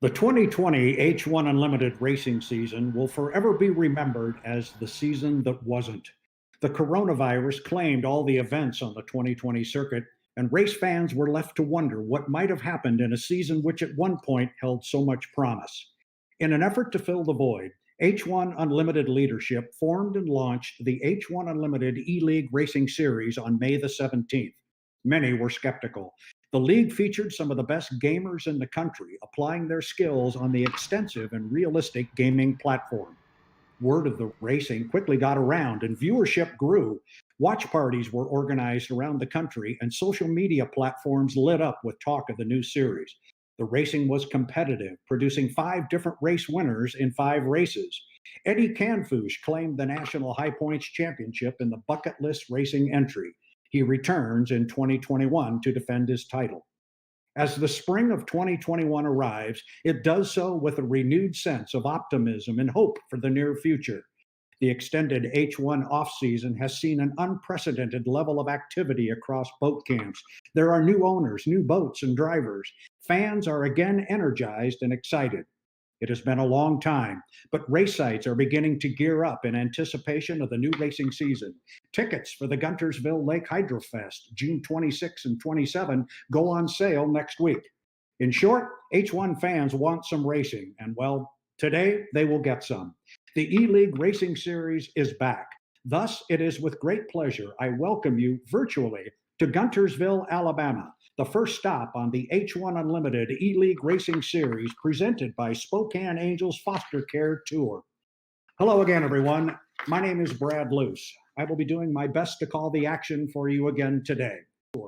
The 2020 H1 Unlimited racing season will forever be remembered as the season that wasn't. The coronavirus claimed all the events on the 2020 circuit, and race fans were left to wonder what might have happened in a season which at one point held so much promise. In an effort to fill the void, H1 Unlimited leadership formed and launched the H1 Unlimited E-League Racing Series on May the 17th. Many were skeptical. The league featured some of the best gamers in the country, applying their skills on the extensive and realistic gaming platform. Word of the racing quickly got around and viewership grew. Watch parties were organized around the country, and social media platforms lit up with talk of the new series. The racing was competitive, producing 5 different race winners in 5 races. Eddie Canfouche claimed the National High Points Championship in the bucket list racing entry. He returns in 2021 to defend his title. As the spring of 2021 arrives, it does so with a renewed sense of optimism and hope for the near future. The extended H1 off-season has seen an unprecedented level of activity across boat camps. There are new owners, new boats, and drivers. Fans are again energized and excited. It has been a long time, but race sites are beginning to gear up in anticipation of the new racing season. Tickets for the Guntersville Lake Hydrofest, June 26 and 27, go on sale next week. In short, H1 fans want some racing, and well, today they will get some. The E-League Racing Series is back. Thus, it is with great pleasure I welcome you virtually to Guntersville, Alabama, the first stop on the H1 Unlimited E-League Racing Series presented by Spokane Angels Foster Care Tour. Hello again, everyone. My name is Brad Luce. I will be doing my best to call the action for you again today.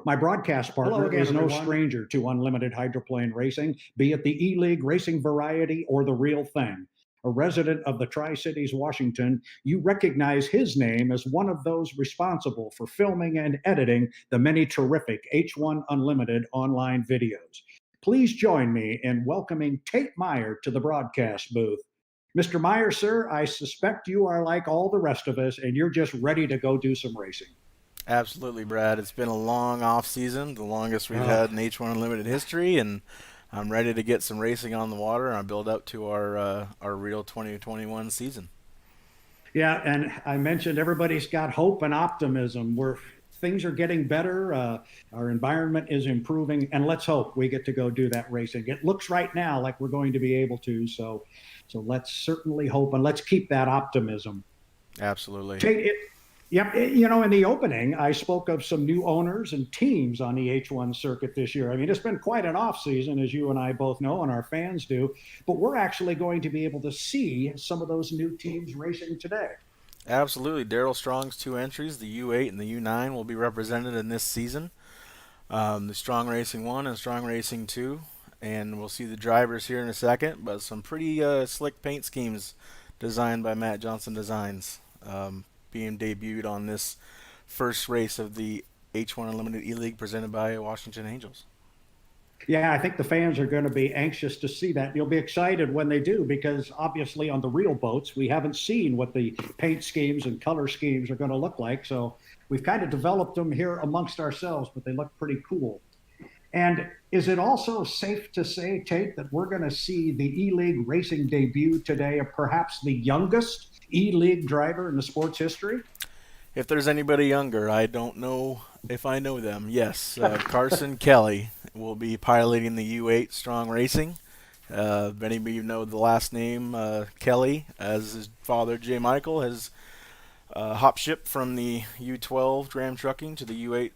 My broadcast partner is no stranger to unlimited hydroplane racing, be it the E-League racing variety or the real thing. A resident of the Tri-Cities, Washington, you recognize his name as one of those responsible for filming and editing the many terrific H1 Unlimited online videos. Please join me in welcoming Tate Meyer to the broadcast booth. Mr. Meyer, sir, I suspect you are like all the rest of us and you're just ready to go do some racing. Absolutely, Brad. It's been a long off season, the longest we've had in H1 Unlimited history, and I'm ready to get some racing on the water and build up to our real 2021 season. Yeah, and I mentioned everybody's got hope and optimism. Things are getting better. Our environment is improving, and let's hope we get to go do that racing. It looks right now like we're going to be able to. So let's certainly hope and let's keep that optimism. Absolutely. Yep. In the opening, I spoke of some new owners and teams on the H1 circuit this year. I mean, it's been quite an off season, as you and I both know, and our fans do. But we're actually going to be able to see some of those new teams racing today. Absolutely. Daryl Strong's 2 entries, the U8 and the U9, will be represented in this season. The Strong Racing 1 and Strong Racing 2. And we'll see the drivers here in a second, but some pretty slick paint schemes designed by Matt Johnson Designs. Being debuted on this first race of the H1 Unlimited E-League presented by Washington Angels. Yeah, I think the fans are going to be anxious to see that. You'll be excited when they do, because obviously on the real boats, we haven't seen what the paint schemes and color schemes are going to look like. So we've kind of developed them here amongst ourselves, but they look pretty cool. And is it also safe to say, Tate, that we're going to see the E-League racing debut today of perhaps the youngest E-League driver in the sport's history? If there's anybody younger, I don't know if I know them. Yes, Carson Kelly will be piloting the U8 Strong Racing. If any of you know the last name Kelly, as his father J. Michael has hop ship from the U12 Ram Trucking to the U8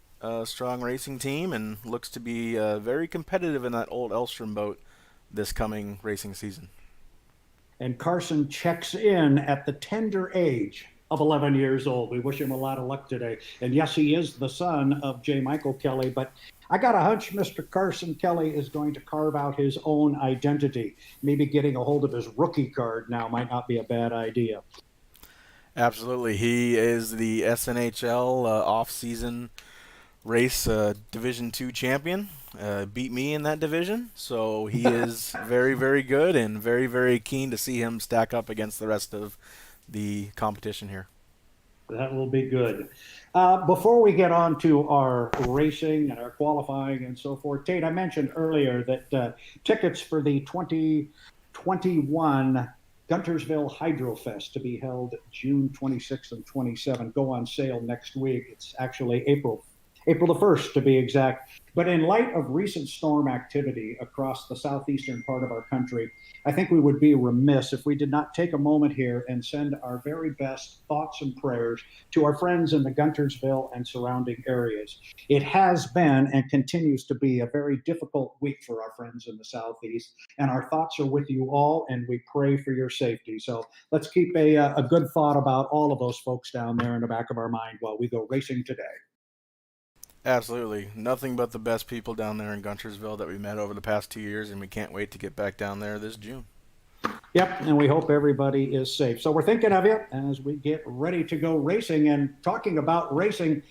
Strong Racing team, and looks to be very competitive in that old Elstrom boat this coming racing season. And Carson checks in at the tender age of 11 years old. We wish him a lot of luck today. And yes, he is the son of J. Michael Kelly, but I got a hunch Mr. Carson Kelly is going to carve out his own identity. Maybe getting a hold of his rookie card now might not be a bad idea. Absolutely. He is the SNHL off-season race Division II champion. Beat me in that division, so he is very, very good and very, very keen to see him stack up against the rest of the competition here. That will be good. Before we get on to our racing and our qualifying and so forth, Tate, I mentioned earlier that tickets for the 2021 Guntersville Hydrofest to be held June 26th and 27th go on sale next week. It's actually April the 1st to be exact. But in light of recent storm activity across the southeastern part of our country, I think we would be remiss if we did not take a moment here and send our very best thoughts and prayers to our friends in the Guntersville and surrounding areas. It has been and continues to be a very difficult week for our friends in the southeast, and our thoughts are with you all, and we pray for your safety. So let's keep a good thought about all of those folks down there in the back of our mind while we go racing today. Absolutely. Nothing but the best people down there in Guntersville that we met over the past 2 years, and we can't wait to get back down there this June. Yep, and we hope everybody is safe. So we're thinking of you as we get ready to go racing. And talking about racing,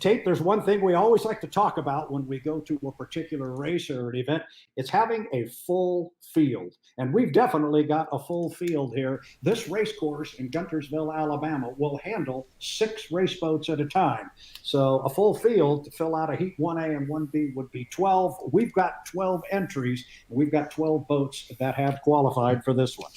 Tate, there's one thing we always like to talk about when we go to a particular race or an event. It's having a full field. And we've definitely got a full field here. This race course in Guntersville, Alabama will handle 6 race boats at a time. So a full field to fill out a Heat 1A and 1B would be 12. We've got 12 entries, and we've got 12 boats that have qualified for this one.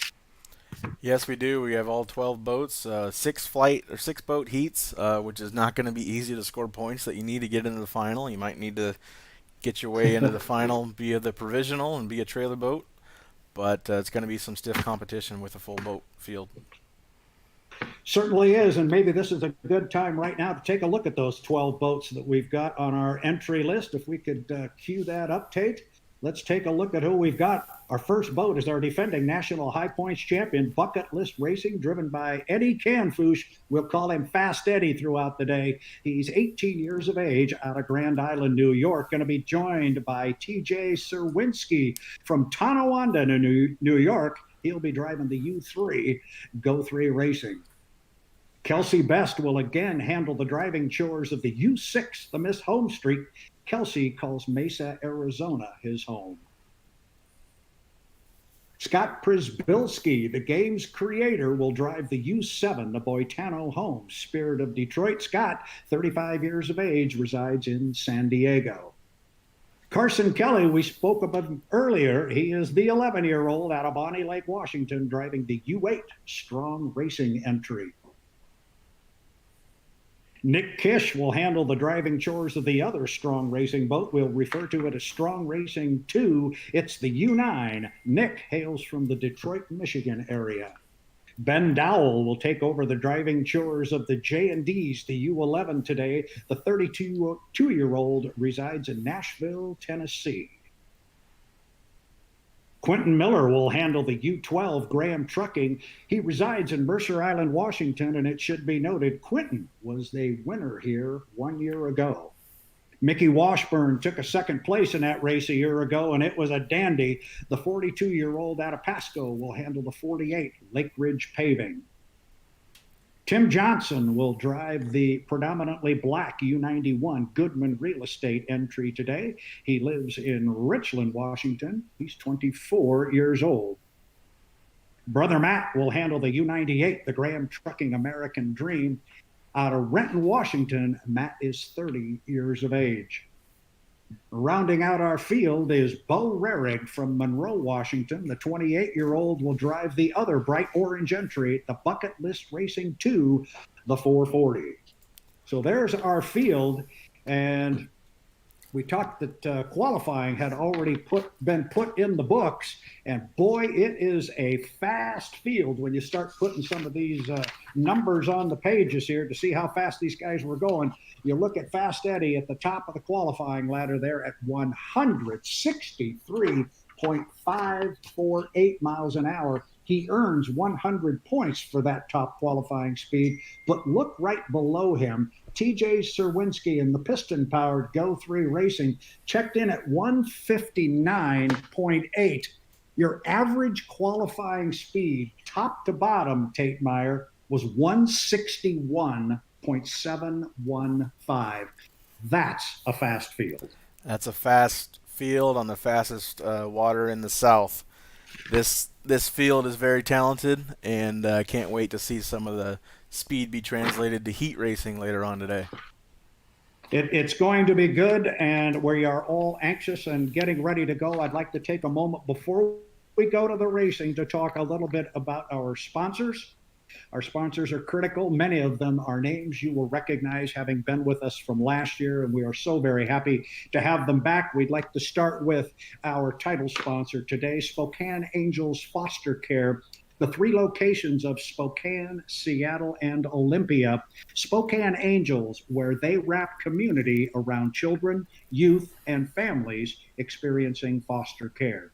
Yes, we do. We have all 12 boats, 6 boat heats, which is not going to be easy to score points that you need to get into the final. You might need to get your way into the final via the provisional and be a trailer boat, but it's going to be some stiff competition with a full boat field. Certainly is, and maybe this is a good time right now to take a look at those 12 boats that we've got on our entry list. If we could cue that up, Tate, let's take a look at who we've got. Our first boat is our defending national high points champion, Bucket List Racing, driven by Eddie Canfouche. We'll call him Fast Eddie throughout the day. He's 18 years of age out of Grand Island, New York, going to be joined by TJ Serwinski from Tonawanda, New York. He'll be driving the U3 Go 3 Racing. Kelsey Best will again handle the driving chores of the U6, the Miss Home Street. Kelsey calls Mesa, Arizona his home. Scott Przbilski, the game's creator, will drive the U7, the Boitano home. Spirit of Detroit, Scott, 35 years of age, resides in San Diego. Carson Kelly, we spoke about him earlier. He is the 11-year-old out of Bonnie Lake, Washington, driving the U8 Strong Racing entry. Nick Kish will handle the driving chores of the other Strong Racing boat. We'll refer to it as Strong Racing 2. It's the U9. Nick hails from the Detroit, Michigan area. Ben Dowell will take over the driving chores of the J&Ds, the U11 today. The 32-year-old resides in Nashville, Tennessee. Quentin Miller will handle the U12 Graham Trucking. He resides in Mercer Island, Washington, and it should be noted Quentin was the winner here 1 year ago. Mickey Washburn took a second place in that race a year ago, and it was a dandy. The 42-year-old out of Pasco will handle the 48 Lake Ridge Paving. Tim Johnson will drive the predominantly black U91 Goodman Real Estate entry today. He lives in Richland, Washington. He's 24 years old. Brother Matt will handle the U98, the Graham Trucking American Dream. Out of Renton, Washington, Matt is 30 years of age. Rounding out our field is Bo Rarig from Monroe, Washington. The 28-year-old will drive the other bright orange entry, the Bucket List Racing 2, the 440. So there's our field, and we talked that qualifying had already been put in the books, and boy, it is a fast field when you start putting some of these numbers on the pages here to see how fast these guys were going. You look at Fast Eddie at the top of the qualifying ladder there at 163.548 miles an hour. He earns 100 points for that top qualifying speed. But look right below him, TJ Serwinski in the piston-powered Go 3 Racing checked in at 159.8. Your average qualifying speed, top to bottom, Tate Meyer, was 161.715. That's a fast field. That's a fast field on the fastest water in the South. This this field is very talented, and I can't wait to see some of the speed be translated to heat racing later on today. It's going to be good, and we are all anxious and getting ready to go. I'd like to take a moment before we go to the racing to talk a little bit about our sponsors. Our sponsors are critical. Many of them are names you will recognize having been with us from last year, and we are so very happy to have them back. We'd like to start with our title sponsor today, Spokane Angels Foster Care. The 3 locations of Spokane, Seattle, and Olympia. Spokane Angels, where they wrap community around children, youth, and families experiencing foster care.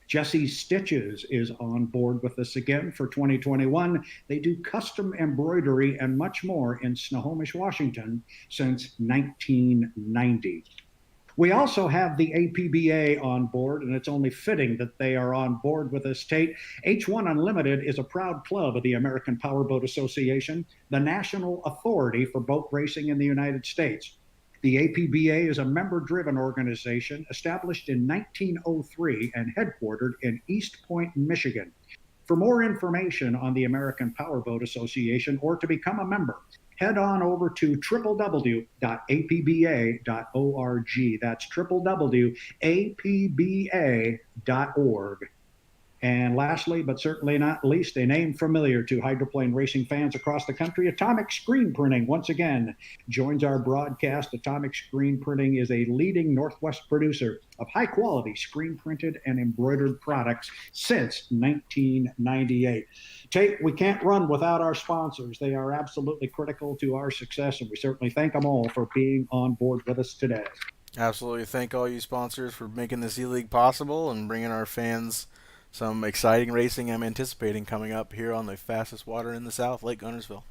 Jesse's Stitches is on board with us again for 2021. They do custom embroidery and much more in Snohomish, Washington since 1990. We also have the APBA on board, and it's only fitting that they are on board with us, Tate. H1 Unlimited is a proud club of the American Powerboat Association, the national authority for boat racing in the United States. The APBA is a member-driven organization established in 1903 and headquartered in East Point, Michigan. For more information on the American Powerboat Association or to become a member, head on over to www.apba.org. That's www.apba.org. And lastly, but certainly not least, a name familiar to hydroplane racing fans across the country, Atomic Screen Printing, once again joins our broadcast. Atomic Screen Printing is a leading Northwest producer of high-quality screen-printed and embroidered products since 1998. Tate, we can't run without our sponsors. They are absolutely critical to our success, and we certainly thank them all for being on board with us today. Absolutely. Thank all you sponsors for making this E-League possible and bringing our fans some exciting racing I'm anticipating coming up here on the fastest water in the South, Lake Guntersville.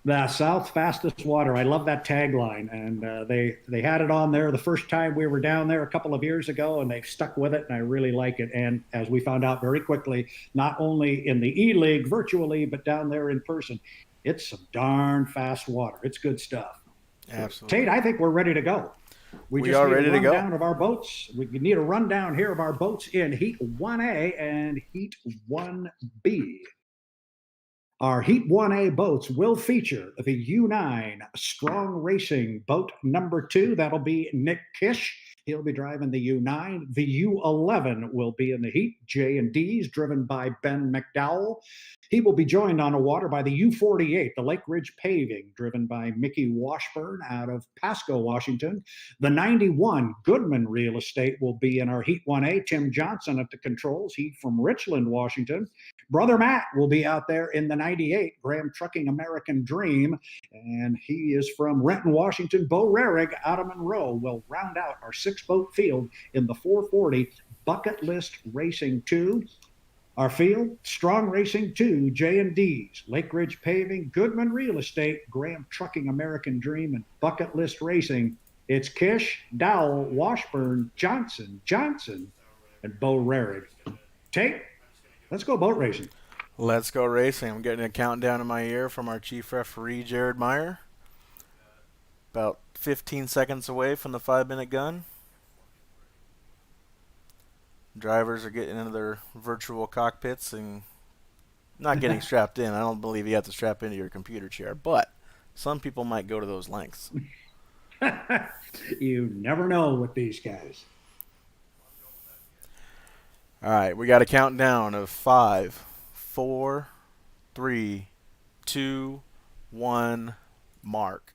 The South's fastest water. I love that tagline, and they had it on there the first time we were down there a couple of years ago, and they've stuck with it, and I really like it. And as we found out very quickly, not only in the E-League virtually, but down there in person, it's some darn fast water. It's good stuff. Absolutely. Tate, I think we're ready to go. We are ready to go. Of our boats. We need a rundown here of our boats in Heat 1A and Heat 1B. Our Heat 1A boats will feature the U9 Strong Racing boat number 2. That'll be Nick Kish. He'll be driving the U9. The U11 will be in the Heat J&Ds, driven by Ben McDowell. He will be joined on the water by the U48, the Lake Ridge Paving, driven by Mickey Washburn out of Pasco, Washington. The 91 Goodman Real Estate will be in our Heat 1A. Tim Johnson at the controls. He's from Richland, Washington. Brother Matt will be out there in the 98 Graham Trucking American Dream, and he is from Renton, Washington. Bo Rarig out of Monroe will round out our 6-boat field in the 440 Bucket List Racing 2. Our field, Strong Racing 2, J&Ds, Lake Ridge Paving, Goodman Real Estate, Graham Trucking American Dream, and Bucket List Racing. It's Kish, Dowell, Washburn, Johnson, and Bo Rarig. Tate, let's go boat racing. Let's go racing. I'm getting a countdown in my ear from our chief referee, Jared Meyer. About 15 seconds away from the 5-minute gun. Drivers are getting into their virtual cockpits and not getting strapped in. I don't believe you have to strap into your computer chair, but some people might go to those lengths. You never know with these guys. All right, we got a countdown of 5, 4, 3, 2, 1, mark.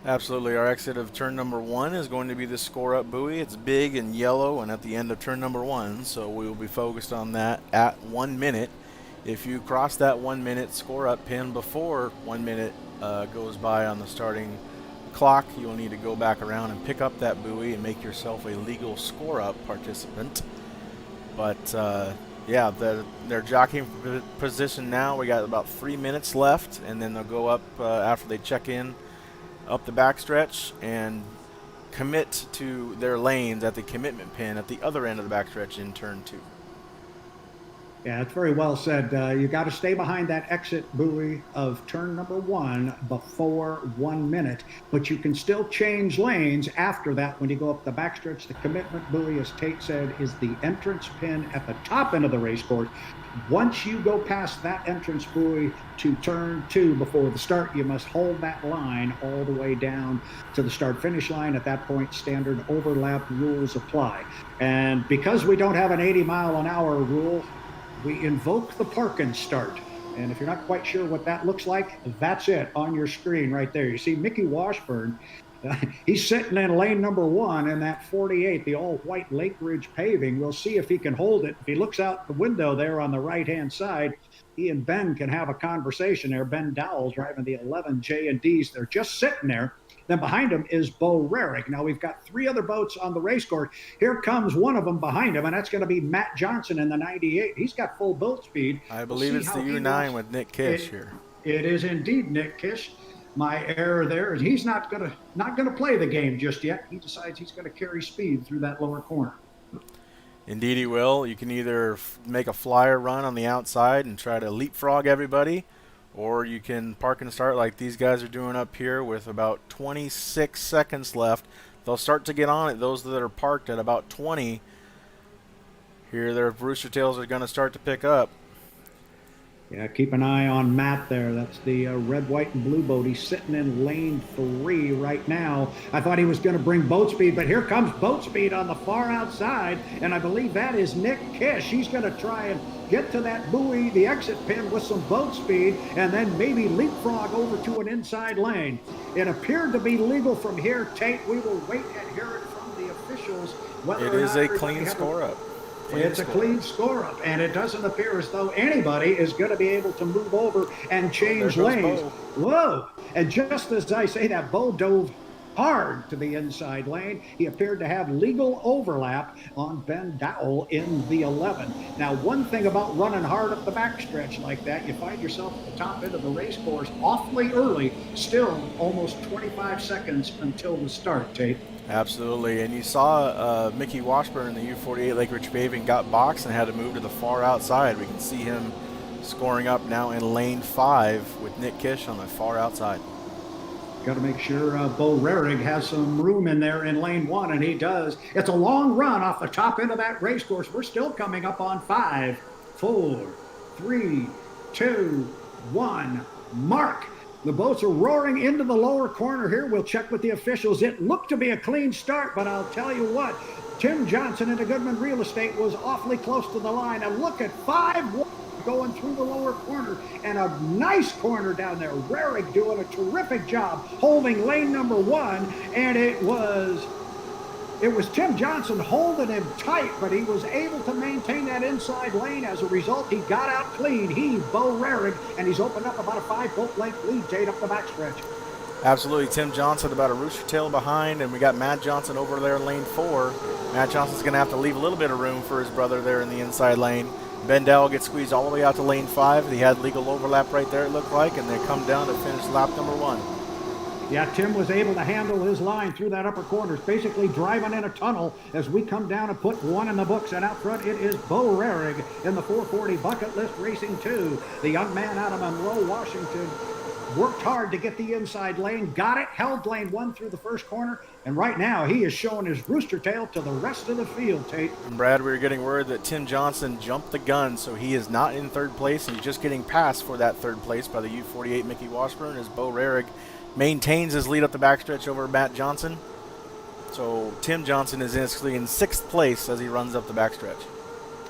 Absolutely. Our exit of turn number 1 is going to be the score up buoy. It's big and yellow and at the end of turn number 1, so we will be focused on that at 1 minute. If you cross that 1 minute score up pin before 1 minute goes by on the starting clock, you'll need to go back around and pick up that buoy and make yourself a legal score up participant. But yeah, they're jockeying for position now. We got about 3 minutes left, and then they'll go up after they check in up the backstretch and commit to their lanes at the commitment pin at the other end of the backstretch in turn 2. Yeah, it's very well said. You got to stay behind that exit buoy of turn number 1 before 1 minute, but you can still change lanes after that when you go up the backstretch. The commitment buoy, as Tate said, is the entrance pin at the top end of the race course. Once you go past that entrance buoy to turn 2 before the start, you must hold that line all the way down to the start-finish line. At that point, standard overlap rules apply. And because we don't have an 80-mile-an-hour rule, we invoke the park and start. And if you're not quite sure what that looks like, that's it on your screen right there. You see Mickey Washburn. He's sitting in lane number 1 in that 48, the all-white Lake Ridge paving. We'll see if he can hold it. If he looks out the window there on the right-hand side, he and Ben can have a conversation there. Ben Dowell driving the 11 J&Ds. They're just sitting there. Then behind him is Bo Rarick. Now we've got 3 other boats on the race course. Here comes one of them behind him, and that's going to be Matt Johnson in the 98. He's got full boat speed. I believe it's the U9 with Nick Kish here. It is indeed Nick Kish. My error there is he's not gonna play the game just yet. He decides he's going to carry speed through that lower corner. Indeed he will. You can either make a flyer run on the outside and try to leapfrog everybody, or you can park and start like these guys are doing up here with about 26 seconds left. They'll start to get on it, those that are parked at about 20. Here their rooster tails are going to start to pick up. Yeah, keep an eye on Matt there. That's the red, white, and blue boat. He's sitting in lane 3 right now. I thought he was going to bring boat speed, but here comes boat speed on the far outside, and I believe that is Nick Kish. He's going to try and get to that buoy, the exit pin, with some boat speed, and then maybe leapfrog over to an inside lane. It appeared to be legal from here, Tate. We will wait and hear it from the officials. It is a clean score-up. It's a clean score-up, and it doesn't appear as though anybody is going to be able to move over and change lanes. Whoa! And just as I say that, Bo dove hard to the inside lane. He appeared to have legal overlap on Ben Dowell in the 11. Now, one thing about running hard up the backstretch like that, you find yourself at the top end of the race course awfully early, still almost 25 seconds until the start, Tate. Absolutely, and you saw Mickey Washburn in the U48 Lake Ridge paving got boxed and had to move to the far outside. We can see him scoring up now in lane 5 with Nick Kish on the far outside. Got to make sure Bo Rarick has some room in there in lane 1, and he does. It's a long run off the top end of that race course. We're still coming up on 5, 4, 3, 2, 1, mark. The boats are roaring into the lower corner here. We'll check with the officials. It looked to be a clean start, but I'll tell you what, Tim Johnson into Goodman Real Estate was awfully close to the line. And look at 5 going through the lower corner, and a nice corner down there. Rarick doing a terrific job holding lane number 1, and it was Tim Johnson holding him tight, but he was able to maintain that inside lane. As a result, he got out clean. Bo Rarick, and he's opened up about a 5-boat length lead, Tate, up the backstretch. Absolutely. Tim Johnson about a rooster tail behind, and we got Matt Johnson over there in lane 4. Matt Johnson's going to have to leave a little bit of room for his brother there in the inside lane. Ben Dowell gets squeezed all the way out to lane 5. He had legal overlap right there, it looked like, and they come down to finish lap number 1. Yeah, Tim was able to handle his line through that upper corner. It's basically driving in a tunnel as we come down and put 1 in the books. And out front, it is Bo Rarick in the 440 Bucket List Racing 2. The young man out of Monroe, Washington, worked hard to get the inside lane, got it, held lane 1 through the first corner, and right now he is showing his rooster tail to the rest of the field, Tate. And Brad, we were getting word that Tim Johnson jumped the gun, so he is not in 3rd place, and he's just getting passed for that 3rd place by the U48 Mickey Washburn as Bo Rarick maintains his lead up the backstretch over Matt Johnson. So Tim Johnson is actually in 6th place as he runs up the backstretch.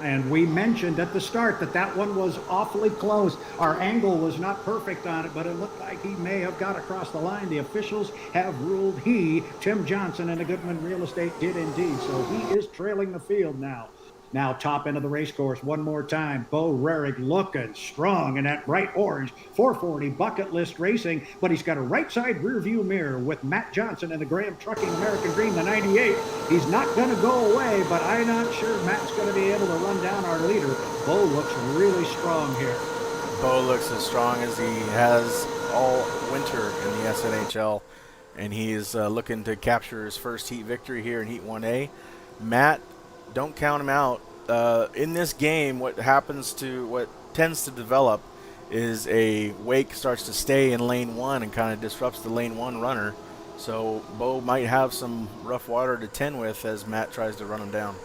And we mentioned at the start that that one was awfully close. Our angle was not perfect on it, but it looked like he may have got across the line. The officials have ruled Tim Johnson, and the Goodman Real Estate did indeed. So he is trailing the field now. Now, top end of the race course, one more time. Bo Rerig looking strong in that bright orange 440 bucket list racing, but he's got a right side rear view mirror with Matt Johnson and the Graham Trucking American Dream, the 98. He's not going to go away, but I'm not sure Matt's going to be able to run down our leader. Bo looks really strong here. Bo looks as strong as he has all winter in the SNHL, and he's looking to capture his first heat victory here in Heat 1A. Matt, don't count him out. In this game, what tends to develop is a wake starts to stay in lane 1 and kind of disrupts the lane 1 runner. So Bo might have some rough water to tend with as Matt tries to run him down.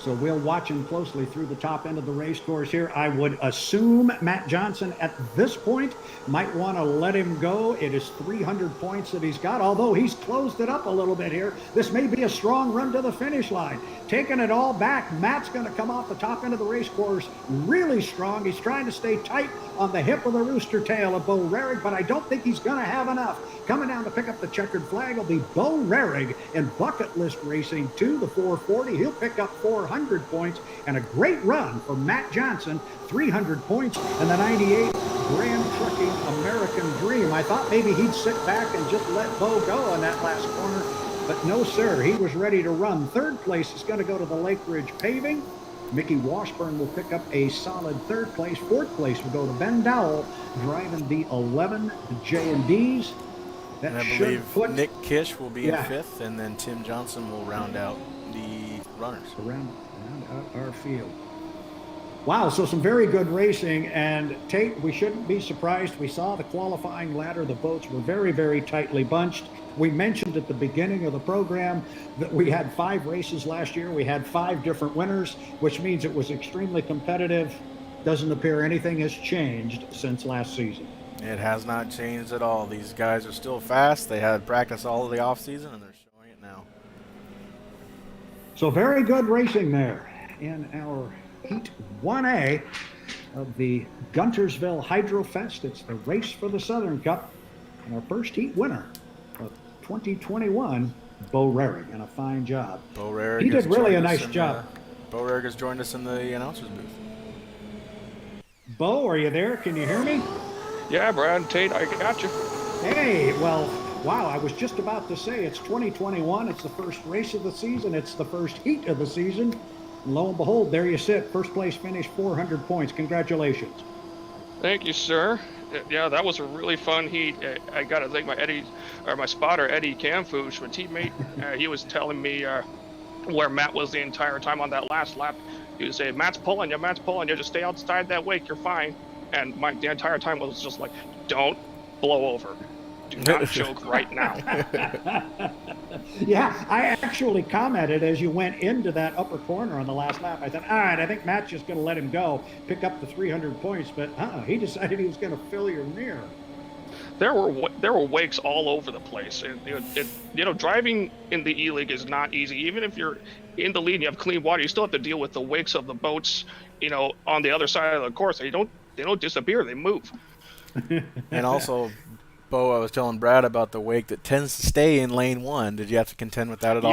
So we'll watch him closely through the top end of the race course here. I would assume Matt Johnson at this point might want to let him go. It is 300 points that he's got, although he's closed it up a little bit here. This may be a strong run to the finish line. Taking it all back, Matt's going to come off the top end of the race course really strong. He's trying to stay tight on the hip of the rooster tail of Bo Rerig, but I don't think he's going to have enough. Coming down to pick up the checkered flag will be Bo Rerig in bucket list racing to the 440. He'll pick up 400 points and a great run for Matt Johnson, 300 points, and the 98 Graham Trucking American Dream. I thought maybe he'd sit back and just let Bo go in that last corner, but no, sir. He was ready to run. Third place is going to go to the Lake Ridge Paving. Mickey Washburn will pick up a solid third place. Fourth place will go to Ben Dowell, driving the 11 J&Ds. And I believe Nick Kish will be in fifth, and then Tim Johnson will round out the runners. Round out our field. Wow, so some very good racing. And Tate, we shouldn't be surprised. We saw the qualifying ladder. The boats were very, very tightly bunched. We mentioned at the beginning of the program that we had 5 races last year. We had 5 different winners, which means it was extremely competitive. Doesn't appear anything has changed since last season. It has not changed at all. These guys are still fast. They had practice all of the offseason, and they're showing it now. So very good racing there in our Heat 1A of the Guntersville Hydrofest. It's the race for the Southern Cup. And our first heat winner of 2021, Bo Rerig, and a fine job. Bo Rerig, he did really a nice job. Bo Rerig has joined us in the announcer's booth. Bo, are you there? Can you hear me? Yeah, Brad, Tate, I got you. Hey, well, wow, I was just about to say it's 2021. It's the first race of the season. It's the first heat of the season. And lo and behold, there you sit. First place finish, 400 points. Congratulations. Thank you, sir. Yeah, that was a really fun heat. I got to thank my spotter, Eddie Camfouche, my teammate. He was telling me where Matt was the entire time on that last lap. He would say, Matt's pulling you, just stay outside that wake, you're fine. And the entire time was just like, don't blow over. Do not choke right now. Yeah, I actually commented as you went into that upper corner on the last lap. I thought, all right, I think Matt's just going to let him go, pick up the 300 points. But he decided he was going to fill your mirror. There were wakes all over the place. Driving in the E-League is not easy. Even if you're in the lead and you have clean water, you still have to deal with the wakes of the boats, on the other side of the course. They don't disappear, they move. And also, Bo, I was telling Brad about the wake that tends to stay in lane 1. Did you have to contend with that at all?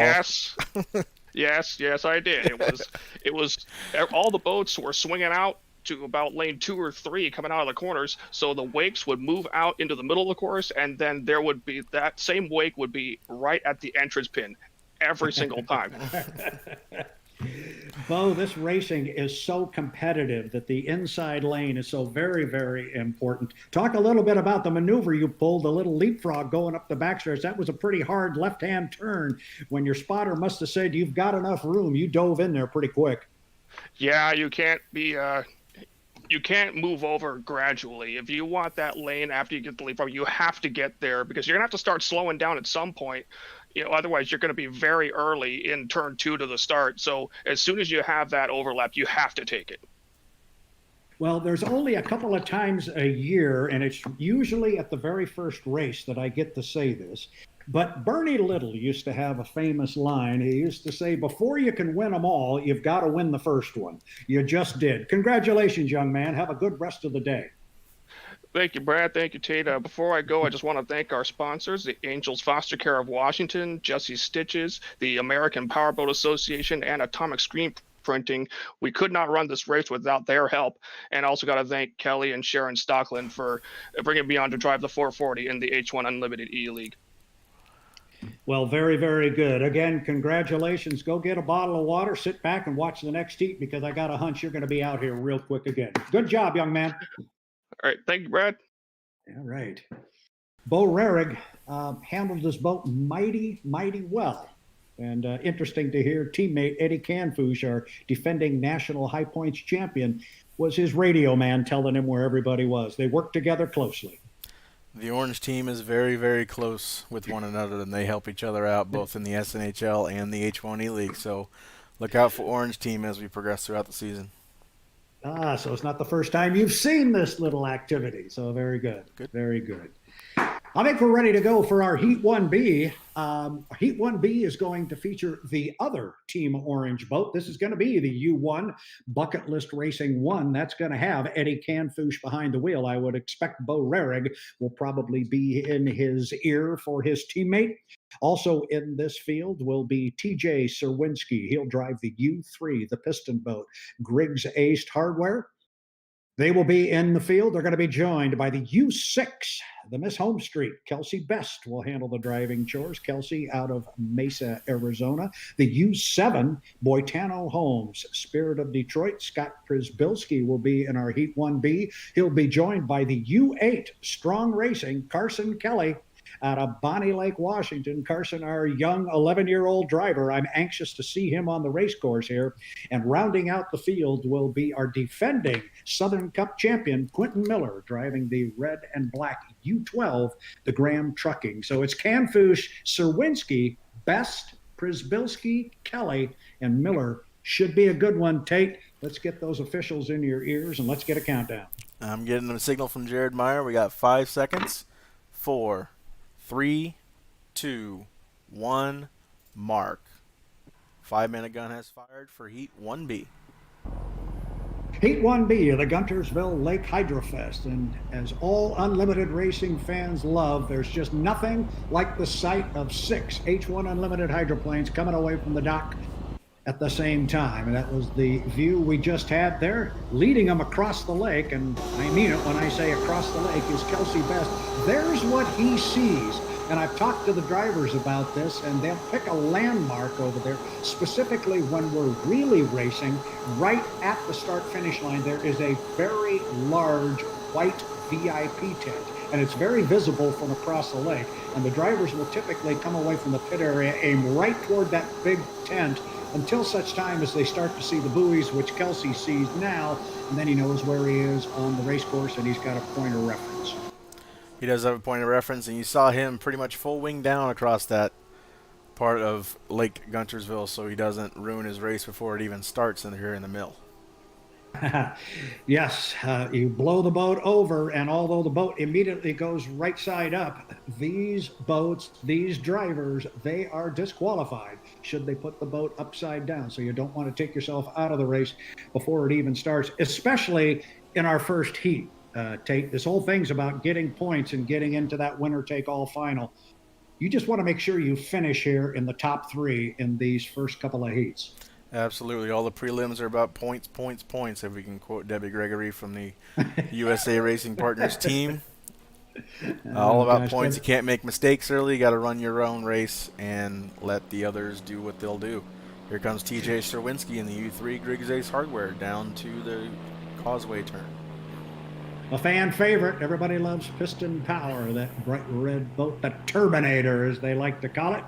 Yes, I did. It was all the boats were swinging out to about lane 2 or 3 coming out of the corners, so the wakes would move out into the middle of the course, and then there would be that same wake would be right at the entrance pin every single time. Bo, this racing is so competitive that the inside lane is so very, very important. Talk a little bit about the maneuver you pulled, the little leapfrog going up the backstairs. That was a pretty hard left-hand turn. When your spotter must have said, you've got enough room, you dove in there pretty quick. Yeah, you can't move over gradually. If you want that lane after you get the leapfrog, you have to get there because you're going to have to start slowing down at some point. Otherwise you're going to be very early in turn 2 to the start. So as soon as you have that overlap, you have to take it. Well, there's only a couple of times a year, and it's usually at the very first race that I get to say this. But Bernie Little used to have a famous line. He used to say, before you can win them all, you've got to win the first one. You just did. Congratulations, young man. Have a good rest of the day. Thank you, Brad. Thank you, Tate. Before I go, I just want to thank our sponsors, the Angels Foster Care of Washington, Jesse's Stitches, the American Powerboat Association, and Atomic Screen Printing. We could not run this race without their help. And also got to thank Kelly and Sharon Stockland for bringing me on to drive the 440 in the H1 Unlimited E League. Well, very, very good. Again, congratulations. Go get a bottle of water, sit back and watch the next heat because I got a hunch you're going to be out here real quick again. Good job, young man. All right. Thank you, Brad. All right. Bo Rarig handled this boat mighty, mighty well. And interesting to hear teammate Eddie Canfouche, our defending national high points champion, was his radio man telling him where everybody was. They worked together closely. The Orange team is very, very close with one another, and they help each other out both in the SNHL and the H1E League. So look out for Orange team as we progress throughout the season. So it's not the first time you've seen this little activity. So very good. Good. Very good. I think we're ready to go for our Heat 1B. Heat 1B is going to feature the other Team Orange boat. This is going to be the U1 Bucket List Racing 1. That's going to have Eddie Canfouche behind the wheel. I would expect Bo Rarig will probably be in his ear for his teammate. Also in this field will be TJ Serwinski. He'll drive the U3, the piston boat. Griggs Aced Hardware. They will be in the field. They're going to be joined by the U6, the Miss Home Street. Kelsey Best will handle the driving chores. Kelsey out of Mesa, Arizona. The U7, Boitano Homes, Spirit of Detroit. Scott Przybylski will be in our Heat 1B. He'll be joined by the U8, Strong Racing, Carson Kelly out of Bonnie Lake, Washington. Carson, our young 11-year-old driver. I'm anxious to see him on the race course here. And rounding out the field will be our defending Southern Cup champion, Quentin Miller, driving the red and black U12, the Graham Trucking. So it's Canfouche, Serwinski, Best, Przybylski, Kelly, and Miller. Should be a good one, Tate. Let's get those officials in your ears, and let's get a countdown. I'm getting a signal from Jared Meyer. We got 5 seconds. 4, 3, 2, 1, mark. 5-minute gun has fired for Heat 1B. Heat 1B of the Guntersville Lake Hydrofest. And as all Unlimited Racing fans love, there's just nothing like the sight of 6 H1 Unlimited hydroplanes coming away from the dock at the same time. And that was the view we just had there, leading them across the lake. And I mean it when I say across the lake is Kelsey Best. There's what he sees. And I've talked to the drivers about this, and they'll pick a landmark over there, specifically when we're really racing. Right at the start-finish line, there is a very large white VIP tent, and it's very visible from across the lake. And the drivers will typically come away from the pit area, aim right toward that big tent until such time as they start to see the buoys, which Kelsey sees now, and then he knows where he is on the race course, and he's got a point of reference. He does have a point of reference, and you saw him pretty much full wing down across that part of Lake Guntersville so he doesn't ruin his race before it even starts in here in the mill. Yes, you blow the boat over, and although the boat immediately goes right side up, these boats, these drivers, they are disqualified should they put the boat upside down. So you don't want to take yourself out of the race before it even starts, especially in our first heat. Tate, this whole thing's about getting points and getting into that winner-take-all final. You just want to make sure you finish here in the top 3 in these first couple of heats. Absolutely. All the prelims are about points, points, points, if we can quote Debbie Gregory from the USA Racing Partners team. All about points. You can't make mistakes early. You got to run your own race and let the others do what they'll do. Here comes TJ Serwinski in the U3 Griggs Aced Hardware down to the causeway turn. A fan favorite. Everybody loves piston power, that bright red boat, the Turbinator, as they like to call it.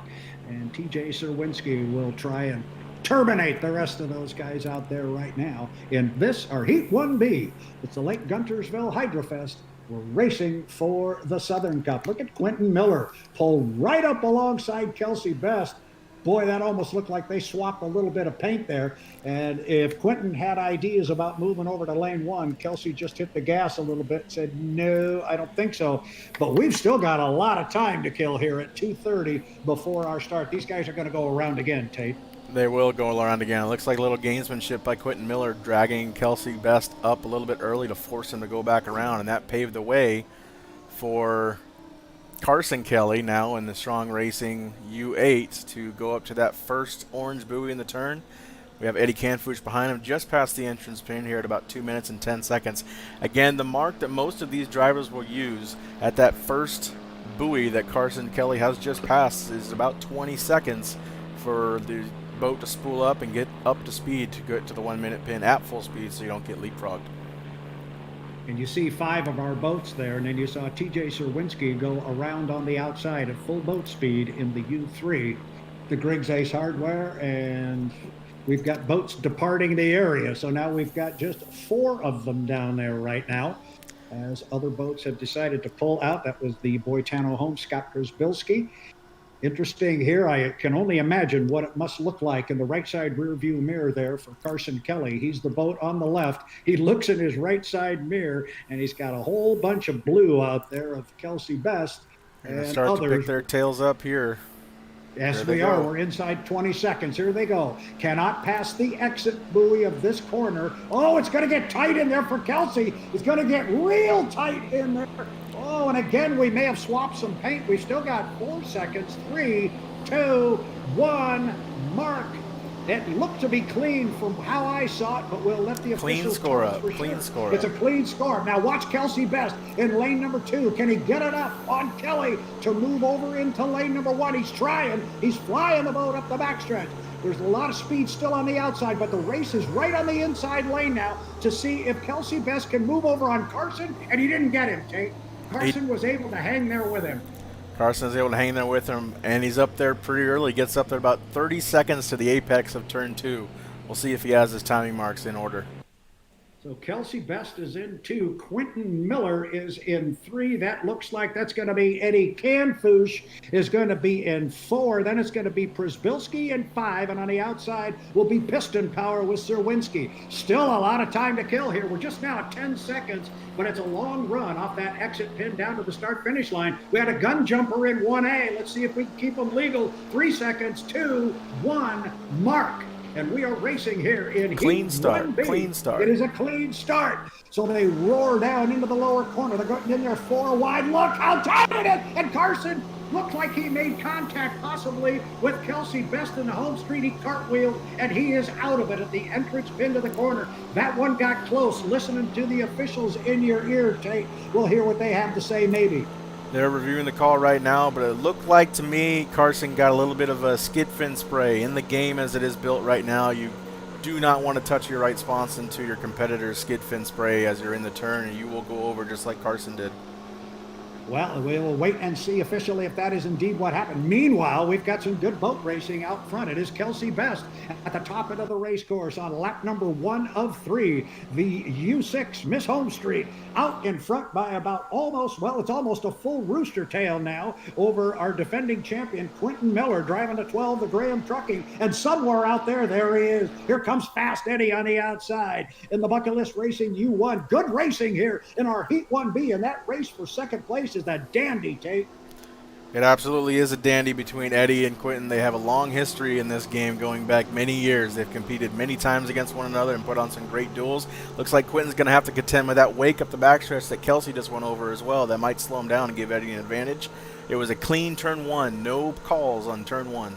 And TJ Serwinski will try and turbinate the rest of those guys out there right now in this, our Heat 1B. It's the Lake Guntersville Hydrofest. We're racing for the Southern Cup. Look at Quentin Miller pull right up alongside Kelsey Best. Boy, that almost looked like they swapped a little bit of paint there. And if Quentin had ideas about moving over to lane one, Kelsey just hit the gas a little bit and said, no, I don't think so. But we've still got a lot of time to kill here at 2:30 before our start. These guys are going to go around again, Tate. They will go around again. It looks like a little gamesmanship by Quentin Miller, dragging Kelsey Best up a little bit early to force him to go back around, and that paved the way for Carson Kelly, now in the Strong Racing U8, to go up to that first orange buoy in the turn. We have Eddie Canfouche behind him, just past the entrance pin here at about 2 minutes and 10 seconds. Again, the mark that most of these drivers will use at that first buoy that Carson Kelly has just passed is about 20 seconds for the boat to spool up and get up to speed to get to the 1 minute pin at full speed so you don't get leapfrogged. And you see 5 of our boats there, and then you saw TJ Serwinski go around on the outside at full boat speed in the U3, the Griggs Ace Hardware, and we've got boats departing the area. So now we've got just 4 of them down there right now, as other boats have decided to pull out. That was the Boitano home, Scott Grzbilski. Interesting here. I can only imagine what it must look like in the right side rear view mirror there for Carson Kelly. He's the boat on the left. He looks in his right side mirror, and he's got a whole bunch of blue out there of Kelsey Best And and start others. to pick their tails up here. Yes, There we they are. go. We're inside 20 seconds. Here they go. Cannot pass the exit buoy of this corner. Oh, it's going to get tight in there for Kelsey. It's going to get real tight in there. Oh, and again, we may have swapped some paint. We've still got 4 seconds. 3, 2, 1, mark. It looked to be clean from how I saw it, but we'll let the Clean officials score tell us up. for Clean sure. score It's up. a clean score. Now watch Kelsey Best in lane number 2. Can he get it up on Kelly to move over into lane number 1? He's trying. He's flying the boat up the backstretch. There's a lot of speed still on the outside, but the race is right on the inside lane now to see if Kelsey Best can move over on Carson, and he didn't get him, Tate. Carson was able to hang there with him. Carson's able to hang there with him, and he's up there pretty early. Gets up there about 30 seconds to the apex of turn 2. We'll see if he has his timing marks in order. So Kelsey Best is in 2. Quentin Miller is in 3. That looks like that's going to be Eddie Canfouche is going to be in 4. Then it's going to be Przbilski in 5. And on the outside will be Piston Power with Serwinski. Still a lot of time to kill here. We're just now at 10 seconds, but it's a long run off that exit pin down to the start-finish line. We had a gun jumper in 1A. Let's see if we can keep them legal. 3 seconds, 2, 1, mark. And we are racing here in Clean Heat start, 1B. clean start. It is a clean start. So they roar down into the lower corner. They're going in there 4 wide. Look how tight it is. And Carson looked like he made contact possibly with Kelsey Best in the home street. He cartwheeled, and he is out of it at the entrance pin to the corner. That one got close. Listening to the officials in your ear, Tate. We'll hear what they have to say maybe. They're reviewing the call right now, but it looked like to me Carson got a little bit of a skid fin spray. In the game as it is built right now, you do not want to touch your right sponson to your competitor's skid fin spray as you're in the turn, and you will go over just like Carson did. Well, we will wait and see officially if that is indeed what happened. Meanwhile, we've got some good boat racing out front. It is Kelsey Best at the top end of the race course on lap number 1 of 3. The U6 Miss Home Street out in front by about it's almost a full rooster tail now over our defending champion, Quentin Miller, driving the 12, the Graham Trucking. And somewhere out there he is. Here comes Fast Eddie on the outside in the Bucket List Racing U1. Good racing here in our Heat 1B, and that race for second place is that dandy, Tate. It absolutely is a dandy between Eddie and Quentin. They have a long history in this game going back many years. They've competed many times against one another and put on some great duels. Looks like Quentin's going to have to contend with that wake up the backstretch that Kelsey just went over as well. That might slow him down and give Eddie an advantage. It was a clean turn 1. No calls on turn 1.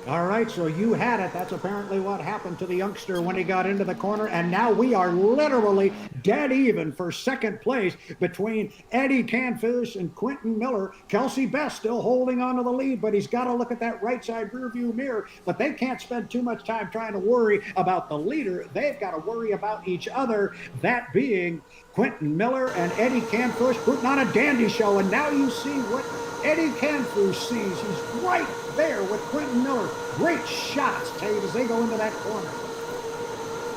All right, so you had it. That's apparently what happened to the youngster when he got into the corner. And now we are literally dead even for second place between Eddie Canfouche and Quentin Miller. Kelsey Best still holding on to the lead, but he's got to look at that right side rear view mirror. But they can't spend too much time trying to worry about the leader. They've got to worry about each other, that being Quentin Miller and Eddie Canfouche putting on a dandy show. And now you see what Eddie Canfouche sees. He's right there with Quentin Miller. Great shots, Tate, as they go into that corner.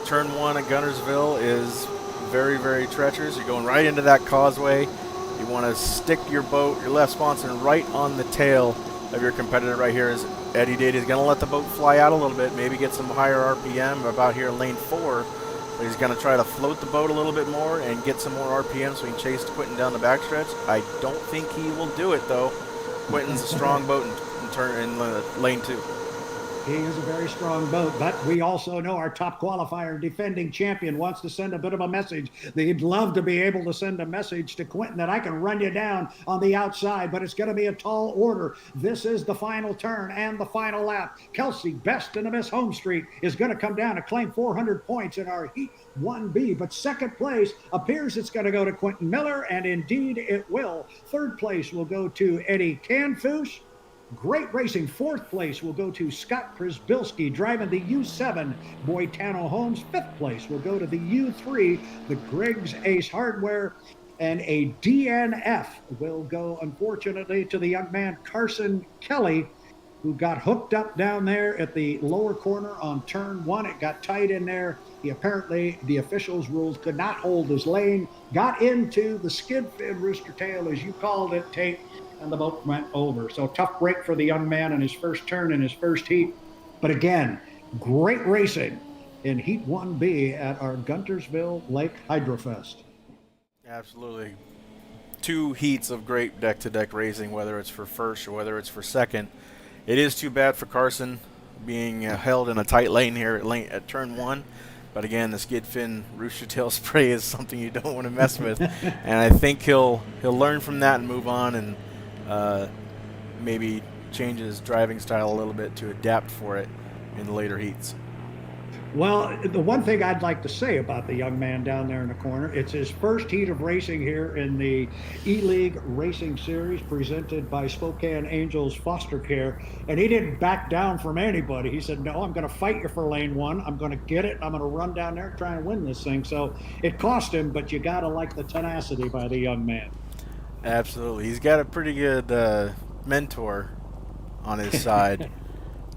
Turn 1 at Guntersville is very, very treacherous. You're going right into that causeway. You want to stick your boat, your left sponson, right on the tail of your competitor right here as Eddie did. He's going to let the boat fly out a little bit, maybe get some higher RPM about here in lane 4. But he's going to try to float the boat a little bit more and get some more RPM so he can chase Quentin down the backstretch. I don't think he will do it, though. Quentin's a strong boat in lane 2. He is a very strong boat, but we also know our top qualifier defending champion wants to send a bit of a message. They'd love to be able to send a message to Quentin that I can run you down on the outside, but it's going to be a tall order. This is the final turn and the final lap. Kelsey, best in the Miss Home Street, is going to come down to claim 400 points in our Heat 1B, but second place appears it's going to go to Quentin Miller, and indeed it will. Third place will go to Eddie Canfouche. Great racing. Fourth place will go to Scott Przybylski driving the U7 Boitano Homes. Fifth place will go to the U3, the Griggs Ace Hardware. And a DNF will go, unfortunately, to the young man Carson Kelly, who got hooked up down there at the lower corner on turn 1. It got tight in there. He apparently, the officials' rules, could not hold his lane, got into the skid fin rooster tail, as you called it, Tate, and the boat went over. So tough break for the young man in his first turn in his first heat. But again, great racing in Heat 1B at our Guntersville Lake Hydrofest. Absolutely. 2 heats of great deck-to-deck racing, whether it's for first or whether it's for second. It is too bad for Carson being held in a tight lane here at turn 1. But again, the skid fin rooster tail spray is something you don't want to mess with. And I think he'll learn from that and move on and maybe change his driving style a little bit to adapt for it in the later heats. Well, the one thing I'd like to say about the young man down there in the corner, it's his first heat of racing here in the E-League Racing Series presented by Spokane Angels Foster Care, and he didn't back down from anybody. He said, no, I'm going to fight you for lane 1. I'm going to get it. I'm going to run down there and try and win this thing. So it cost him, but you got to like the tenacity by the young man. Absolutely. He's got a pretty good mentor on his side.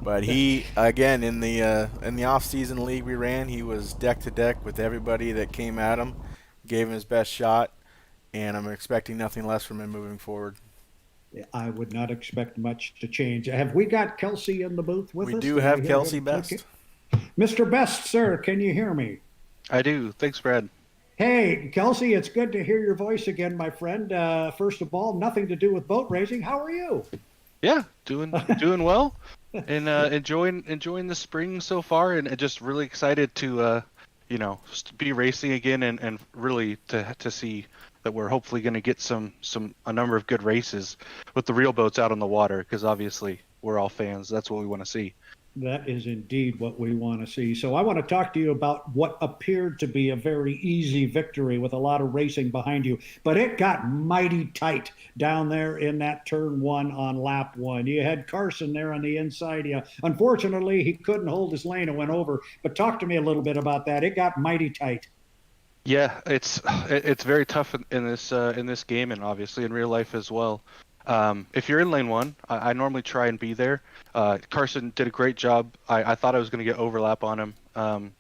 But he, again, in the off-season league we ran, he was deck-to-deck with everybody that came at him, gave him his best shot, and I'm expecting nothing less from him moving forward. I would not expect much to change. Have we got Kelsey in the booth with us? We do have Kelsey Best. Mr. Best, sir, can you hear me? I do. Thanks, Brad. Hey, Kelsey, it's good to hear your voice again, my friend. First of all, nothing to do with boat racing. How are you? Yeah, doing well, and enjoying the spring so far, and just really excited to be racing again, and really to see that we're hopefully going to get a number of good races with the real boats out on the water, because obviously we're all fans. That's what we want to see. That is indeed what we want to see. So I want to talk to you about what appeared to be a very easy victory with a lot of racing behind you, but it got mighty tight down there in that turn 1 on lap 1. You had Carson there on the inside. Yeah, unfortunately, he couldn't hold his lane and went over, but talk to me a little bit about that. It got mighty tight. Yeah, it's very tough in this game, and obviously in real life as well. If you're in lane 1, I normally try and be there. Carson did a great job. I thought I was going to get overlap on him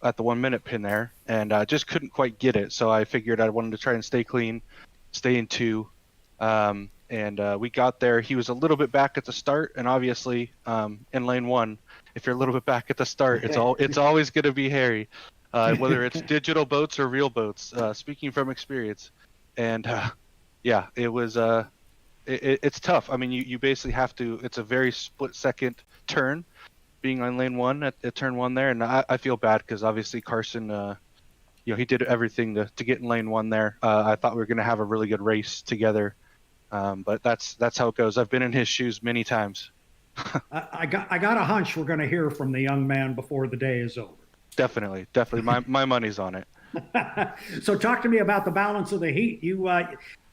at the 1 minute pin there, and just couldn't quite get it. So I figured I wanted to try and stay clean, stay in 2. And we got there. He was a little bit back at the start, and obviously in lane 1, if you're a little bit back at the start, it's always going to be hairy, whether it's digital boats or real boats. Speaking from experience, and yeah, it was. It's tough. I mean, you basically have to. It's a very split-second turn, being on lane 1 at turn 1 there, and I feel bad because obviously Carson, he did everything to get in lane 1 there. I thought we were going to have a really good race together, but that's how it goes. I've been in his shoes many times. I got a hunch we're going to hear from the young man before the day is over. Definitely. My money's on it. So talk to me about the balance of the heat. You.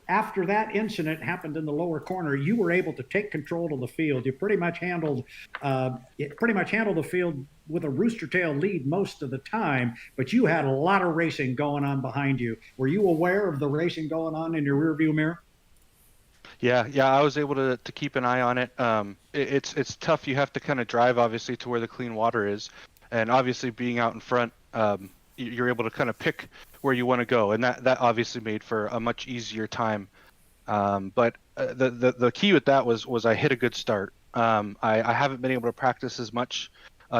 After that incident happened in the lower corner, you were able to take control of the field. You pretty much handled the field with a rooster tail lead most of the time, but you had a lot of racing going on behind you. Were you aware of the racing going on in your rearview mirror? Yeah, I was able to keep an eye on it. It's tough. You have to kind of drive, obviously, to where the clean water is, and obviously being out in front, you're able to kind of pick where you want to go, and that obviously made for a much easier time. But the key with that was I hit a good start. I haven't been able to practice as much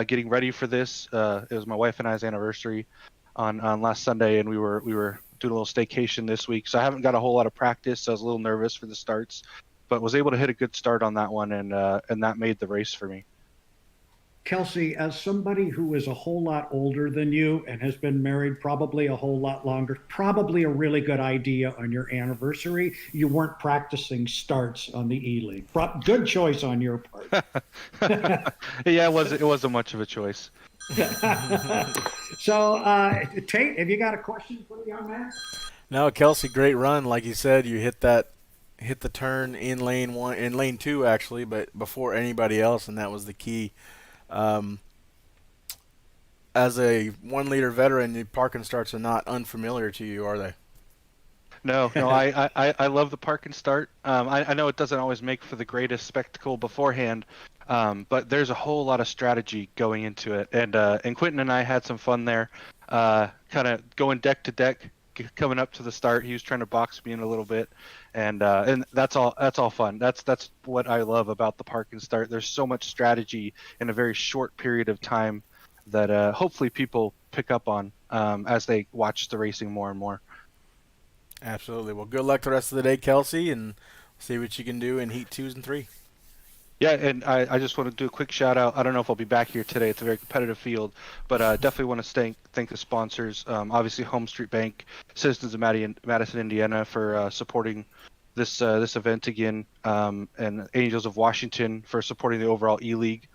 getting ready for this. It was my wife and I's anniversary on last Sunday, and we were doing a little staycation this week, so I haven't got a whole lot of practice. So I was a little nervous for the starts, but was able to hit a good start on that one, and that made the race for me. Kelsey, as somebody who is a whole lot older than you and has been married probably a whole lot longer, probably a really good idea on your anniversary. You weren't practicing starts on the E-League. Good choice on your part. Yeah, it wasn't much of a choice. So, Tate, have you got a question for the young man? No, Kelsey, great run. Like you said, you hit the turn in lane 2 actually, but before anybody else, and that was the key. As a 1 liter veteran, the parking starts are not unfamiliar to you, are they? No, I love the park and start. I know it doesn't always make for the greatest spectacle beforehand, but there's a whole lot of strategy going into it, and Quentin and I had some fun there, kind of going deck to deck, coming up to the start. He was trying to box me in a little bit, and that's all fun. That's what I love about the park and start. There's so much strategy in a very short period of time that hopefully people pick up on as they watch the racing more and more. Absolutely. Well, good luck the rest of the day, Kelsey, and see what you can do in Heat 2s and 3. Yeah, and I just want to do a quick shout out. I don't know if I'll be back here today. It's a very competitive field, but definitely want to thank the sponsors. Obviously, Home Street Bank, Citizens of Madison, Indiana, for supporting this event again, and Angels of Washington for supporting the overall E-League,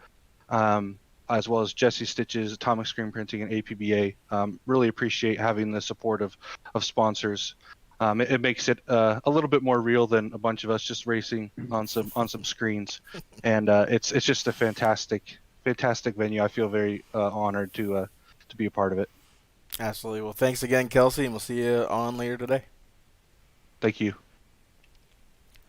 as well as Jesse Stitches, Atomic Screen Printing, and APBA. Really appreciate having the support of sponsors. It makes it a little bit more real than a bunch of us just racing on some screens, and it's just a fantastic venue. I feel very honored to be a part of it. Absolutely. Well, thanks again, Kelsey, and we'll see you on later today. Thank you.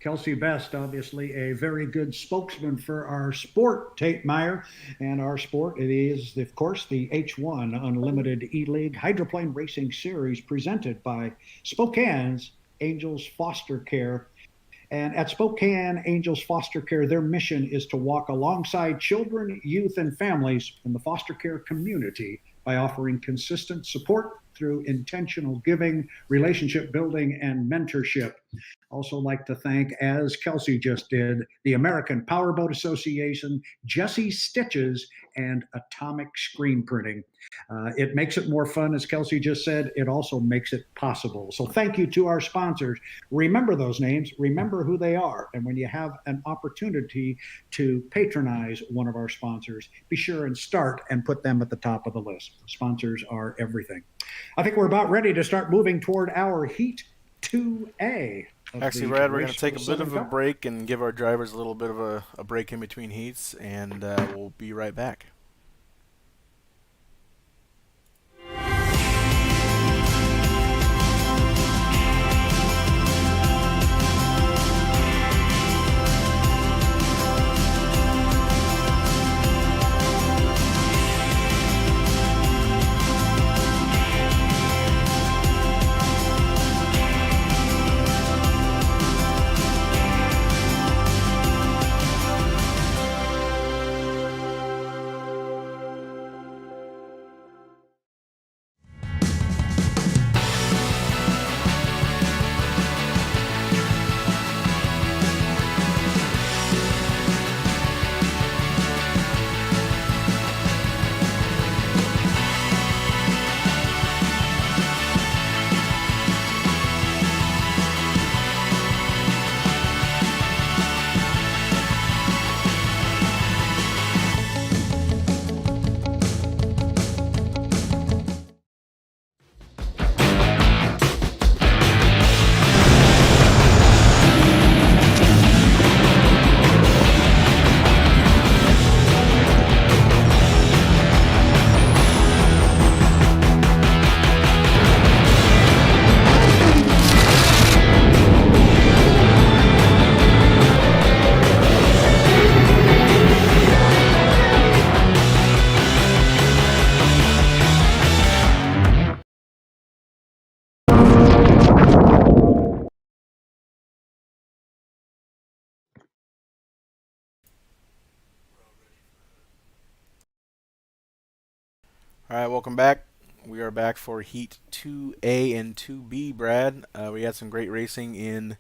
Kelsey Best, obviously a very good spokesman for our sport, Tate Meyer. And our sport, it is, of course, the H1 Unlimited E-League Hydroplane Racing Series presented by Spokane's Angels Foster Care. And at Spokane Angels Foster Care, their mission is to walk alongside children, youth, and families in the foster care community by offering consistent support through intentional giving, relationship building, and mentorship. Also like to thank, as Kelsey just did, the American Powerboat Association, Jesse Stitches, and Atomic Screen Printing. It makes it more fun, as Kelsey just said. It also makes it possible. So thank you to our sponsors. Remember those names. Remember who they are. And when you have an opportunity to patronize one of our sponsors, be sure and start and put them at the top of the list. Sponsors are everything. I think we're about ready to start moving toward our Heat 2A. Actually, Brad, we're going to take a bit of a break and give our drivers a little bit of a break in between heats, and we'll be right back. All right, welcome back. We are back for Heat 2A and 2B, Brad. We had some great racing in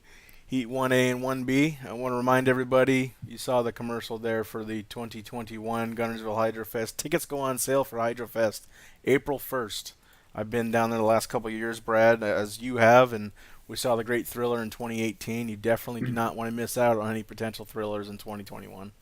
Heat 1A and 1B. I want to remind everybody, you saw the commercial there for the 2021 Guntersville Hydrofest. Tickets go on sale for Hydrofest April 1st. I've been down there the last couple of years, Brad, as you have, and we saw the great thriller in 2018. You definitely do not want to miss out on any potential thrillers in 2021.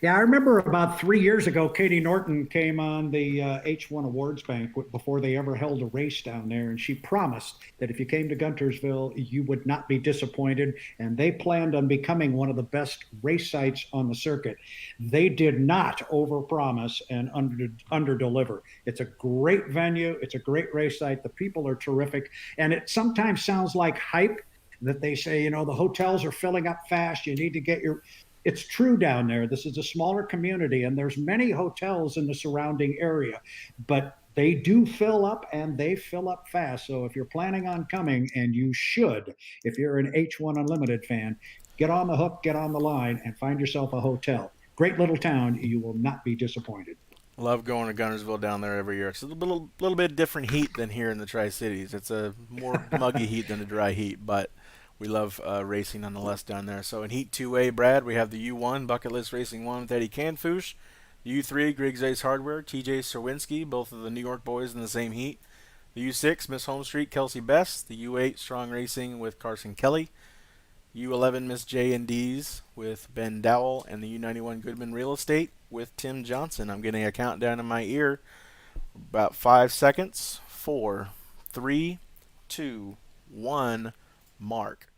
Yeah, I remember about 3 years ago, Katie Norton came on the H1 Awards banquet before they ever held a race down there, and she promised that if you came to Guntersville, you would not be disappointed, and they planned on becoming one of the best race sites on the circuit. They did not overpromise and underdeliver. It's a great venue. It's a great race site. The people are terrific, and it sometimes sounds like hype that they say, you know, the hotels are filling up fast. You need to get your... It's true down there. This is a smaller community, and there's many hotels in the surrounding area, but they do fill up, and they fill up fast. So if you're planning on coming, and you should, if you're an H1 Unlimited fan, get on the hook, get on the line, and find yourself a hotel. Great little town. You will not be disappointed. Love going to Guntersville down there every year. It's a little bit different heat than here in the Tri-Cities. It's a more muggy heat than a dry heat, but we love racing nonetheless down there. So in Heat 2A, Brad, we have the U1, Bucket List Racing 1 with Eddie Canfouche. The U3, Griggs Ace Hardware, TJ Serwinski, both of the New York boys in the same heat. The U6, Miss Home Street, Kelsey Best. The U8, Strong Racing with Carson Kelly. U11, Miss J&D's with Ben Dowell. And the U91, Goodman Real Estate with Tim Johnson. I'm getting a countdown in my ear. About 5 seconds. 4, 3, 2, 1... mark.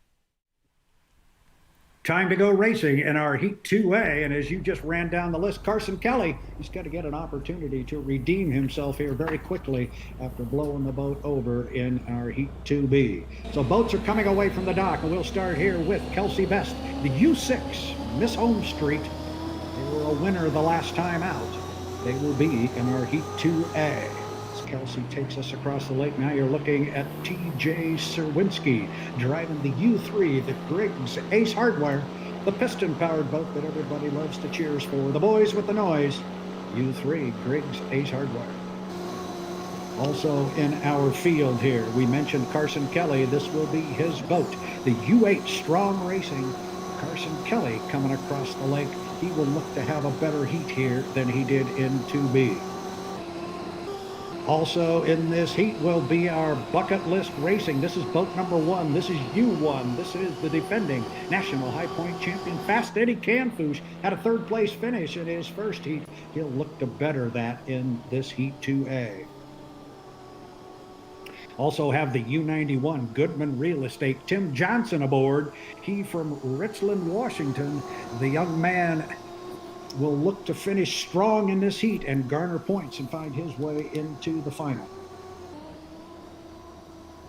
Time to go racing in our Heat 2A, and as you just ran down the list, Carson Kelly, he's got to get an opportunity to redeem himself here very quickly after blowing the boat over in our Heat 2B. So boats are coming away from the dock, and we'll start here with Kelsey Best, the U6, Miss Home Street. They were a winner the last time out. They will be in our Heat 2A. Kelsey takes us across the lake. Now you're looking at TJ Serwinski driving the U3, the Griggs Ace Hardware, the piston-powered boat that everybody loves to cheers for. The boys with the noise, U3, Griggs Ace Hardware. Also in our field here, we mentioned Carson Kelly. This will be his boat, the U8 Strong Racing. Carson Kelly coming across the lake. He will look to have a better heat here than he did in 2B. Also in this heat will be our Bucket List Racing. This is boat number 1. This is U1. This is the defending National High Point champion, Fast Eddie Canfouche. Had a third place finish in his first heat. He'll look to better that in this Heat 2A. Also have the U91 Goodman Real Estate, Tim Johnson aboard. He from Richland, Washington. The young man will look to finish strong in this heat and garner points and find his way into the final.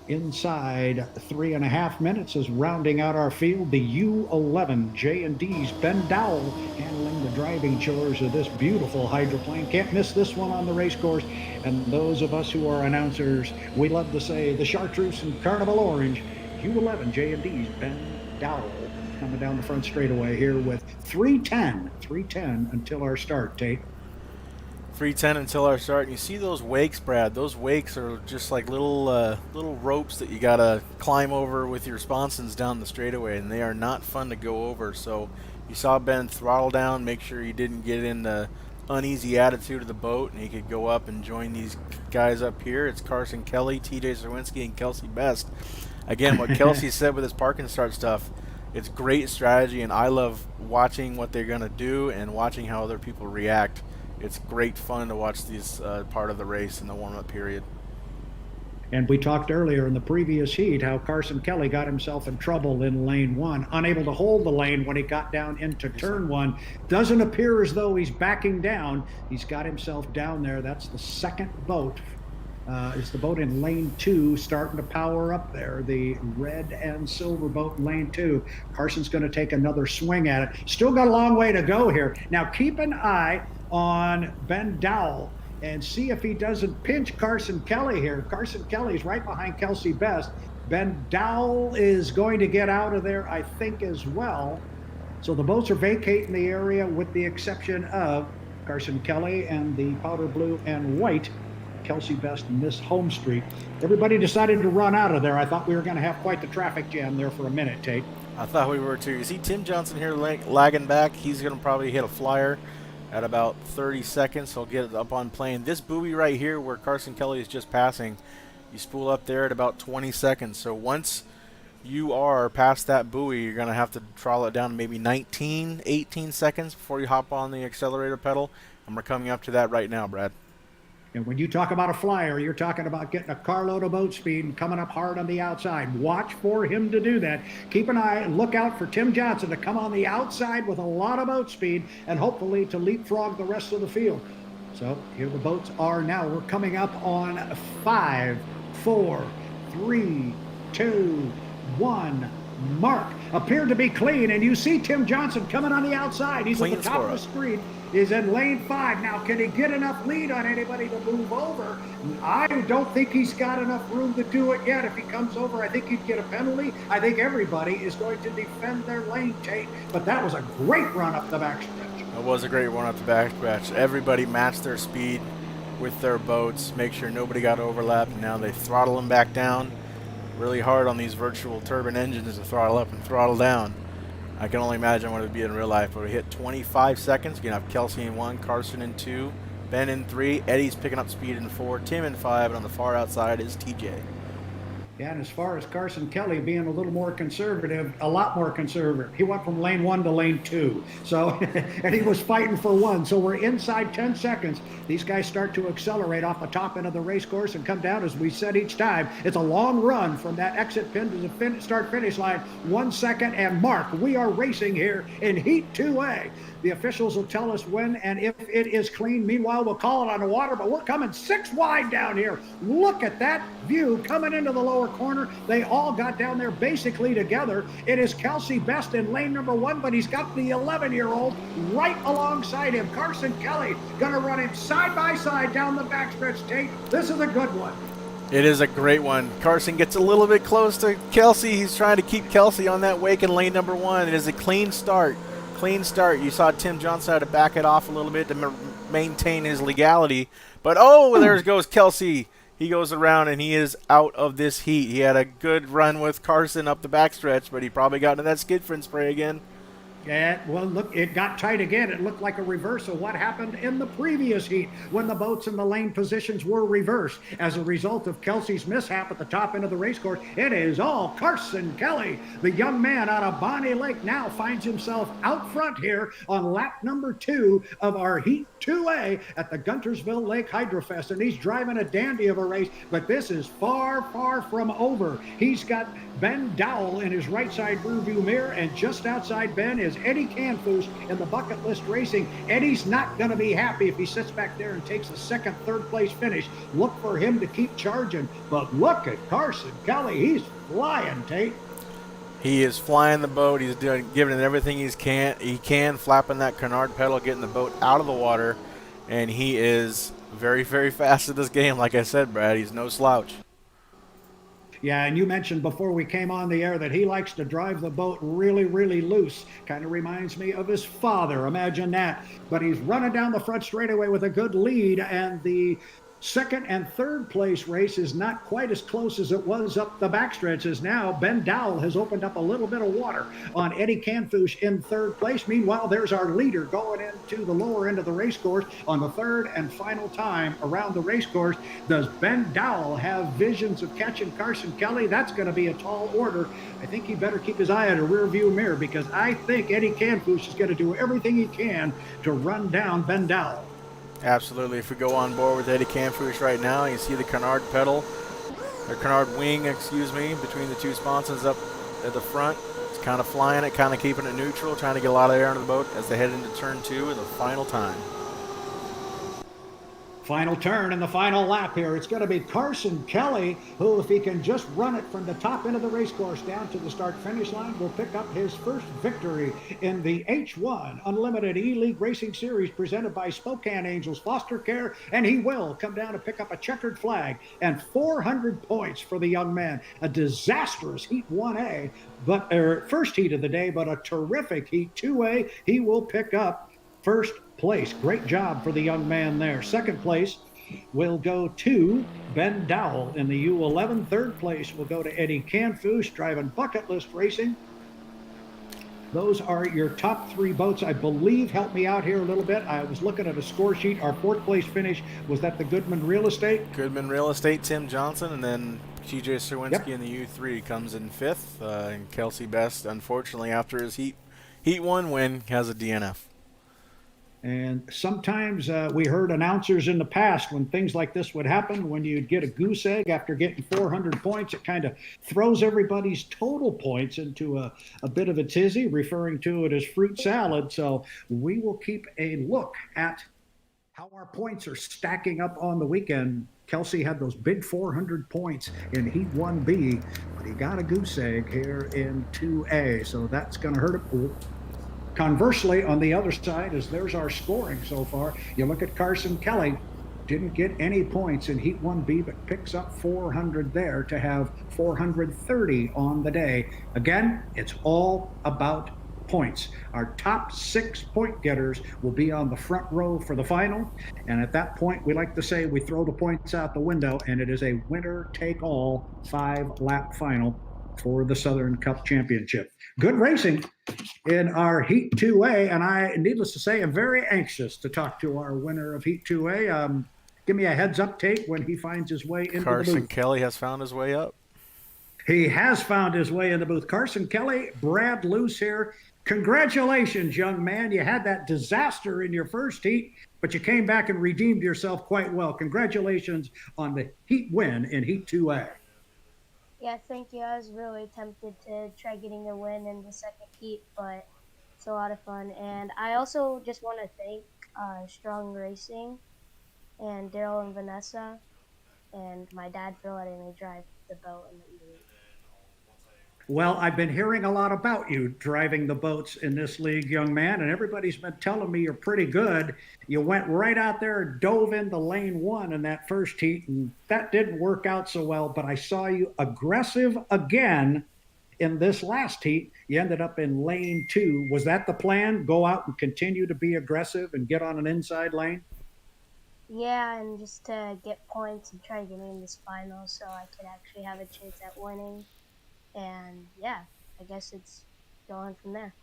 Inside 3.5 minutes is rounding out our field, the U11 J&D's Ben Dowell handling the driving chores of this beautiful hydroplane. Can't miss this one on the race course. And those of us who are announcers, we love to say the Chartreuse and Carnival Orange, U11 J&D's Ben Dowell coming down the front straightaway here with 3:10 until our start, Tate. 3:10 until our start. And you see those wakes, Brad. Those wakes are just like little ropes that you gotta climb over with your sponsons down the straightaway, and they are not fun to go over. So you saw Ben throttle down, make sure he didn't get in the uneasy attitude of the boat, and he could go up and join these guys up here. It's Carson Kelly, TJ Serwinski, and Kelsey Best. Again, what Kelsey said with his park and start stuff, it's great strategy, and I love watching what they're going to do and watching how other people react. It's great fun to watch these part of the race in the warm-up period. And we talked earlier in the previous heat how Carson Kelly got himself in trouble in lane 1, unable to hold the lane when he got down into turn 1. Doesn't appear as though he's backing down. He's got himself down there. That's the second boat. It's the boat in lane 2 starting to power up there, the red and silver boat in lane 2. Carson's going to take another swing at it. Still got a long way to go here. Now keep an eye on Ben Dowell and see if he doesn't pinch Carson Kelly here. Carson Kelly's right behind Kelsey Best. Ben Dowell is going to get out of there, I think, as well. So the boats are vacating the area with the exception of Carson Kelly and the powder blue and white Kelsey Best Miss Home Street. Everybody decided to run out of there. I thought we were going to have quite the traffic jam there for a minute, Tate. I thought we were too. You see Tim Johnson here lagging back. He's going to probably hit a flyer at about 30 seconds. He'll get it up on plane. This buoy right here where Carson Kelly is just passing, you spool up there at about 20 seconds. So once you are past that buoy, you're going to have to throttle it down to maybe 19, 18 seconds before you hop on the accelerator pedal. And we're coming up to that right now, Brad. And when you talk about a flyer, you're talking about getting a carload of boat speed and coming up hard on the outside. Watch for him to do that. Keep an eye, look out for Tim Johnson to come on the outside with a lot of boat speed and hopefully to leapfrog the rest of the field. So here the boats are now. We're coming up on 5, 4, 3, 2, 1. Mark appeared to be clean, and you see Tim Johnson coming on the outside. He's Clean at the top of the screen. Is in lane 5. Now, can he get enough lead on anybody to move over? I don't think he's got enough room to do it yet. If he comes over, I think he'd get a penalty. I think everybody is going to defend their lane, Tate. But that was a great run up the backstretch. It was a great run up the backstretch. Everybody matched their speed with their boats, make sure nobody got overlapped. And now they throttle them back down. Really hard on these virtual turbine engines to throttle up and throttle down. I can only imagine what it would be in real life. But we hit 25 seconds. You're going to have Kelsey in 1, Carson in 2, Ben in 3, Eddie's picking up speed in 4, Tim in 5, and on the far outside is TJ. Yeah, and as far as Carson Kelly being a little more conservative, a lot more conservative. He went from lane 1 to lane 2. So, and he was fighting for 1. So we're inside 10 seconds. These guys start to accelerate off the top end of the race course and come down, as we said each time. It's a long run from that exit pin to the start-finish line. 1 second, and Mark, we are racing here in Heat 2A. The officials will tell us when and if it is clean. Meanwhile, we'll call it on the water, but we're coming 6 wide down here. Look at that view coming into the lower corner. They all got down there basically together. It is Kelsey Best in lane number 1, but he's got the 11-year-old right alongside him. Carson Kelly going to run him side by side down the backstretch, Tate. This is a good one. It is a great one. Carson gets a little bit close to Kelsey. He's trying to keep Kelsey on that wake in lane number 1. It is a clean start. Clean start. You saw Tim Johnson had to back it off a little bit to maintain his legality. But, oh, there goes Kelsey. He goes around, and he is out of this heat. He had a good run with Carson up the backstretch, but he probably got into that skid fin spray again. Yeah, well, look, it got tight again. It looked like a reverse of what happened in the previous heat when the boats and the lane positions were reversed. As a result of Kelsey's mishap at the top end of the race course, it is all Carson Kelly. The young man out of Bonnie Lake now finds himself out front here on lap number 2 of our Heat 2A at the Guntersville Lake Hydrofest. And he's driving a dandy of a race, but this is far, far from over. He's got Ben Dowell in his right side rearview mirror, and just outside Ben is Eddie Canfouche in the Bucket List Racing. Eddie's not going to be happy if he sits back there and takes a second, third place finish. Look for him to keep charging. But look at Carson Kelly. He's flying, Tate. He is flying the boat. He's giving it everything he can, flapping that canard pedal, getting the boat out of the water. And he is very, very fast at this game. Like I said, Brad, he's no slouch. Yeah, and you mentioned before we came on the air that he likes to drive the boat really, really loose. Kind of reminds me of his father. Imagine that. But he's running down the front straightaway with a good lead, and the second and third place race is not quite as close as it was up the backstretch. As now Ben Dowell has opened up a little bit of water on Eddie Canfouche in third place. Meanwhile, there's our leader going into the lower end of the race course on the third and final time around the race course. Does Ben Dowell have visions of catching Carson Kelly? That's going to be a tall order. I think he better keep his eye on a rear view mirror, because I think Eddie Canfouche is going to do everything he can to run down Ben Dowell. Absolutely. If we go on board with Eddie Canfouche right now, you see the canard pedal, or canard wing, between the two sponsons up at the front. It's kind of flying it, kind of keeping it neutral, trying to get a lot of air into the boat as they head into turn 2 in the final time. Final turn in the final lap here. It's going to be Carson Kelly, who, if he can just run it from the top end of the race course down to the start-finish line, will pick up his first victory in the H1 Unlimited E-League Racing Series presented by Spokane Angels Foster Care, and he will come down to pick up a checkered flag and 400 points for the young man. A disastrous Heat 1A, but first heat of the day, but a terrific Heat 2A. He will pick up first place. Great job for the young man there. Second place will go to Ben Dowell in the U11. Third place will go to Eddie Canfouche driving Bucket List Racing. Those are your top 3 boats, I believe. Help me out here a little bit. I was looking at a score sheet. Our 4th place finish was that the Goodman Real Estate. Goodman Real Estate, Tim Johnson, and then TJ Serwinski in the U3 comes in 5th. And Kelsey Best, unfortunately, after his Heat 1 win, has a DNF. And sometimes we heard announcers in the past when things like this would happen, when you'd get a goose egg after getting 400 points, it kind of throws everybody's total points into a bit of a tizzy, referring to it as fruit salad. So we will keep a look at how our points are stacking up on the weekend. Kelsey had those big 400 points in Heat 1B, but he got a goose egg here in 2A, so that's going to hurt him. Conversely, on the other side, as there's our scoring so far, you look at Carson Kelly, didn't get any points in Heat 1B, but picks up 400 there to have 430 on the day. Again, it's all about points. Our top 6 point getters will be on the front row for the final. And at that point, we like to say we throw the points out the window, and it is a winner-take-all 5-lap final for the Southern Cup Championship. Good racing in our Heat 2A, and I, needless to say, am very anxious to talk to our winner of Heat 2A. Give me a heads up, Tate, when he finds his way into the booth. Carson Kelly has found his way up. He has found his way in the booth. Carson Kelly, Brad Luce here. Congratulations, young man. You had that disaster in your first heat, but you came back and redeemed yourself quite well. Congratulations on the Heat win in Heat 2A. Yeah, thank you. I was really tempted to try getting a win in the second heat, but it's a lot of fun. And I also just want to thank Strong Racing and Daryl and Vanessa and my dad for letting me drive the boat in the E-League. Well, I've been hearing a lot about you driving the boats in this league, young man, and everybody's been telling me you're pretty good. You went right out there and dove into lane 1 in that first heat, and that didn't work out so well, but I saw you aggressive again in this last heat. You ended up in lane 2. Was that the plan? Go out and continue to be aggressive and get on an inside lane? Yeah, and just to get points and try getting in this final so I could actually have a chance at winning. And yeah, I guess it's going from there.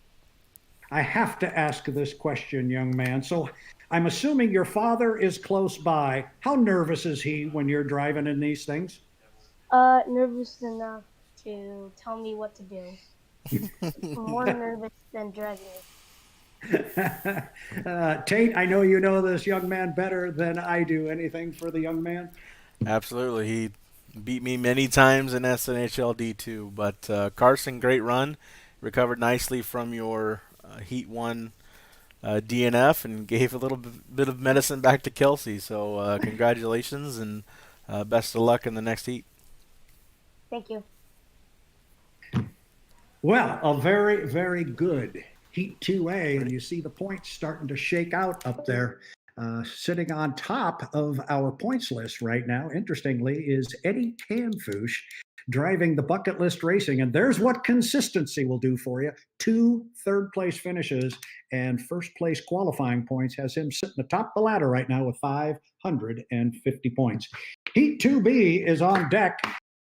I have to ask this question, young man. So I'm assuming your father is close by. How nervous is he when you're driving in these things? Nervous enough to tell me what to do. More nervous than driving. Tate, I know you know this young man better than I do. Anything for the young man? Absolutely. He beat me many times in SNHL D2, but Carson, great run. Recovered nicely from your Heat 1 DNF and gave a little bit of medicine back to Kelsey. So congratulations and best of luck in the next heat. Thank you. Well, a very, very good Heat 2A, and you see the points starting to shake out up there. Sitting on top of our points list right now, interestingly, is Eddie Canfouche driving the Bucket List Racing. And there's what consistency will do for you. 2 third-place finishes and first-place qualifying points has him sitting atop the ladder right now with 550 points. Heat 2B is on deck.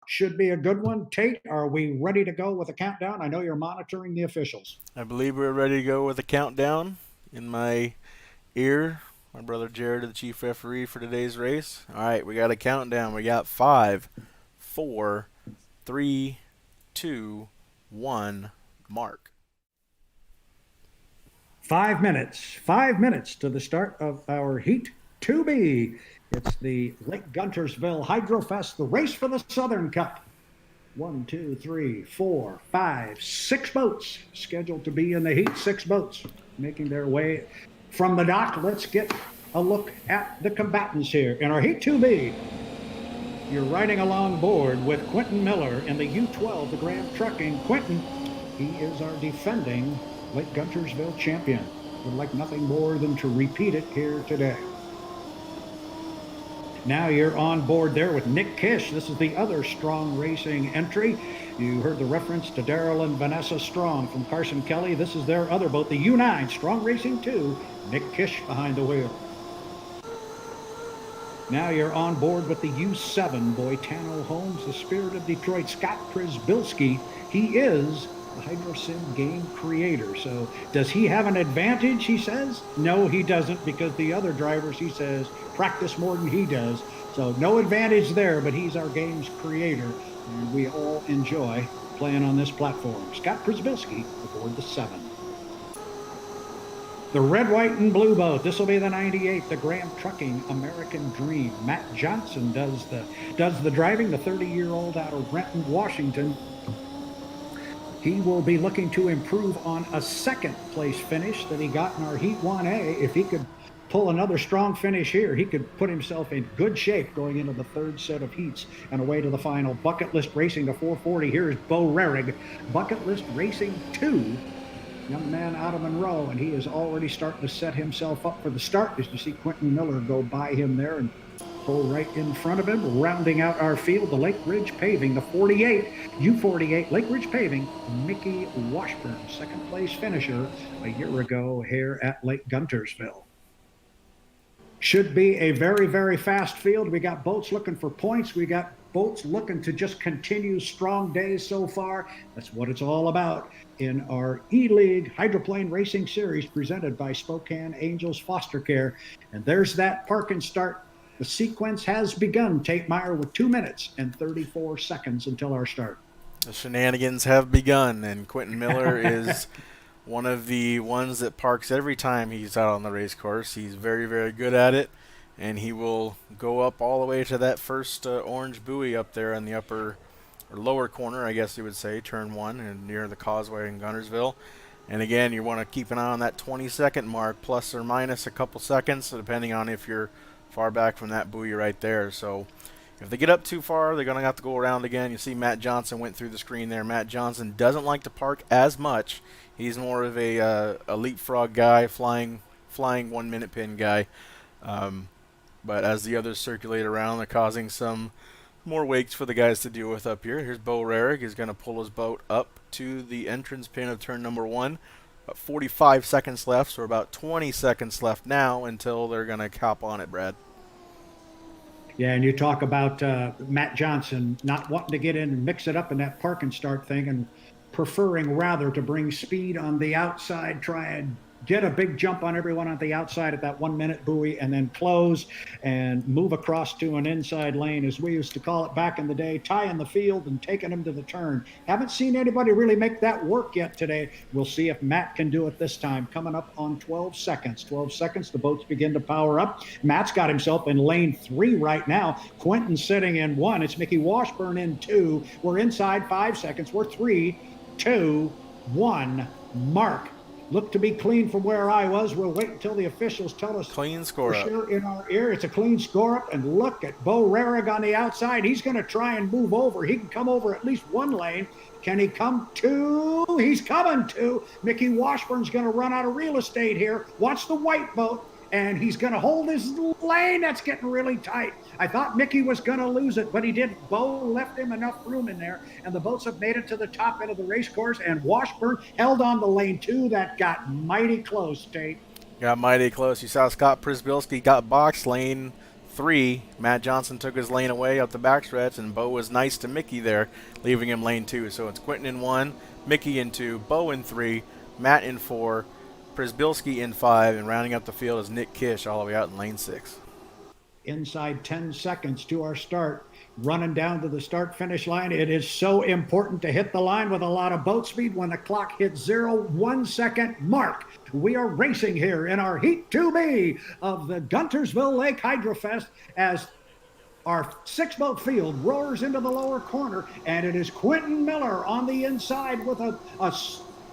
Should be a good one. Tate, are we ready to go with a countdown? I know you're monitoring the officials. I believe we're ready to go with a countdown. In my ear, my brother Jared, the chief referee for today's race. All right, we got a countdown. We got 5, 4, 3, 2, 1, mark. 5 minutes. 5 minutes to the start of our Heat 2B. It's the Lake Guntersville Hydrofest, the race for the Southern Cup. 1, 2, 3, 4, 5, 6 boats scheduled to be in the heat. 6 boats making their way from the dock. Let's get a look at the combatants here. In our Heat 2B, you're riding along board with Quentin Miller in the U12, the Graham Trucking. Quentin, he is our defending Lake Guntersville champion. Would like nothing more than to repeat it here today. Now you're on board there with Nick Kish. This is the other Strong Racing entry. You heard the reference to Daryl and Vanessa Strong from Carson Kelly. This is their other boat, the U9 Strong Racing 2. Nick Kish behind the wheel. Now you're on board with the U7 Boitano Homes, the Spirit of Detroit, Scott Przybylski. He is the HydroSim game creator. So does he have an advantage, he says? No, he doesn't, because the other drivers, he says, practice more than he does. So no advantage there, but he's our game's creator, and we all enjoy playing on this platform. Scott Przybylski aboard the 7. The red, white, and blue boat. This will be the 98, the Graham Trucking American Dream. Matt Johnson does the driving, the 30-year-old out of Renton, Washington. He will be looking to improve on a second place finish that he got in our Heat 1A. If he could pull another strong finish here, he could put himself in good shape going into the third set of heats and away to the final. Bucket List Racing to 440. Here's Bo Rarig. Bucket List Racing 2. Young man out of Monroe, and he is already starting to set himself up for the start. As you see Quentin Miller go by him there and pull right in front of him. Rounding out our field, the Lake Ridge Paving, the 48, U48, Lake Ridge Paving, Mickey Washburn, second place finisher a year ago here at Lake Guntersville. Should be a very, very fast field. We got boats looking for points. We got boats looking to just continue strong days so far. That's what it's all about in our E-League Hydroplane Racing Series presented by Spokane Angels Foster Care. And there's that park and start. The sequence has begun, Tate Meyer, with 2 minutes and 34 seconds until our start. The shenanigans have begun, and Quentin Miller is one of the ones that parks every time he's out on the race course. He's very, very good at it, and he will go up all the way to that first orange buoy up there in the upper or lower corner, I guess you would say, turn 1, and near the causeway in Guntersville. And again, you want to keep an eye on that 20-second mark, plus or minus a couple seconds, depending on if you're far back from that buoy right there. So if they get up too far, they're going to have to go around again. You see Matt Johnson went through the screen there. Matt Johnson doesn't like to park as much. He's more of a leapfrog guy, flying 1-minute pin guy. But as the others circulate around, they're causing some more wakes for the guys to deal with up here. Here's Bo Rarig. He's going to pull his boat up to the entrance pin of turn number 1. About 45 seconds left, so about 20 seconds left now until they're going to cop on it, Brad. Yeah, and you talk about Matt Johnson not wanting to get in and mix it up in that park and start thing, and preferring rather to bring speed on the outside, try and get a big jump on everyone on the outside at that 1-minute buoy, and then close and move across to an inside lane, as we used to call it back in the day, tying the field and taking them to the turn. Haven't seen anybody really make that work yet today. We'll see if Matt can do it this time. Coming up on 12 seconds. 12 seconds, the boats begin to power up. Matt's got himself in lane 3 right now. Quentin's sitting in 1. It's Mickey Washburn in 2. We're inside 5 seconds. We're 3, 2, 1. Mark. Look to be clean from where I was. We'll wait until the officials tell us. Clean score up. Sure in our ear. It's a clean score up. And look at Bo Rarig on the outside. He's going to try and move over. He can come over at least one lane. Can he come to? He's coming to. Mickey Washburn's going to run out of real estate here. Watch the white boat. And he's going to hold his lane. That's getting really tight. I thought Mickey was going to lose it, but he didn't. Bo left him enough room in there, and the boats have made it to the top end of the race course, and Washburn held on to lane 2. That got mighty close, Tate. Got mighty close. You saw Scott Przybylski got boxed lane 3. Matt Johnson took his lane away up the backstretch, and Bo was nice to Mickey there, leaving him lane 2. So it's Quentin in 1, Mickey in 2, Bo in 3, Matt in 4, Przybylski in 5, and rounding up the field is Nick Kish all the way out in lane 6. Inside 10 seconds to our start, running down to the start-finish line. It is so important to hit the line with a lot of boat speed when the clock hits 1 second mark. We are racing here in our Heat 2B of the Guntersville Lake Hydrofest as our 6-boat field roars into the lower corner, and it is Quentin Miller on the inside with a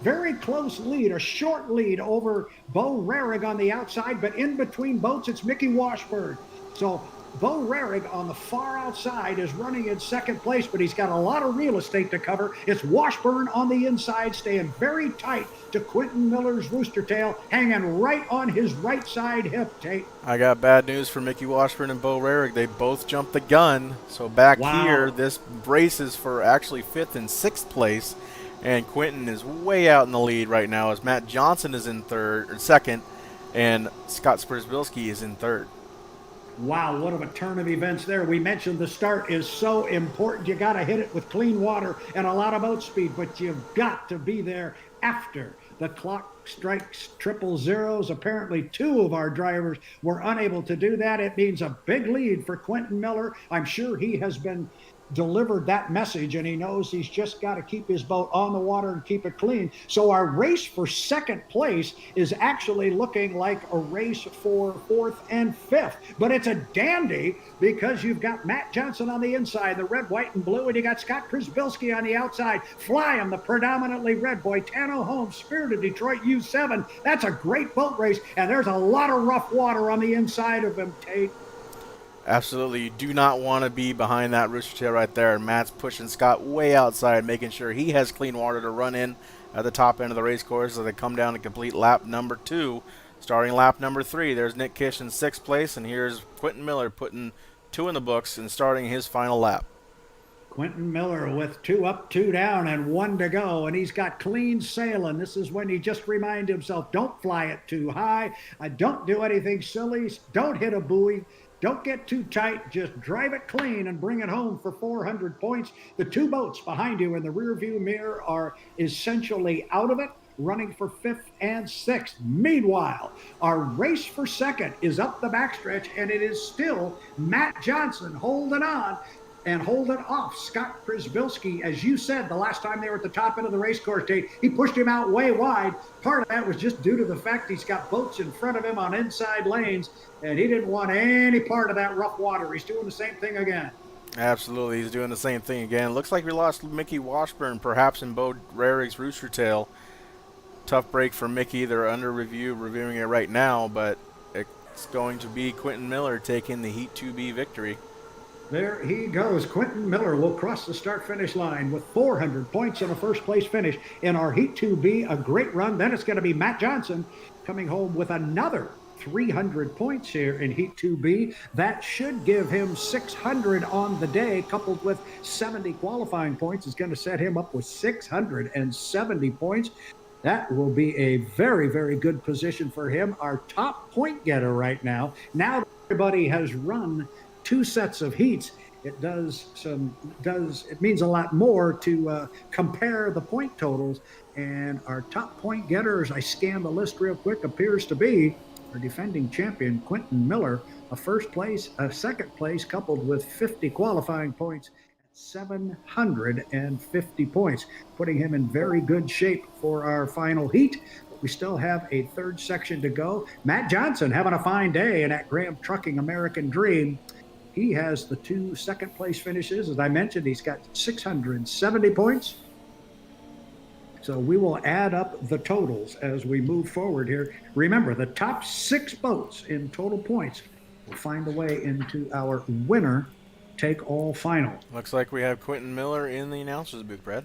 very close lead, a short lead over Bo Rarig on the outside, but in between boats, it's Mickey Washburn. So Bo Rarig on the far outside is running in second place, but he's got a lot of real estate to cover. It's Washburn on the inside, staying very tight to Quentin Miller's Rooster Tail, hanging right on his right side hip, Tate. I got bad news for Mickey Washburn and Bo Rarig. They both jumped the gun. So back here, this race is for actually 5th and 6th place. And Quentin is way out in the lead right now as Matt Johnson is in 2nd, and Scott Sprzbilski is in 3rd. Wow, what a turn of events there. We mentioned the start is so important. You got to hit it with clean water and a lot of boat speed, but you've got to be there after the clock strikes triple zeros. Apparently 2 of our drivers were unable to do that. It means a big lead for Quentin Miller. I'm sure he has been delivered that message, and he knows he's just got to keep his boat on the water and keep it clean. So our race for 2nd place is actually looking like a race for 4th and 5th, but it's a dandy because you've got Matt Johnson on the inside, the red, white, and blue, and you got Scott Przbilski on the outside, flying the predominantly red boy, Tano Holmes, Spirit of Detroit U7. That's a great boat race, and there's a lot of rough water on the inside of him, Tate. Absolutely. You do not want to be behind that rooster tail right there. Matt's pushing Scott way outside, making sure he has clean water to run in at the top end of the race course as they come down to complete lap number 2. Starting lap number 3, there's Nick Kish in 6th place, and here's Quentin Miller putting 2 in the books and starting his final lap. Quentin Miller with 2 up, 2 down, and 1 to go, and he's got clean sailing. This is when he just reminds himself, don't fly it too high. Don't do anything silly. Don't hit a buoy. Don't get too tight. Just drive it clean and bring it home for 400 points. The 2 boats behind you in the rearview mirror are essentially out of it, running for 5th and 6th. Meanwhile, our race for 2nd is up the backstretch, and it is still Matt Johnson holding on and holding off Scott Przbilski. As you said, the last time they were at the top end of the race course, Tate, he pushed him out way wide. Part of that was just due to the fact he's got boats in front of him on inside lanes, and he didn't want any part of that rough water. He's doing the same thing again. Absolutely, he's doing the same thing again. Looks like we lost Mickey Washburn, perhaps in Bo Rarig's Rooster Tail. Tough break for Mickey. They're under reviewing it right now, but it's going to be Quentin Miller taking the Heat 2B victory. There he goes. Quentin Miller will cross the start-finish line with 400 points in a first-place finish in our Heat 2B. A great run. Then it's going to be Matt Johnson coming home with another 300 points here in Heat 2B. That should give him 600 on the day, coupled with 70 qualifying points. Is going to set him up with 670 points. That will be a very, very good position for him. Our top point getter right now. Now that everybody has run 2 sets of heats, it means a lot more to compare the point totals. And our top point getter, as I scan the list real quick, appears to be our defending champion, Quentin Miller, a 2nd place, coupled with 50 qualifying points, 750 points, putting him in very good shape for our final heat. We still have a 3rd section to go. Matt Johnson having a fine day in that Graham Trucking American Dream. He has the 2 second-place finishes. As I mentioned, he's got 670 points. So we will add up the totals as we move forward here. Remember, the top 6 boats in total points will find a way into our winner take all final. Looks like we have Quentin Miller in the announcer's booth, Brad.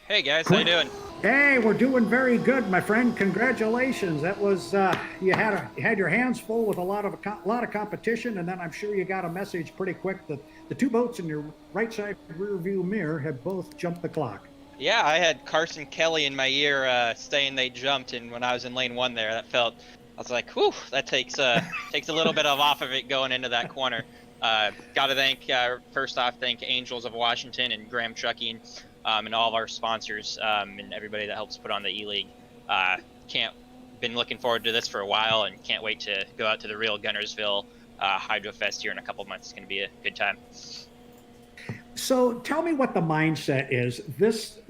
Hey guys, how you doing? Hey, we're doing very good, my friend. Congratulations. That was you had your hands full with a lot of competition, and then I'm sure you got a message pretty quick that the 2 boats in your right side rear view mirror have both jumped the clock. Yeah, I had Carson Kelly in my ear saying they jumped, and when I was in lane 1 there, I was like, whew, that takes a little bit off of it going into that corner. Got to first off thank Angels of Washington and Graham Trucking. And all of our sponsors and everybody that helps put on the E-League. Been looking forward to this for a while and can't wait to go out to the real Guntersville Hydrofest here in a couple of months. It's going to be a good time. So tell me what the mindset is. This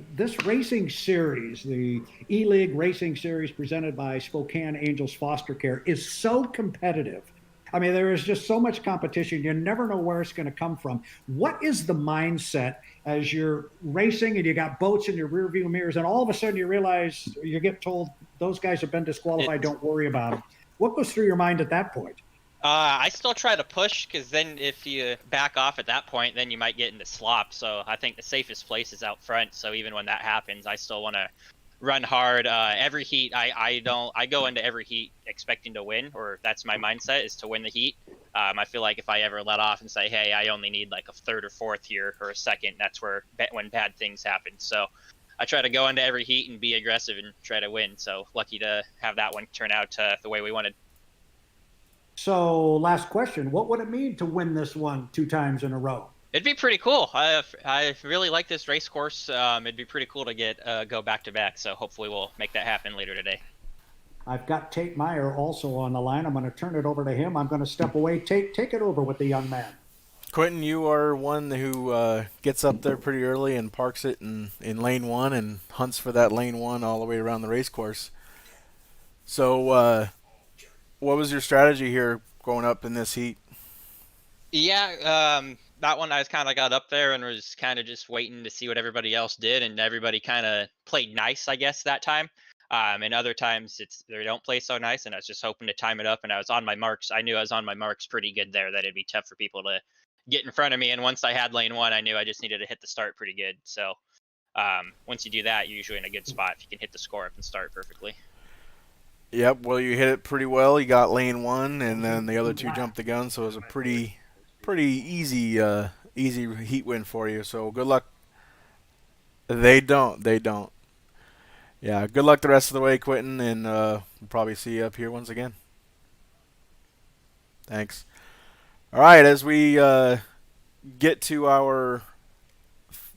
racing series, the E-League Racing Series presented by Spokane Angels Foster Care, is so competitive. I mean, there is just so much competition. You never know where it's going to come from. What is the mindset as you're racing and you got boats in your rearview mirrors and all of a sudden you realize you get told those guys have been disqualified, don't worry about them. What goes through your mind at that point? I still try to push, because then if you back off at that point, then you might get into slop. So I think the safest place is out front. So even when that happens, I still want to run hard. Every heat, I go into every heat expecting to win, or that's my mindset, is to win the heat. I feel like if I ever let off and say, hey, I only need like a third or fourth here or a second, that's when bad things happen. So I try to go into every heat and be aggressive and try to win. So lucky to have that one turn out the way we wanted. So, last question. What would it mean to win this one 2 times in a row? It'd be pretty cool. I really like this race course. It'd be pretty cool to go back to back. So hopefully we'll make that happen later today. I've got Tate Meyer also on the line. I'm going to turn it over to him. I'm going to step away. Tate, take it over with the young man. Quentin, you are one who gets up there pretty early and parks it in lane 1 and hunts for that lane 1 all the way around the race course. So, what was your strategy here going up in this heat? Yeah, that one I kind of got up there and was kind of just waiting to see what everybody else did, and everybody kind of played nice, I guess, that time. And other times they don't play so nice, and I was just hoping to time it up, and I was on my marks. I knew I was on my marks pretty good there, that it'd be tough for people to get in front of me. And once I had lane 1, I knew I just needed to hit the start pretty good. So once you do that, you're usually in a good spot if you can hit the score up and start perfectly. Yep, well, you hit it pretty well. You got lane 1, and then the other 2 jumped the gun, so it was a pretty easy heat win for you. So good luck. They don't. Yeah, good luck the rest of the way, Quentin, and we'll probably see you up here once again. Thanks. All right, as we get to our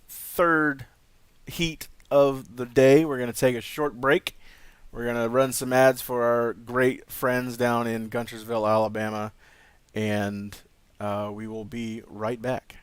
third heat of the day, we're going to take a short break. We're going to run some ads for our great friends down in Guntersville, Alabama, and we will be right back.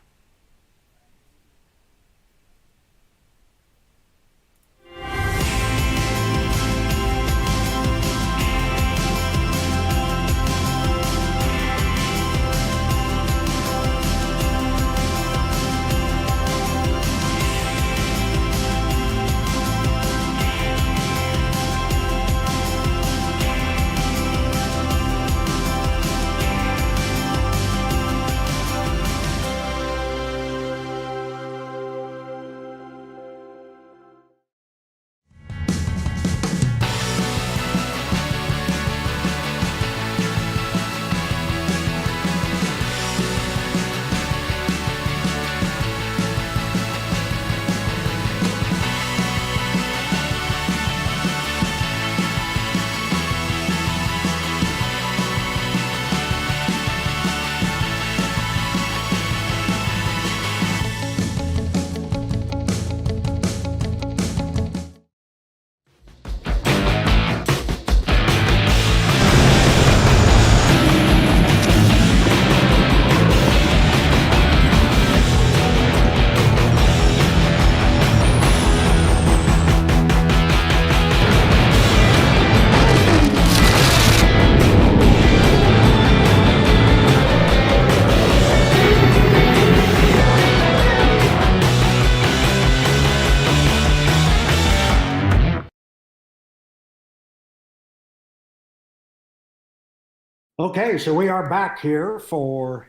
Okay, so we are back here for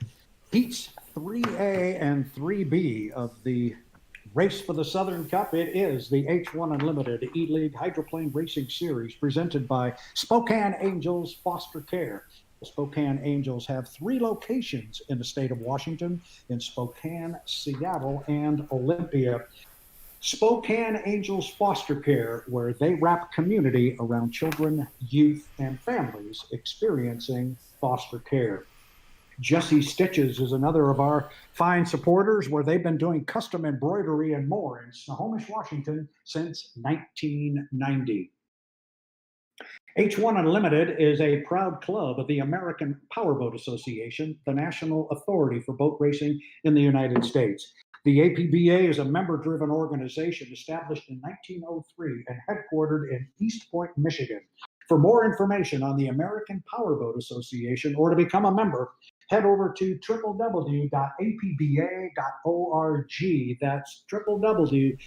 heats 3A and 3B of the Race for the Southern Cup. It is the H1 Unlimited E-League Hydroplane Racing Series presented by Spokane Angels Foster Care. The Spokane Angels have 3 locations in the state of Washington, in Spokane, Seattle, and Olympia. Spokane Angels Foster Care, where they wrap community around children, youth, and families experiencing foster care. Jesse Stitches is another of our fine supporters, where they've been doing custom embroidery and more in Snohomish, Washington since 1990. H1 Unlimited is a proud club of the American Powerboat Association, the national authority for boat racing in the United States. The APBA is a member-driven organization established in 1903 and headquartered in East Point, Michigan. For more information on the American Powerboat Association or to become a member, head over to www.apba.org. That's www.apba.org.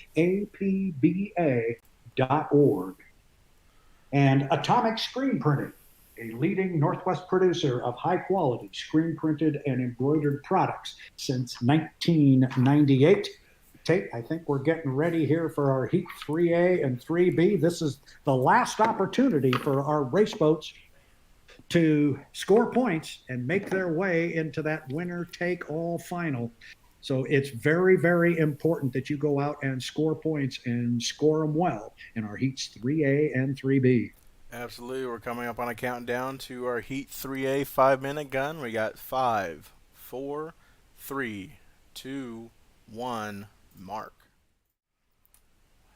And Atomic Screen Printing. a leading Northwest producer of high-quality screen-printed and embroidered products since 1998. Tate, I think we're getting ready here for our Heat 3A and 3B. This is the last opportunity for our race boats to score points and make their way into that winner-take-all final. So it's very, very important that you go out and score points and score them well in our Heats 3A and 3B. Absolutely. We're coming up on a countdown to our Heat 3A 5-minute gun. We got 5, 4, 3, 2, 1, mark.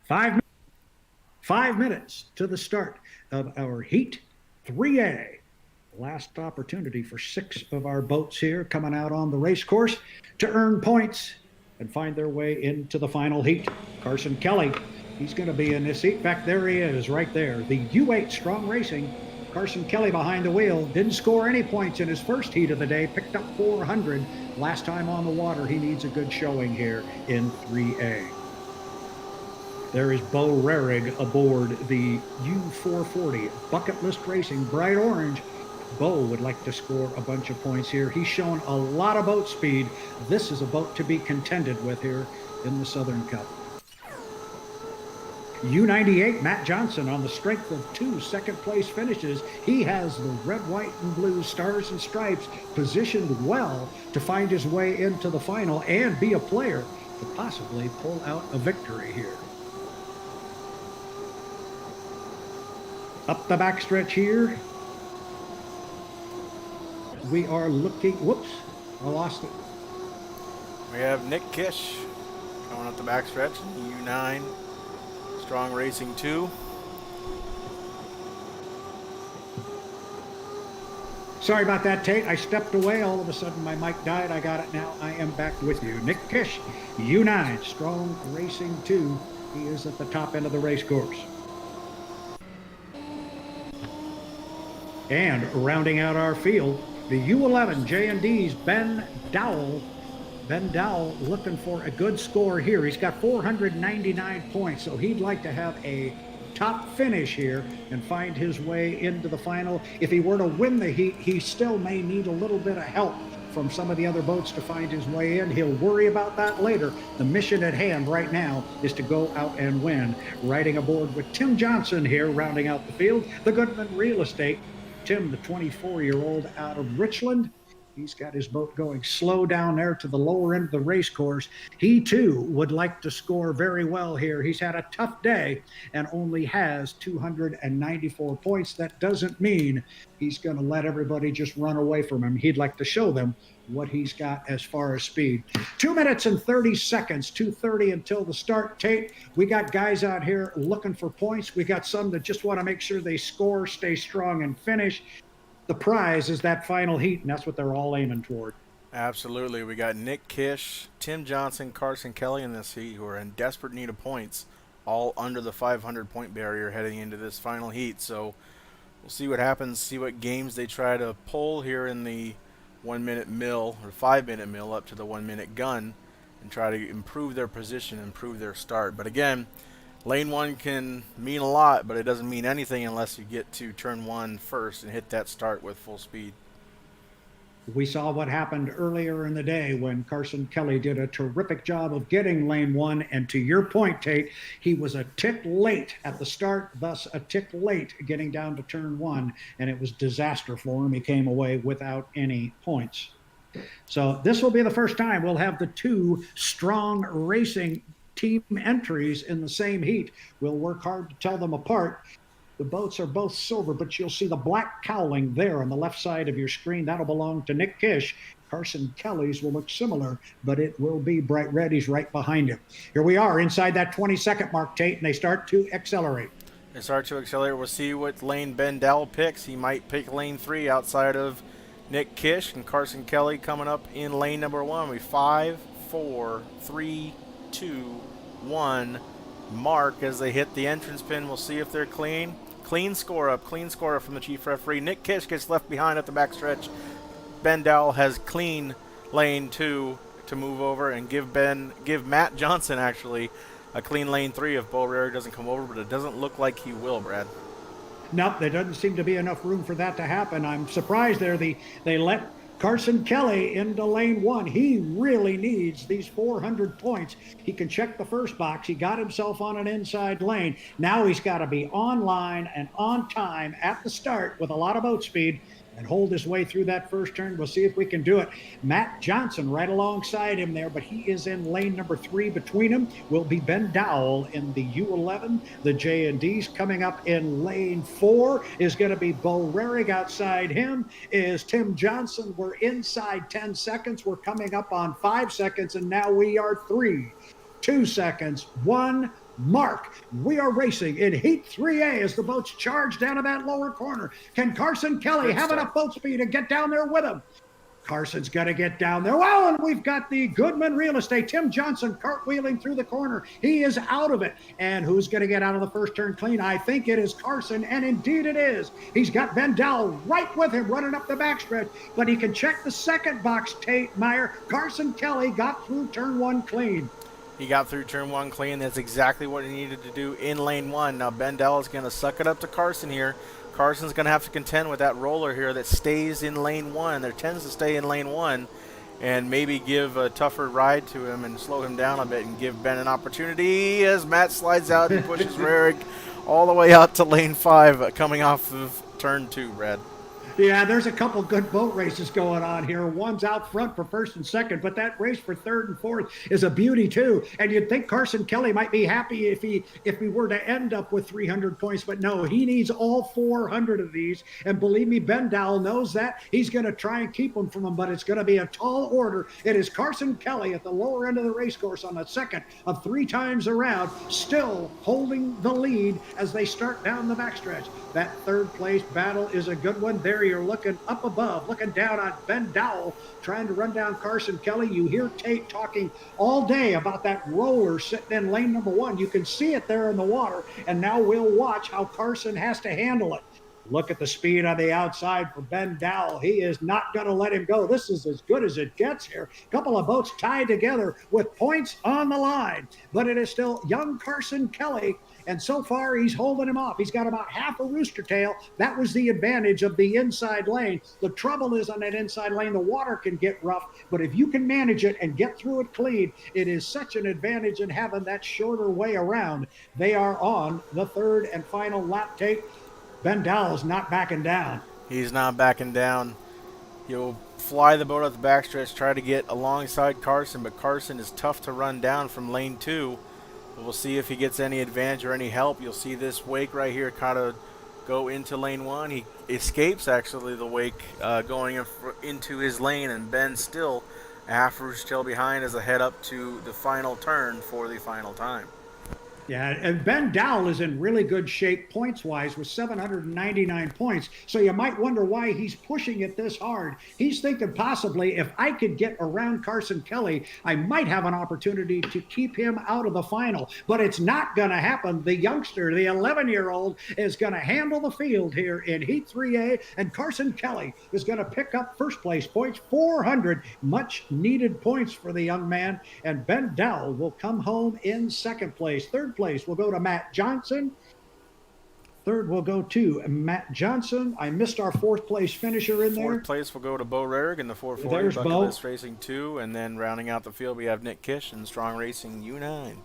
5 minutes to the start of our Heat 3A. Last opportunity for 6 of our boats here coming out on the race course to earn points and find their way into the final heat. Carson Kelly, he's going to be in this heat. In fact, there he is right there. The U8 Strong Racing. Carson Kelly behind the wheel. Didn't score any points in his first heat of the day. Picked up 400 last time on the water. He needs a good showing here in 3A. There is Bo Rarig aboard the U440 Bucket List Racing, bright orange. Bo would like to score a bunch of points here. He's shown a lot of boat speed. This is a boat to be contended with here in the Southern Cup. U98, Matt Johnson, on the strength of 2 second-place finishes. He has the red, white, and blue stars and stripes positioned well to find his way into the final and be a player to possibly pull out a victory here. Up the backstretch here, we are looking, whoops, I lost it. We have Nick Kish going up the backstretch, U9, Strong Racing 2. Sorry about that, Tate. I stepped away. All of a sudden, my mic died. I got it now. I am back with you. Nick Kish, U9, Strong Racing 2. He is at the top end of the race course. And rounding out our field, the U11 J&D's Ben Dowell. Ben Dowell looking for a good score here. He's got 499 points, so he'd like to have a top finish here and find his way into the final. If he were to win the heat, he still may need a little bit of help from some of the other boats to find his way in. He'll worry about that later. The mission at hand right now is to go out and win. Riding aboard with Tim Johnson here, rounding out the field, the Goodman Real Estate. Tim, the 24-year-old out of Richland. He's got his boat going slow down there to the lower end of the race course. He, too, would like to score very well here. He's had a tough day and only has 294 points. That doesn't mean he's going to let everybody just run away from him. He'd like to show them what he's got as far as speed. 2 minutes and 30 seconds, 2:30 until the start. Tate, we got guys out here looking for points. We got some that just want to make sure they score, stay strong, and finish. The prize is that final heat, and that's what they're all aiming toward. Absolutely. We got Nick Kish, Tim Johnson, Carson Kelly in this heat who are in desperate need of points, all under the 500-point barrier heading into this final heat. So we'll see what happens, see what games they try to pull here in the 1-minute mill or 5-minute mill up to the 1-minute gun and try to improve their position, improve their start. But again, lane 1 can mean a lot, but it doesn't mean anything unless you get to turn 1 first and hit that start with full speed. We saw what happened earlier in the day when Carson Kelly did a terrific job of getting lane 1. And to your point, Tate, he was a tick late at the start, thus a tick late getting down to turn 1. And it was disaster for him. He came away without any points. So this will be the first time we'll have the 2 Strong Racing team entries in the same heat. We'll work hard to tell them apart. The boats are both silver, but you'll see the black cowling there on the left side of your screen. That'll belong to Nick Kish. Carson Kelly's will look similar, but it will be bright red. He's right behind him. Here we are inside that 20-second mark, Tate, and they start to accelerate. They start to accelerate. We'll see what lane Ben Dowell picks. He might pick lane 3 outside of Nick Kish, and Carson Kelly coming up in lane number 1. We 5, 4, 3, 2, 1. Mark as they hit the entrance pin. We'll see if they're clean. Clean score up from the chief referee. Nick Kish gets left behind at the backstretch. Ben Dowell has clean lane 2 to move over and give Matt Johnson actually a clean lane 3 if Bo Rare doesn't come over, but it doesn't look like he will, Brad. Nope, there doesn't seem to be enough room for that to happen. I'm surprised there. They let Carson Kelly into lane 1. He really needs these 400 points. He can check the first box. He got himself on an inside lane. Now he's got to be online and on time at the start with a lot of boat speed and hold his way through that first turn. We'll see if we can do it. Matt Johnson right alongside him there, but he is in lane number 3. Between them will be Ben Dowell in the U11. The J&Ds coming up in lane 4 is going to be Bo Rarig. Outside him is Tim Johnson. We're inside 10 seconds. We're coming up on 5 seconds, and now we are 3, 2 seconds, 1 mark. We are racing in Heat 3A as the boats charge down to that lower corner. Can Carson Kelly have enough boat speed to get down there with him? Carson's got to get down there. Well, and we've got the Goodman Real Estate. Tim Johnson cartwheeling through the corner. He is out of it. And who's going to get out of the first turn clean? I think it is Carson, and indeed it is. He's got Ben Dowell right with him running up the backstretch, but he can check the second box, Tate Meyer. Carson Kelly got through turn 1 clean. He got through turn 1 clean. That's exactly what he needed to do in lane 1. Now Ben Dell is going to suck it up to Carson here. Carson's going to have to contend with that roller here that stays in lane 1. There tends to stay in lane 1 and maybe give a tougher ride to him and slow him down a bit and give Ben an opportunity as Matt slides out and pushes Rarig all the way out to lane 5 coming off of turn 2, Brad. Yeah, there's a couple good boat races going on here. One's out front for first and second, but that race for third and fourth is a beauty too. And you'd think Carson Kelly might be happy if we were to end up with 300 points, but no, he needs all 400 of these. And believe me, Ben Dowell knows that. He's going to try and keep them from him, but it's going to be a tall order. It is Carson Kelly at the lower end of the race course on the second of 3 times around, still holding the lead as they start down the backstretch. That third place battle is a good one. There you're looking up above, looking down on Ben Dowell, trying to run down Carson Kelly. You hear Tate talking all day about that roller sitting in lane number 1. You can see it there in the water, and now we'll watch how Carson has to handle it. Look at the speed on the outside for Ben Dowell. He is not going to let him go. This is as good as it gets here. A couple of boats tied together with points on the line, but it is still young Carson Kelly. And so far, he's holding him off. He's got about half a rooster tail. That was the advantage of the inside lane. The trouble is on that inside lane, the water can get rough. But if you can manage it and get through it clean, it is such an advantage in having that shorter way around. They are on the third and final lap tape. Ben Dowell's not backing down. He's not backing down. He'll fly the boat up the backstretch, try to get alongside Carson, but Carson is tough to run down from lane 2. We'll see if he gets any advantage or any help. You'll see this wake right here kind of go into lane 1. He escapes, actually, the wake going into his lane, and Ben still a half rooster tail behind as a head up to the final turn for the final time. Yeah, and Ben Dowell is in really good shape points-wise with 799 points. So you might wonder why he's pushing it this hard. He's thinking possibly if I could get around Carson Kelly, I might have an opportunity to keep him out of the final. But it's not going to happen. The youngster, the 11-year-old, is going to handle the field here in Heat 3A, and Carson Kelly is going to pick up first place points, 400 much-needed points for the young man. And Ben Dowell will come home in second place. Third place will go to Matt Johnson. Third will go to Matt Johnson. I missed our fourth place finisher in there. Fourth place will go to Bo Rarig in the 440 There's Bucket Bo. List Racing 2, and then rounding out the field we have Nick Kish and Strong Racing U9.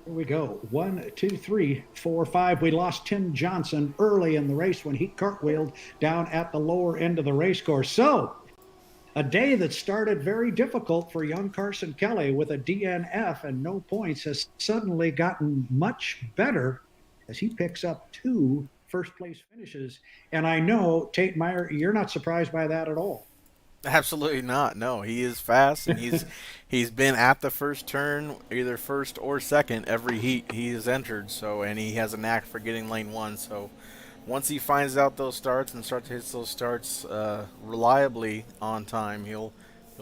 Here we go. 1, 2, 3, 4, 5. We lost Tim Johnson early in the race when he cartwheeled down at the lower end of the race course. So a day that started very difficult for young Carson Kelly with a DNF and no points has suddenly gotten much better as he picks up 2 first-place finishes. And I know, Tate Meyer, you're not surprised by that at all. Absolutely not. No, he is fast, and he's been at the first turn, either first or second, every heat he has entered. So, and he has a knack for getting lane 1. So once he finds out those starts and starts to hit those starts reliably on time, he'll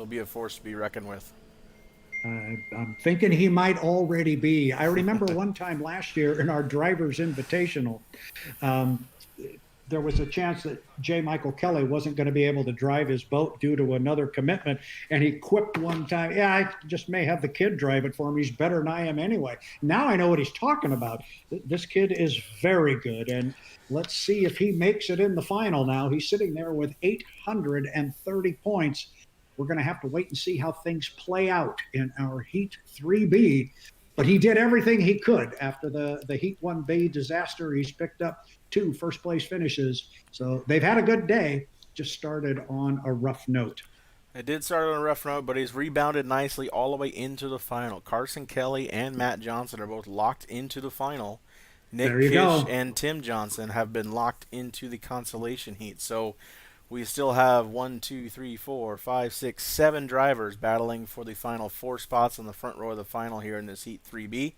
be a force to be reckoned with. I'm thinking he might already be. I remember one time last year in our Drivers Invitational, there was a chance that J. Michael Kelly wasn't going to be able to drive his boat due to another commitment. And he quipped one time, yeah, I just may have the kid drive it for him. He's better than I am anyway. Now I know what he's talking about. This kid is very good. And let's see if he makes it in the final now. He's sitting there with 830 points. We're going to have to wait and see how things play out in our Heat 3B. But he did everything he could after the Heat 1B disaster. He's picked up 2 first-place finishes. So they've had a good day, just started on a rough note. It did start on a rough note, but he's rebounded nicely all the way into the final. Carson Kelly and Matt Johnson are both locked into the final. Nick Kish and Tim Johnson have been locked into the consolation heat. So we still have 1, 2, 3, 4, 5, 6, 7 drivers battling for the final 4 spots in the front row of the final here in this Heat 3B.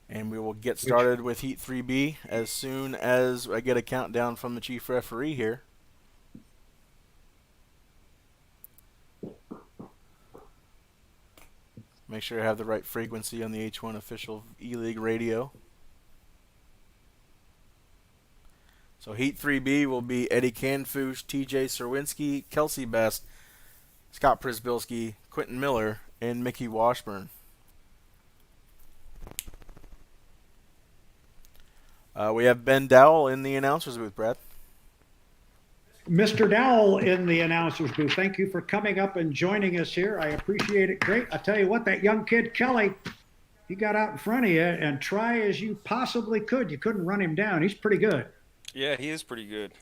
And we will get started with Heat 3B as soon as I get a countdown from the chief referee here. Make sure I have the right frequency on the H1 official E-League radio. So Heat 3B will be Eddie Canfouche, TJ Serwinski, Kelsey Best, Scott Przybylski, Quentin Miller, and Mickey Washburn. We have Ben Dowell in the announcer's booth, Brad. Mr. Dowell in the announcer's booth, thank you for coming up and joining us here. I appreciate it. Great. I tell you what, that young kid, Kelly, he got out in front of you, and try as you possibly could, you couldn't run him down. He's pretty good. Yeah, he is pretty good.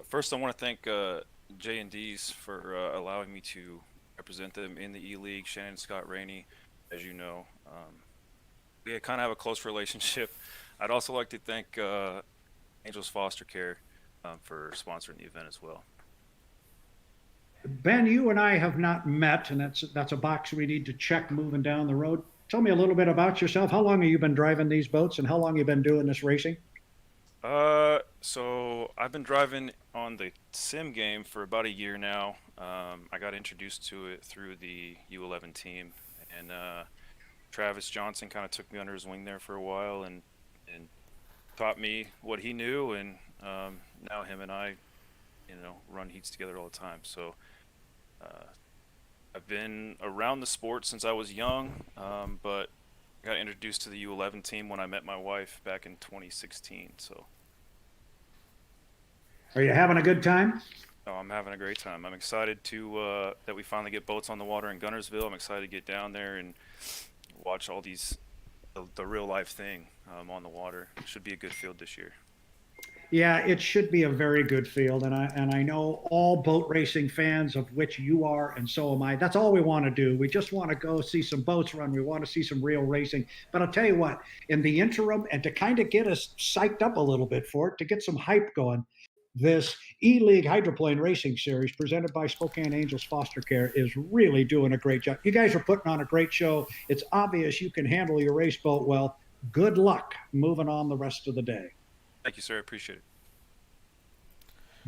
First, I want to thank J&D's for allowing me to represent them in the E-League. Shannon and Scott Rainey, as you know. We kind of have a close relationship. I'd also like to thank Angels Foster Care for sponsoring the event as well. Ben, you and I have not met, and that's a box we need to check moving down the road. Tell me a little bit about yourself. How long have you been driving these boats, and how long have you been doing this racing? So I've been driving on the sim game for about a year now. I got introduced to it through the U11 team, and Travis Johnson kind of took me under his wing there for a while and taught me what he knew, and now him and I, run heats together all the time. So I've been around the sport since I was young, but I got introduced to the U11 team when I met my wife back in 2016. So. Are you having a good time? Oh, I'm having a great time. I'm excited to that we finally get boats on the water in Guntersville. I'm excited to get down there and watch all the real life thing on the water. It should be a good field this year. Yeah, it should be a very good field, and I know all boat racing fans, of which you are, and so am I. That's all we want to do. We just want to go see some boats run. We want to see some real racing. But I'll tell you what, in the interim, and to kind of get us psyched up a little bit for it, to get some hype going, this E-League Hydroplane Racing Series presented by Spokane Angels Foster Care is really doing a great job. You guys are putting on a great show. It's obvious you can handle your race boat well. Good luck moving on the rest of the day. Thank you, sir. I appreciate it.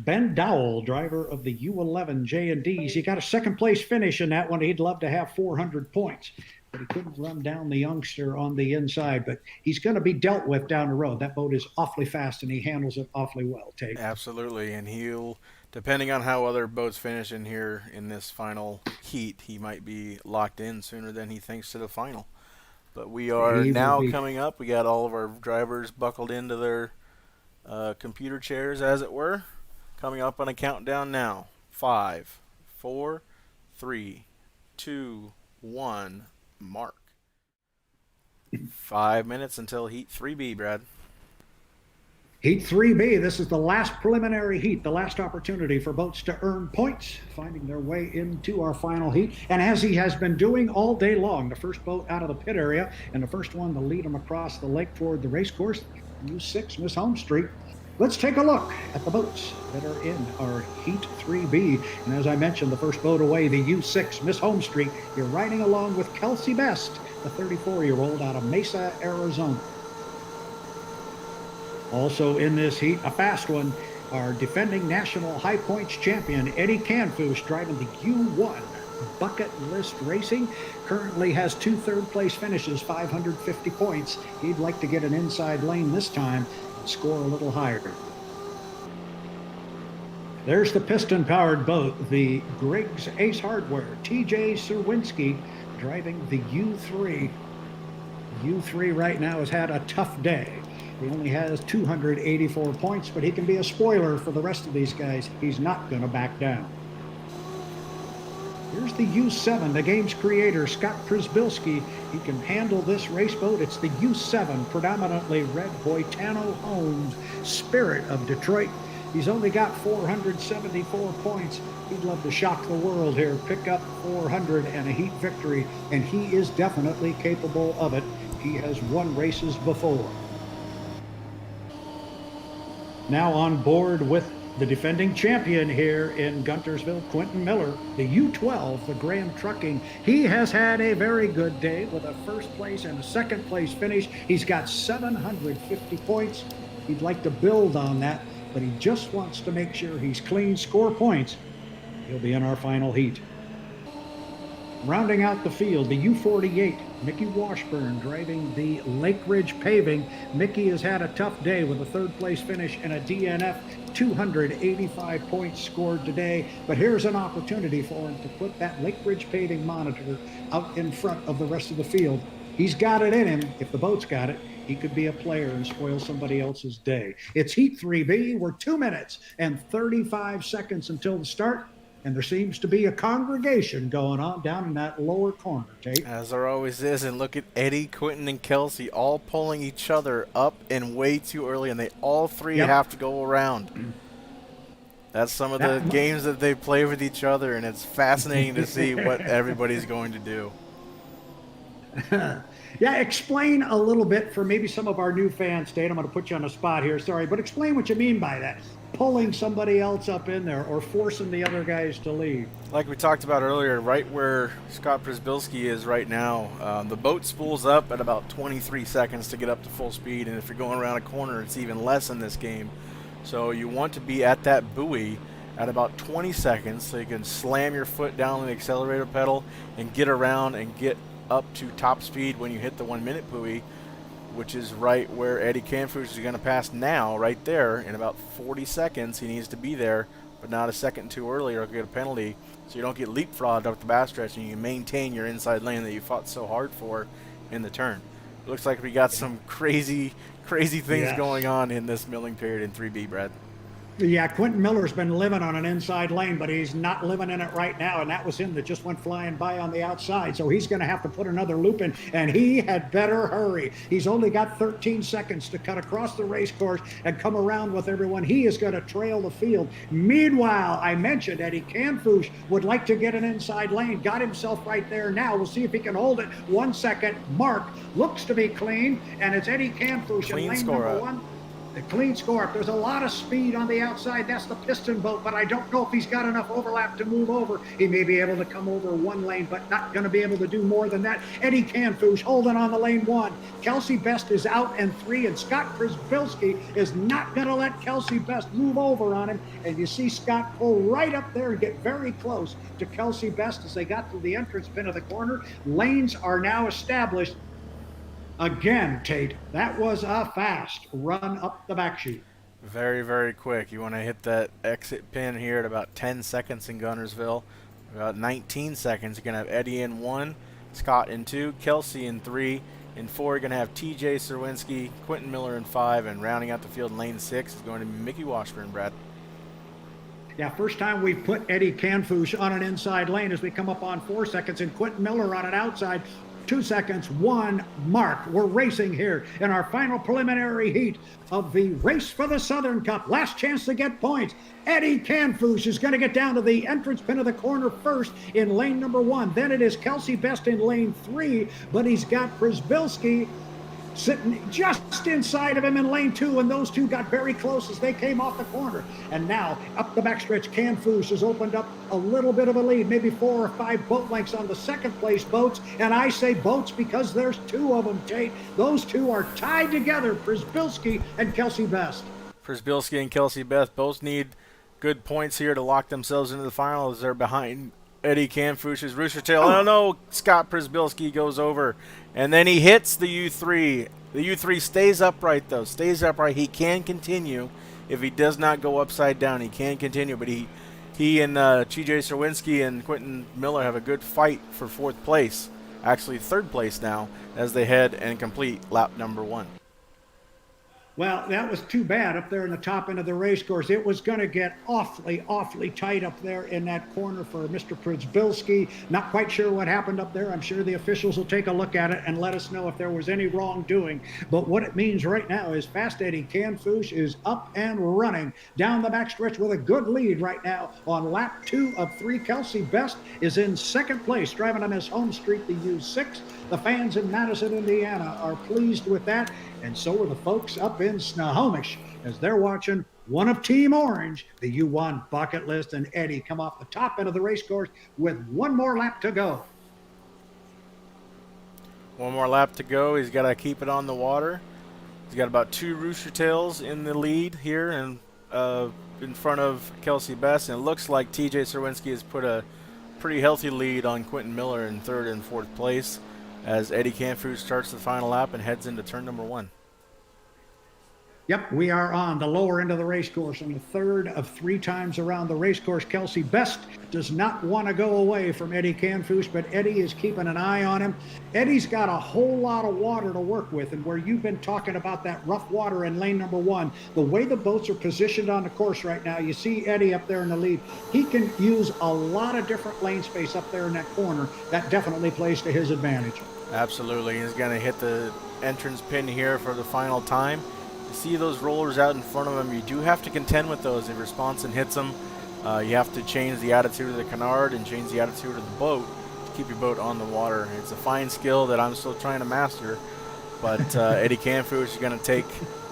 Ben Dowell, driver of the U11 J&Ds. He got a second-place finish in that one. He'd love to have 400 points, but he couldn't run down the youngster on the inside. But he's going to be dealt with down the road. That boat is awfully fast, and he handles it awfully well, Tate. Absolutely, and he'll, depending on how other boats finish in here in this final heat, he might be locked in sooner than he thinks to the final. But we are now coming up. We got all of our drivers buckled into their computer chairs, as it were. Coming up on a countdown now. 5, 4, 3, 2, 1, mark. 5 minutes until Heat 3B, Brad. Heat 3B, this is the last preliminary heat, the last opportunity for boats to earn points, finding their way into our final heat. And as he has been doing all day long, the first boat out of the pit area and the first one to lead him across the lake toward the race course, U6 Miss Home Street. Let's take a look at the boats that are in our Heat 3B. And as I mentioned, the first boat away, the U6 Miss Home Street. You're riding along with Kelsey Best, the 34-year-old out of Mesa, Arizona. Also in this heat, a fast one, our defending national high points champion, Eddie Canfouche, driving the U1 Bucket List Racing. Currently has 2 third-place finishes, 550 points. He'd like to get an inside lane this time and score a little higher. There's the piston-powered boat, the Griggs Ace Hardware. TJ Serwinski driving the U3. U3 right now has had a tough day. He only has 284 points, but he can be a spoiler for the rest of these guys. He's not going to back down. Here's the U7, the game's creator, Scott Przybylski. He can handle this race boat. It's the U7, predominantly red Boitano-owned Spirit of Detroit. He's only got 474 points. He'd love to shock the world here, pick up 400 and a heat victory, and he is definitely capable of it. He has won races before. Now on board with the defending champion here in Guntersville, Quentin Miller, the U12, the Graham Trucking. He has had a very good day with a first place and a second place finish. He's got 750 points. He'd like to build on that, but he just wants to make sure he's clean, score points. He'll be in our final heat. Rounding out the field, the U48, Mickey Washburn driving the Lake Ridge Paving. Mickey has had a tough day with a third place finish and a DNF. 285 points scored today, but here's an opportunity for him to put that Lake Ridge Paving monitor out in front of the rest of the field. He's got it in him. If the boat's got it, he could be a player and spoil somebody else's day. It's Heat 3B. We're 2 minutes and 35 seconds until the start. And there seems to be a congregation going on down in that lower corner, Tate. As there always is. And look at Eddie, Quentin, and Kelsey all pulling each other up and way too early. And they all three have to go around. That's some of the games that they play with each other. And it's fascinating to see what everybody's going to do. Yeah, explain a little bit for maybe some of our new fans, Tate. I'm going to put you on the spot here. Sorry, but explain what you mean by that. Pulling somebody else up in there or forcing the other guys to leave. Like we talked about earlier, right where Scott Przybylski is right now, the boat spools up at about 23 seconds to get up to full speed, and if you're going around a corner, it's even less in this game. So you want to be at that buoy at about 20 seconds so you can slam your foot down on the accelerator pedal and get around and get up to top speed when you hit the 1 minute buoy, which is right where Eddie Canfush is going to pass now, right there. In about 40 seconds, he needs to be there, but not a second too early or he'll get a penalty, so you don't get leapfrogged up the backstretch and you maintain your inside lane that you fought so hard for in the turn. It looks like we got some crazy things going on in this milling period in 3B, Brad. Yeah, Quentin Miller's been living on an inside lane, but he's not living in it right now, and that was him that just went flying by on the outside, so he's going to have to put another loop in, and he had better hurry. He's only got 13 seconds to cut across the race course and come around with everyone. He is going to trail the field. Meanwhile, I mentioned Eddie Canfush would like to get an inside lane, got himself right there now. We'll see if he can hold it. 1 second. Mark looks to be clean, and it's Eddie Canfush in lane number one. A clean score up. There's a lot of speed on the outside. That's the piston boat, but I don't know if he's got enough overlap to move over. He may be able to come over one lane, but not going to be able to do more than that. Eddie Canfush holding on the lane one. Kelsey Best is out and 3, and Scott Przybylski is not going to let Kelsey Best move over on him. And you see Scott pull right up there and get very close to Kelsey Best as they got to the entrance pin of the corner. Lanes are now established. Again, Tate, that was a fast run up the back chute. Very, very quick. You want to hit that exit pin here at about 10 seconds in Guntersville. About 19 seconds, you're going to have Eddie in 1, Scott in 2, Kelsey in 3. In 4, you're going to have TJ Serwinski, Quentin Miller in 5, and rounding out the field in lane 6 is going to be Mickey Washburn, Brad. Yeah, first time we've put Eddie Canfush on an inside lane as we come up on 4 seconds, and Quentin Miller on an outside. 2 seconds, 1 mark. We're racing here in our final preliminary heat of the Race for the Southern Cup. Last chance to get points. Eddie Canfush is going to get down to the entrance pin of the corner first in lane number 1. Then it is Kelsey Best in lane 3, but he's got Przybylski sitting just inside of him in lane 2, and those two got very close as they came off the corner. And now up the backstretch, Canfush has opened up a little bit of a lead, maybe 4 or 5 boat lengths on the second place boats. And I say boats because there's 2 of them, Tate. Those 2 are tied together, Przybylski and Kelsey Best. Przybylski and Kelsey Best both need good points here to lock themselves into the final as they're behind Eddie Canfush's rooster tail. Oh no, Scott Przybylski goes over, and then he hits the U3. The U3 stays upright though, stays upright. He can continue. If he does not go upside down, he can continue. But he and TJ Serwinski and Quentin Miller have a good fight for 4th place. Actually, 3rd place now as they head and complete lap number 1. Well, that was too bad up there in the top end of the race course. It was going to get awfully, awfully tight up there in that corner for Mr. Przybilski. Not quite sure what happened up there. I'm sure the officials will take a look at it and let us know if there was any wrongdoing. But what it means right now is Fast Eddie Canfouche is up and running down the backstretch with a good lead right now on lap 2 of 3. Kelsey Best is in 2nd place, driving on his home street, the U6. The fans in Madison, Indiana are pleased with that, and so are the folks up in Snohomish as they're watching one of Team Orange, the U1 Bucket List, and Eddie come off the top end of the race course with one more lap to go. One more lap to go. He's got to keep it on the water. He's got about 2 Rooster Tails in the lead here and in front of Kelsey Best, and it looks like TJ Serwinski has put a pretty healthy lead on Quentin Miller in 3rd and 4th place as Eddie Canfouche starts the final lap and heads into turn number 1. Yep, we are on the lower end of the race course on the 3rd of 3 times around the race course. Kelsey Best does not want to go away from Eddie Canfouche, but Eddie is keeping an eye on him. Eddie's got a whole lot of water to work with, and where you've been talking about that rough water in lane number 1, the way the boats are positioned on the course right now, you see Eddie up there in the lead. He can use a lot of different lane space up there in that corner. That definitely plays to his advantage. Absolutely. He's going to hit the entrance pin here for the final time. You see those rollers out in front of him. You do have to contend with those. If your sponson hits them, you have to change the attitude of the canard and change the attitude of the boat to keep your boat on the water. It's a fine skill that I'm still trying to master. But Eddie Canfouche is going to take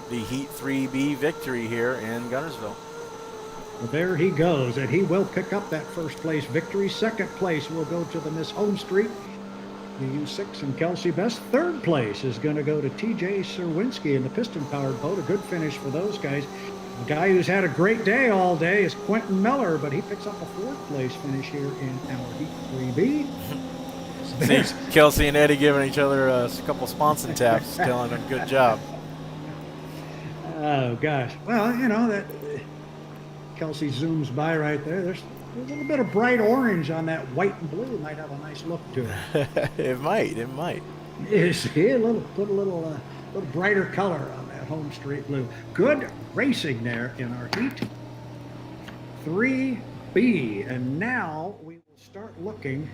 the Heat 3B victory here in Guntersville. Well, there he goes, and he will pick up that 1st place victory. 2nd place will go to the Miss Home Street, the U6, and Kelsey Best. 3rd place is going to go to TJ Serwinski in the piston-powered boat. A good finish for those guys. The guy who's had a great day all day is Quentin Miller, but he picks up a 4th place finish here in our Heat 3B. See Kelsey and Eddie giving each other a couple sponson taps, telling them good job. Oh, gosh. Well, you know, that Kelsey zooms by right there. There's a little bit of bright orange on that white and blue. Might have a nice look to it. It might. You see, put a little brighter color on that home street blue. Good racing there in our Heat 3B. And now we will start looking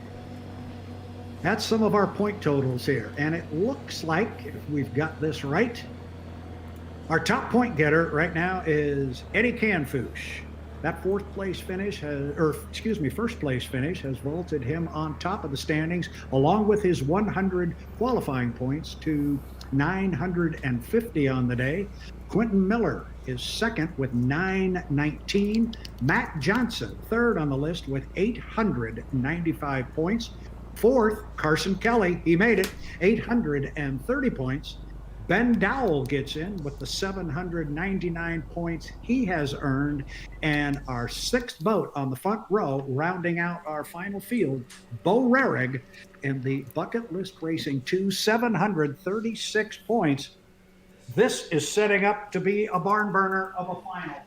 at some of our point totals here. And it looks like, if we've got this right, our top point getter right now is Eddie Canfouche. That 1st place finish has vaulted him on top of the standings, along with his 100 qualifying points to 950 on the day. Quentin Miller is 2nd with 919. Matt Johnson, 3rd on the list with 895 points. 4th, Carson Kelly, he made it, 830 points. Ben Dowell gets in with the 799 points he has earned. And our 6th boat on the front row, rounding out our final field, Bo Rarig in the Bucket List Racing 2, 736 points. This is setting up to be a barn burner of a final,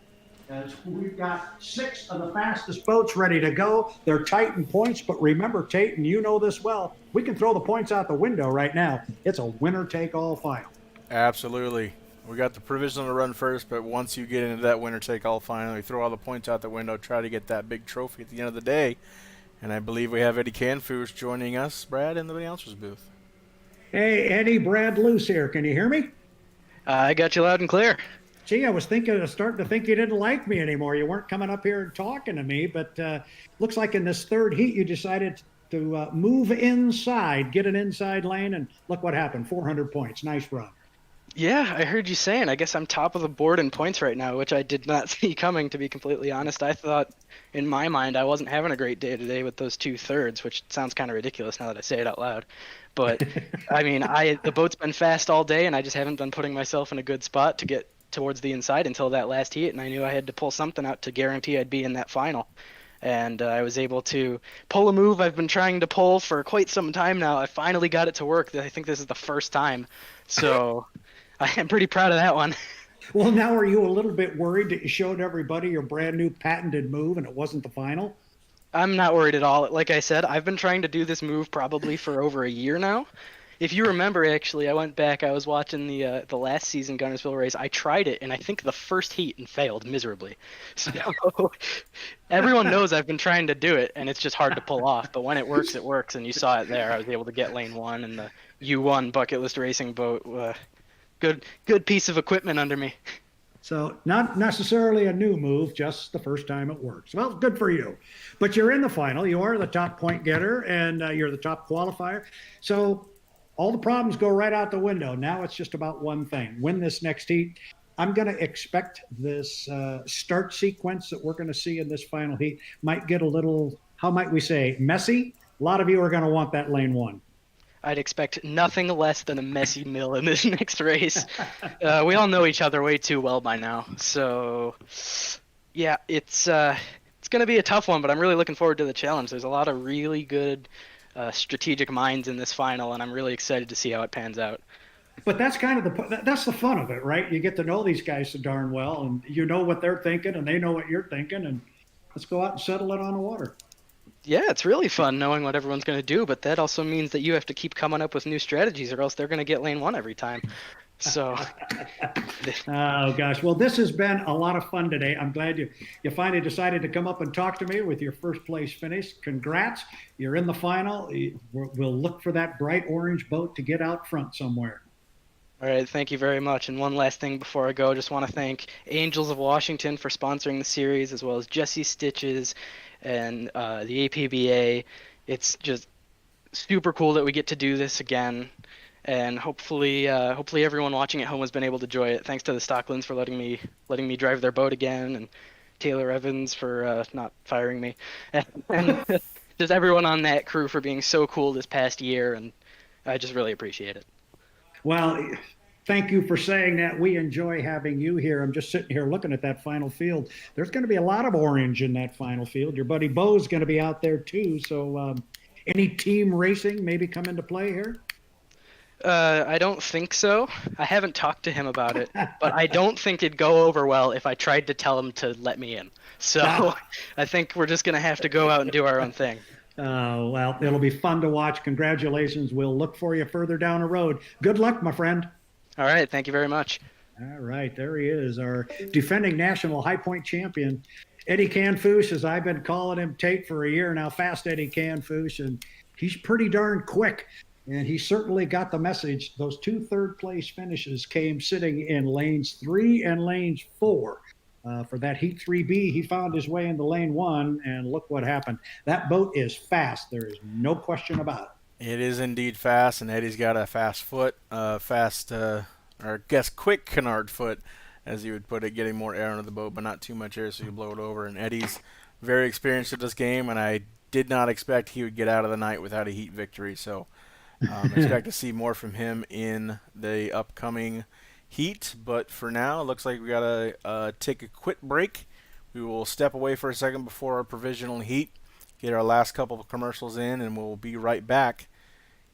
as we've got 6 of the fastest boats ready to go. They're tight in points, but remember, Tate, and you know this well, we can throw the points out the window right now. It's a winner-take-all final. Absolutely. We got the provisional to run first, but once you get into that winner-take-all final, we throw all the points out the window, try to get that big trophy at the end of the day. And I believe we have Eddie Canfouche joining us, Brad, in the announcer's booth. Hey, Eddie, Brad Luce here. Can you hear me? I got you loud and clear. Gee, I was starting to think you didn't like me anymore. You weren't coming up here and talking to me, but looks like in this 3rd heat you decided to move inside, get an inside lane, and look what happened, 400 points. Nice run. Yeah, I heard you saying. I guess I'm top of the board in points right now, which I did not see coming, to be completely honest. I thought, in my mind, I wasn't having a great day today with those 2/3, which sounds kind of ridiculous now that I say it out loud. But, I mean, the boat's been fast all day, and I just haven't been putting myself in a good spot to get towards the inside until that last heat, and I knew I had to pull something out to guarantee I'd be in that final. And I was able to pull a move I've been trying to pull for quite some time now. I finally got it to work. I think this is the first time. So I am pretty proud of that one. Well, now are you a little bit worried that you showed everybody your brand new patented move and it wasn't the final? I'm not worried at all. Like I said, I've been trying to do this move probably for over a year now. If you remember, actually, I went back. I was watching the last season Guntersville race. I tried it, and I think the first heat and failed miserably. So everyone knows I've been trying to do it, and it's just hard to pull off. But when it works, and you saw it there. I was able to get lane 1 and the U1 bucket list racing boat. Good piece of equipment under me. So not necessarily a new move, just the first time it works. Well, good for you. But you're in the final. You are the top point getter, and you're the top qualifier. So all the problems go right out the window. Now it's just about one thing. Win this next heat. I'm going to expect this start sequence that we're going to see in this final heat might get a little, how might we say, messy. A lot of you are going to want that lane 1. I'd expect nothing less than a messy mill in this next race. We all know each other way too well by now. So, yeah, it's going to be a tough one, but I'm really looking forward to the challenge. There's a lot of really good strategic minds in this final, and I'm really excited to see how it pans out. But that's kind of that's the fun of it, right? You get to know these guys so darn well, and you know what they're thinking, and they know what you're thinking, and let's go out and settle it on the water. Yeah, it's really fun knowing what everyone's going to do, but that also means that you have to keep coming up with new strategies, or else they're going to get lane 1 every time. So, oh gosh, well, this has been a lot of fun today. I'm glad you finally decided to come up and talk to me with your first place finish. Congrats, you're in the final. We'll look for that bright orange boat to get out front somewhere. All right, thank you very much. And one last thing before I go, just want to thank Angels of Washington for sponsoring the series, as well as Jesse Stitches and the APBA. It's just super cool that we get to do this again. And hopefully everyone watching at home has been able to enjoy it. Thanks to the Stocklands for letting me drive their boat again, and Taylor Evans for not firing me, and just everyone on that crew for being so cool this past year. And I just really appreciate it. Well, thank you for saying that. We enjoy having you here. I'm just sitting here looking at that final field. There's going to be a lot of orange in that final field. Your buddy Bo's going to be out there too. So, any team racing maybe come into play here? I don't think so. I haven't talked to him about it, but I don't think it'd go over well if I tried to tell him to let me in. So I think we're just going to have to go out and do our own thing. Well, it'll be fun to watch. Congratulations. We'll look for you further down the road. Good luck, my friend. All right. Thank you very much. All right. There he is, our defending national high point champion, Eddie Canfouche, as I've been calling him Tate for a year now, Fast Eddie Canfouche, and he's pretty darn quick. And he certainly got the message. Those 2 third-place finishes came sitting in lanes 3 and lanes 4. For that Heat 3B, he found his way into lane 1, and look what happened. That boat is fast. There is no question about it. It is indeed fast, and Eddie's got a fast foot, or I guess quick canard foot, as you would put it, getting more air into the boat, but not too much air so you blow it over. And Eddie's very experienced at this game, and I did not expect he would get out of the night without a heat victory. So expect to see more from him in the upcoming heat. But for now, it looks like we got to take a quick break. We will step away for a second before our provisional heat, get our last couple of commercials in, and we'll be right back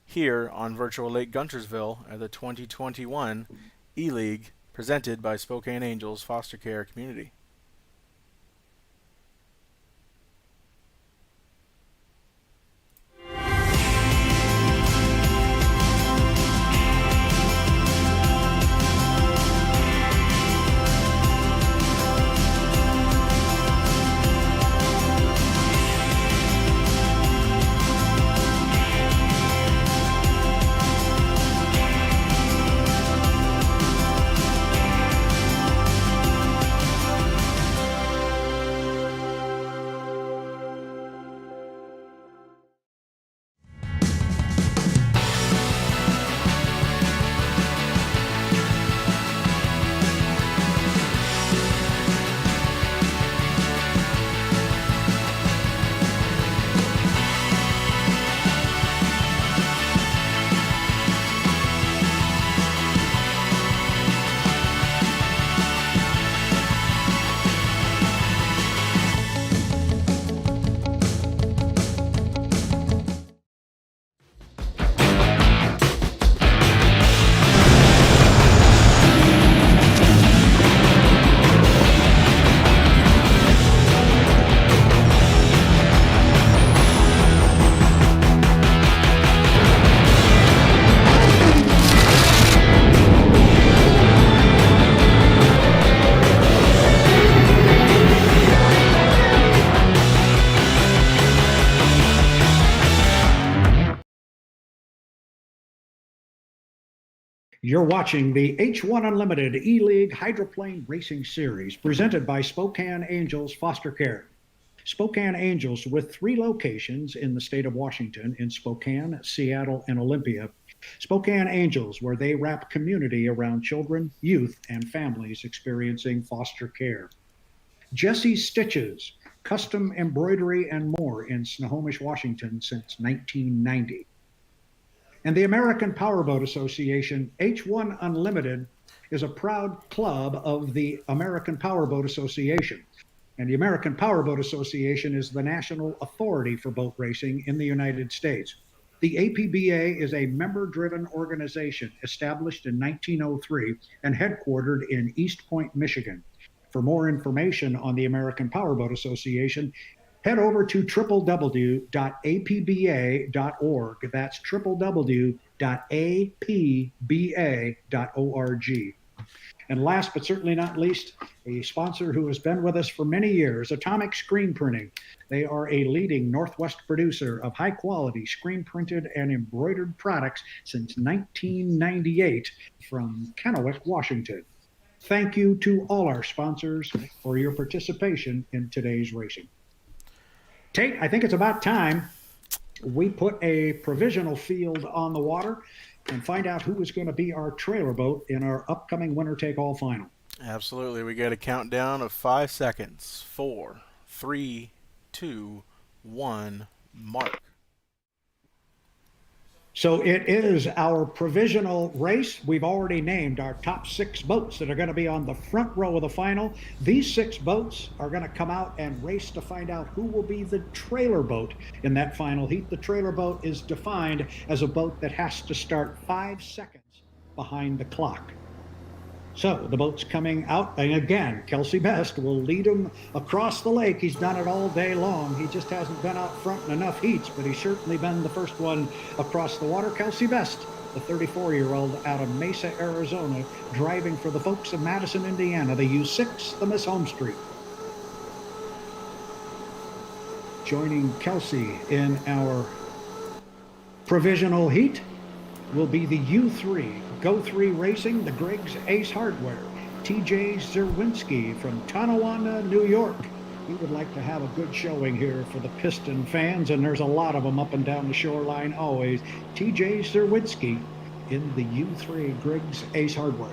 here on Virtual Lake Guntersville at the 2021 E-League presented by Spokane Angels Foster Care Community. You're watching the H1 Unlimited E-League Hydroplane Racing Series presented by Spokane Angels Foster Care. Spokane Angels, with 3 locations in the state of Washington, in Spokane, Seattle, and Olympia. Spokane Angels, where they wrap community around children, youth, and families experiencing foster care. Jesse's Stitches, custom embroidery and more in Snohomish, Washington since 1990. And the American Powerboat Association, H1 Unlimited, is a proud club of the American Powerboat Association. And the American Powerboat Association is the national authority for boat racing in the United States. The APBA is a member-driven organization established in 1903 and headquartered in East Point, Michigan. For more information on the American Powerboat Association, head over to www.apba.org. That's www.apba.org. And last but certainly not least, a sponsor who has been with us for many years, Atomic Screen Printing. They are a leading Northwest producer of high-quality screen-printed and embroidered products since 1998 from Kennewick, Washington. Thank you to all our sponsors for your participation in today's racing. Tate, I think it's about time we put a provisional field on the water and find out who is going to be our trailer boat in our upcoming winner-take-all final. Absolutely. We got a countdown of 5 seconds. 4, 3, 2, 1, mark. So it is our provisional race. We've already named our top 6 boats that are going to be on the front row of the final. These 6 boats are going to come out and race to find out who will be the trailer boat in that final heat. The trailer boat is defined as a boat that has to start 5 seconds behind the clock. So the boat's coming out, and again, Kelsey Best will lead him across the lake. He's done it all day long. He just hasn't been out front in enough heats, but he's certainly been the first one across the water. Kelsey Best, the 34-year-old out of Mesa, Arizona, driving for the folks of Madison, Indiana. They use 6, the Miss Home Street. Joining Kelsey in our provisional heat will be the U3 Go 3 Racing, the Griggs Ace Hardware, TJ Zerwinski from Tonawanda, New York. He would like to have a good showing here for the Piston fans, and there's a lot of them up and down the shoreline always. TJ Zerwinski in the U3 Griggs Ace Hardware.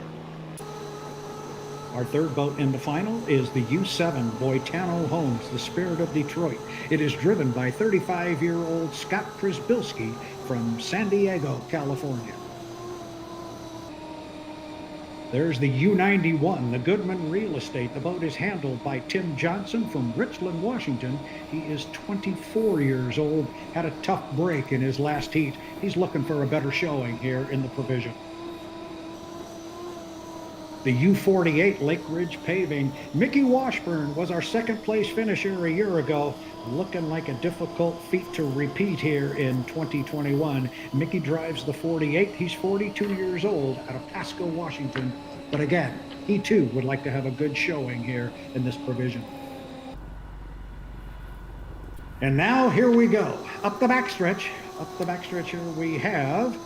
Our third boat in the final is the U7 Boitano Homes, the Spirit of Detroit. It is driven by 35-year-old Scott Przybylski from San Diego, California. There's the U91, the Goodman Real Estate. The boat is handled by Tim Johnson from Richland, Washington. He is 24 years old, had a tough break in his last heat. He's looking for a better showing here in the provision. The U48 Lake Ridge Paving. Mickey Washburn was our second place finisher a year ago. Looking like a difficult feat to repeat here in 2021. Mickey drives the 48. He's 42 years old out of Pasco, Washington. But again, he too would like to have a good showing here in this provision. And now here we go. Up the backstretch. Up the backstretch here we have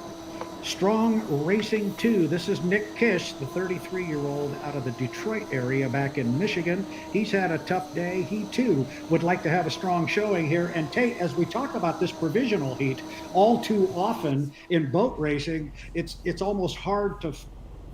Strong Racing 2. This is Nick Kish, the 33-year-old out of the Detroit area back in Michigan. He's had a tough day. He, too, would like to have a strong showing here. And Tate, as we talk about this provisional heat, all too often in boat racing, it's almost hard to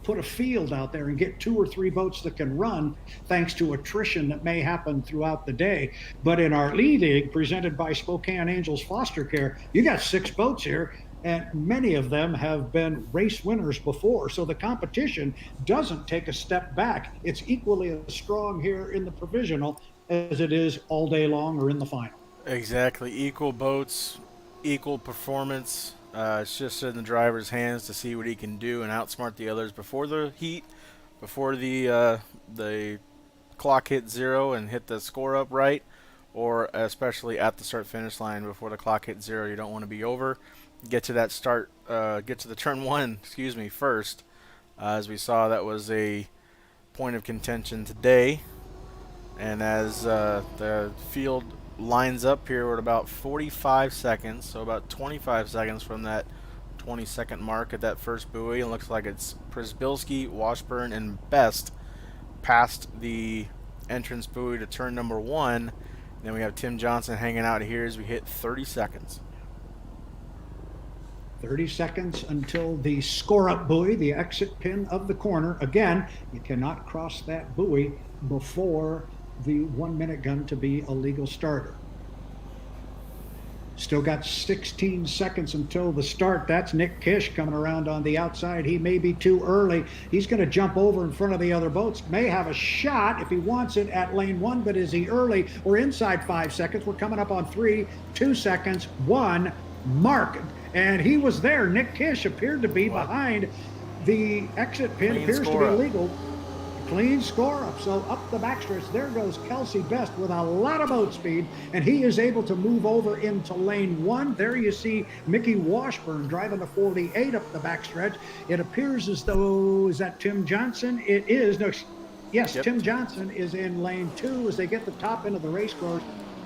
put a field out there and get 2 or 3 boats that can run thanks to attrition that may happen throughout the day. But in our league presented by Spokane Angels Foster Care, you got 6 boats here. And many of them have been race winners before, so the competition doesn't take a step back. It's equally as strong here in the provisional as it is all day long or in the final. Exactly. Equal boats, equal performance. It's just in the driver's hands to see what he can do and outsmart the others before the heat, before the clock hit 0 and hit the score up right, or especially at the start-finish line before the clock hits 0. You don't want to be over. Get to that start, get to the turn 1, first. As we saw, that was a point of contention today. And as the field lines up here, we're at about 45 seconds, so about 25 seconds from that 22nd mark at that first buoy. It looks like it's Przybylski, Washburn, and Best past the entrance buoy to turn number 1. Then we have Tim Johnson hanging out here as we hit 30 seconds. 30 seconds until the score-up buoy, the exit pin of the corner. Again, you cannot cross that buoy before the 1-minute gun to be a legal starter. Still got 16 seconds until the start. That's Nick Kish coming around on the outside. He may be too early. He's going to jump over in front of the other boats. May have a shot if he wants it at lane 1, but is he early? We're inside 5 seconds. We're coming up on 3, 2 seconds, 1, mark. And he was there. Nick Kish appeared to be behind the exit pin. Clean Appears to be score up. legal. Clean score up. So up the backstretch, there goes Kelsey Best with a lot of boat speed, and he is able to move over into lane 1. There you see Mickey Washburn driving the 48 up the backstretch. It appears as though, is that Tim Johnson? It is. No, yes, Yep. Tim Johnson is in lane 2 as they get the top end of the race course.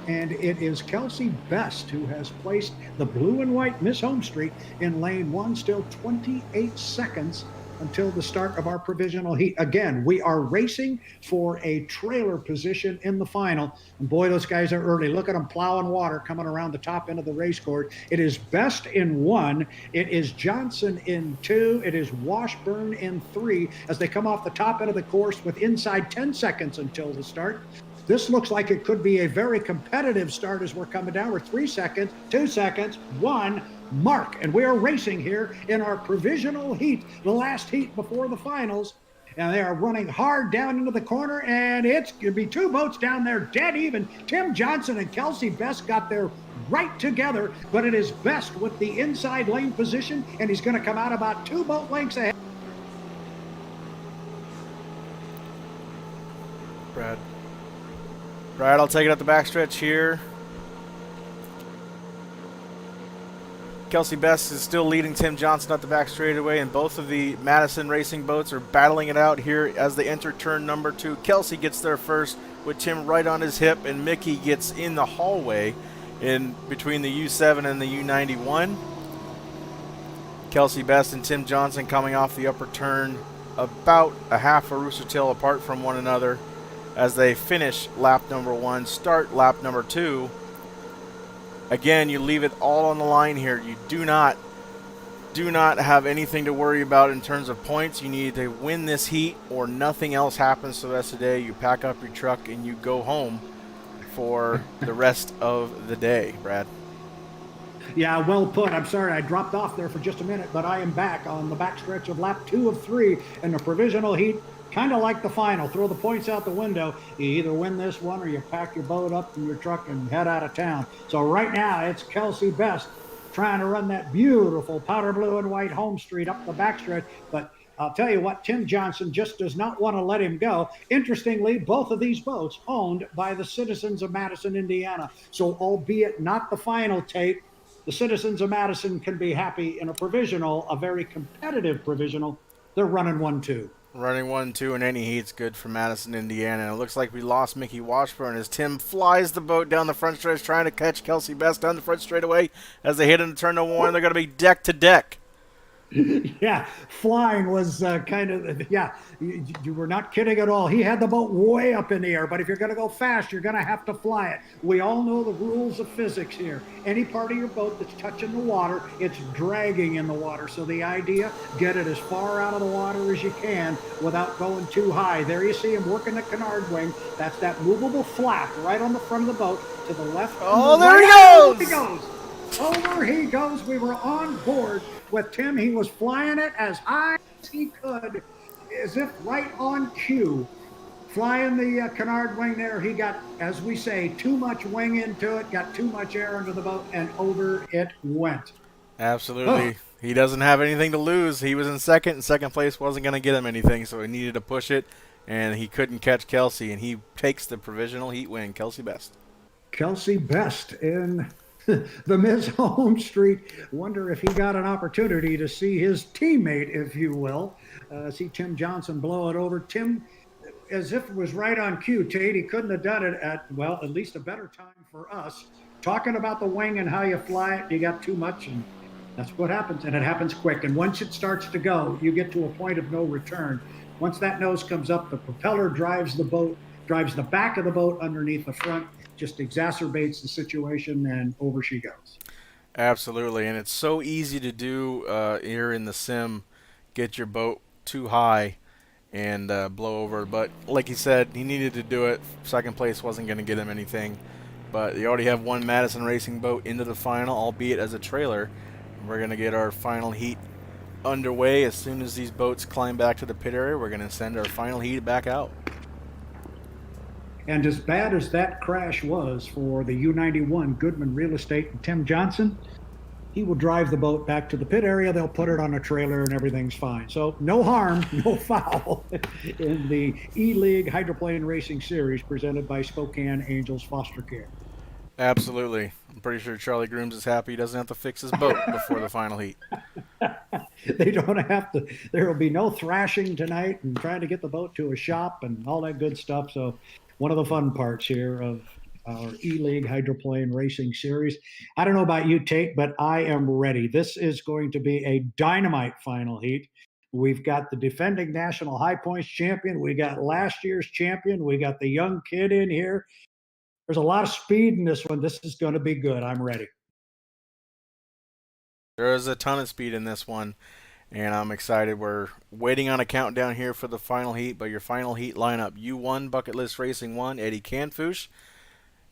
And it is Kelsey Best who has placed the blue and white Miss Home Street in lane 1. Still 28 seconds until the start of our provisional heat. Again, we are racing for a trailer position in the final. And boy, those guys are early. Look at them plowing water coming around the top end of the race course. It is Best in 1. It is Johnson in 2. It is Washburn in 3 as they come off the top end of the course with inside 10 seconds until the start. This looks like it could be a very competitive start as we're coming down. We're 3 seconds, 2 seconds, 1, mark. And we are racing here in our provisional heat, the last heat before the finals. And they are running hard down into the corner, and it's going to be 2 boats down there dead even. Tim Johnson and Kelsey Best got there right together, but it is Best with the inside lane position, and he's going to come out about 2 boat lengths ahead. Brad, I'll take it up the backstretch here. Kelsey Best is still leading Tim Johnson up the back straightaway, and both of the Madison Racing boats are battling it out here as they enter turn number 2. Kelsey gets there first with Tim right on his hip, and Mickey gets in the hallway in between the U7 and the U91. Kelsey Best and Tim Johnson coming off the upper turn about a half a rooster tail apart from one another as they finish lap number 1, start lap number 2. Again, you leave it all on the line here. You do not have anything to worry about in terms of points. You need to win this heat or nothing else happens the rest of the day. You pack up your truck and you go home for the rest of the day, Brad. Yeah, well put. I'm sorry I dropped off there for just a minute, but I am back on the backstretch of lap 2 of 3 in the provisional heat. Kind of like the final. Throw the points out the window. You either win this one or you pack your boat up in your truck and head out of town. So right now it's Kelsey Best trying to run that beautiful powder blue and white Home Street up the backstretch. But I'll tell you what, Tim Johnson just does not want to let him go. Interestingly, both of these boats owned by the citizens of Madison, Indiana. So albeit not the final tape, the citizens of Madison can be happy in a provisional, a very competitive provisional. They're running 1-2. Running 1-2 in any heat's good for Madison, Indiana. And it looks like we lost Mickey Washburn as Tim flies the boat down the front stretch trying to catch Kelsey Best down the front straightaway as they hit into turn number 1. They're going to be deck to deck. Yeah, flying was kind of, you were not kidding at all. He had the boat way up in the air, but if you're going to go fast, you're going to have to fly it. We all know the rules of physics here. Any part of your boat that's touching the water, it's dragging in the water. So the idea, get it as far out of the water as you can without going too high. There you see him working the canard wing. That's that movable flap right on the front of the boat to the left. Oh, there right. he goes! Over he goes. Over he goes. We were on board with Tim. He was flying it as high as he could, as if right on cue. Flying the canard wing there. He got, as we say, too much wing into it, got too much air into the boat, and over it went. Absolutely. Oh. He doesn't have anything to lose. He was in second, and second place wasn't going to get him anything, so he needed to push it, and he couldn't catch Kelsey, and he takes the provisional heat win. Kelsey Best. Kelsey Best in the Miss Home Street. Wonder if he got an opportunity to see his teammate, if you will. See Tim Johnson blow it over. Tim, as if it was right on cue, Tate. He couldn't have done it at least a better time for us. Talking about the wing and how you fly it, you got too much and That's what happens, and it happens quick. And once it starts to go, you get to a point of no return. Once that nose comes up, the propeller drives the back of the boat underneath the front, just exacerbates the situation, and over she goes. Absolutely, and it's so easy to do here in the sim. Get your boat too high and blow over. But like he said, he needed to do it. Second place wasn't going to get him anything. But you already have one Madison Racing boat into the final, albeit as a trailer. We're going to get our final heat underway. As soon as these boats climb back to the pit area, we're going to send our final heat back out. And as bad as that crash was for the U91 Goodman Real Estate and Tim Johnson, he will drive the boat back to the pit area. They'll put it on a trailer and everything's fine. So no harm, no foul in the E-League Hydroplane Racing Series presented by Spokane Angels Foster Care. Absolutely. I'm pretty sure Charlie Grooms is happy he doesn't have to fix his boat before the final heat. They don't have to. There will be no thrashing tonight and trying to get the boat to a shop and all that good stuff. So one of the fun parts here of our E-League Hydroplane Racing Series. I don't know about you, Tate, but I am ready. This is going to be a dynamite final heat. We've got the defending national high points champion. We got last year's champion. We got the young kid in here. There's a lot of speed in this one. This is going to be good. I'm ready. There is a ton of speed in this one, and I'm excited. We're waiting on a countdown here for the final heat, but your final heat lineup: U1 Bucket List Racing 1, Eddie Canfouche.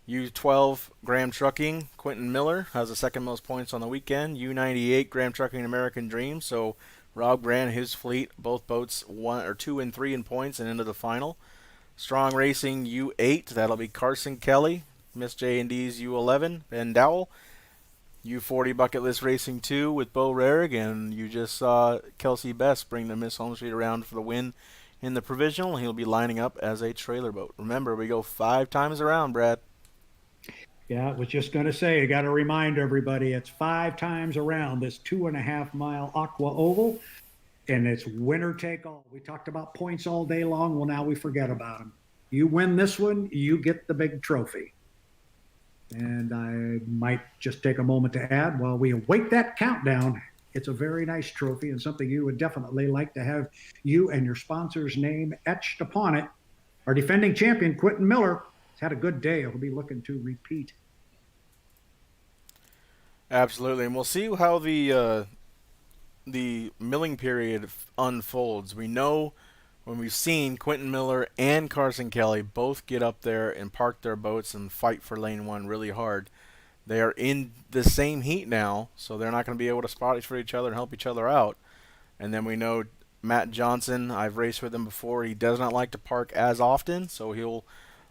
U12 Graham Trucking, Quentin Miller has the second most points on the weekend. U98 Graham Trucking American Dream. So Rob Grant, his fleet, both boats 2 and 3 in points and into the final. Strong Racing U8, that'll be Carson Kelly. Miss J&D's U11, Ben Dowell. U40 Bucket List Racing 2 with Bo Rarig, and you just saw Kelsey Best bring the Miss Home Street around for the win in the Provisional. He'll be lining up as a trailer boat. Remember, we go 5 times around, Brad. Yeah, I was just going to say, I got to remind everybody, it's 5 times around this 2.5-mile Aqua Oval, and it's winner take all. We talked about points all day long. Well, now we forget about them. You win this one, you get the big trophy. And I might just take a moment to add, while we await that countdown, it's a very nice trophy and something you would definitely like to have you and your sponsor's name etched upon it. Our defending champion, Quentin Miller, has had a good day. He'll be looking to repeat. Absolutely, and we'll see how the milling period unfolds. We know when we've seen Quentin Miller and Carson Kelly both get up there and park their boats and fight for lane 1 really hard. They are in the same heat now, so they're not going to be able to spot for each other and help each other out. And then we know Matt Johnson, I've raced with him before, he does not like to park as often, so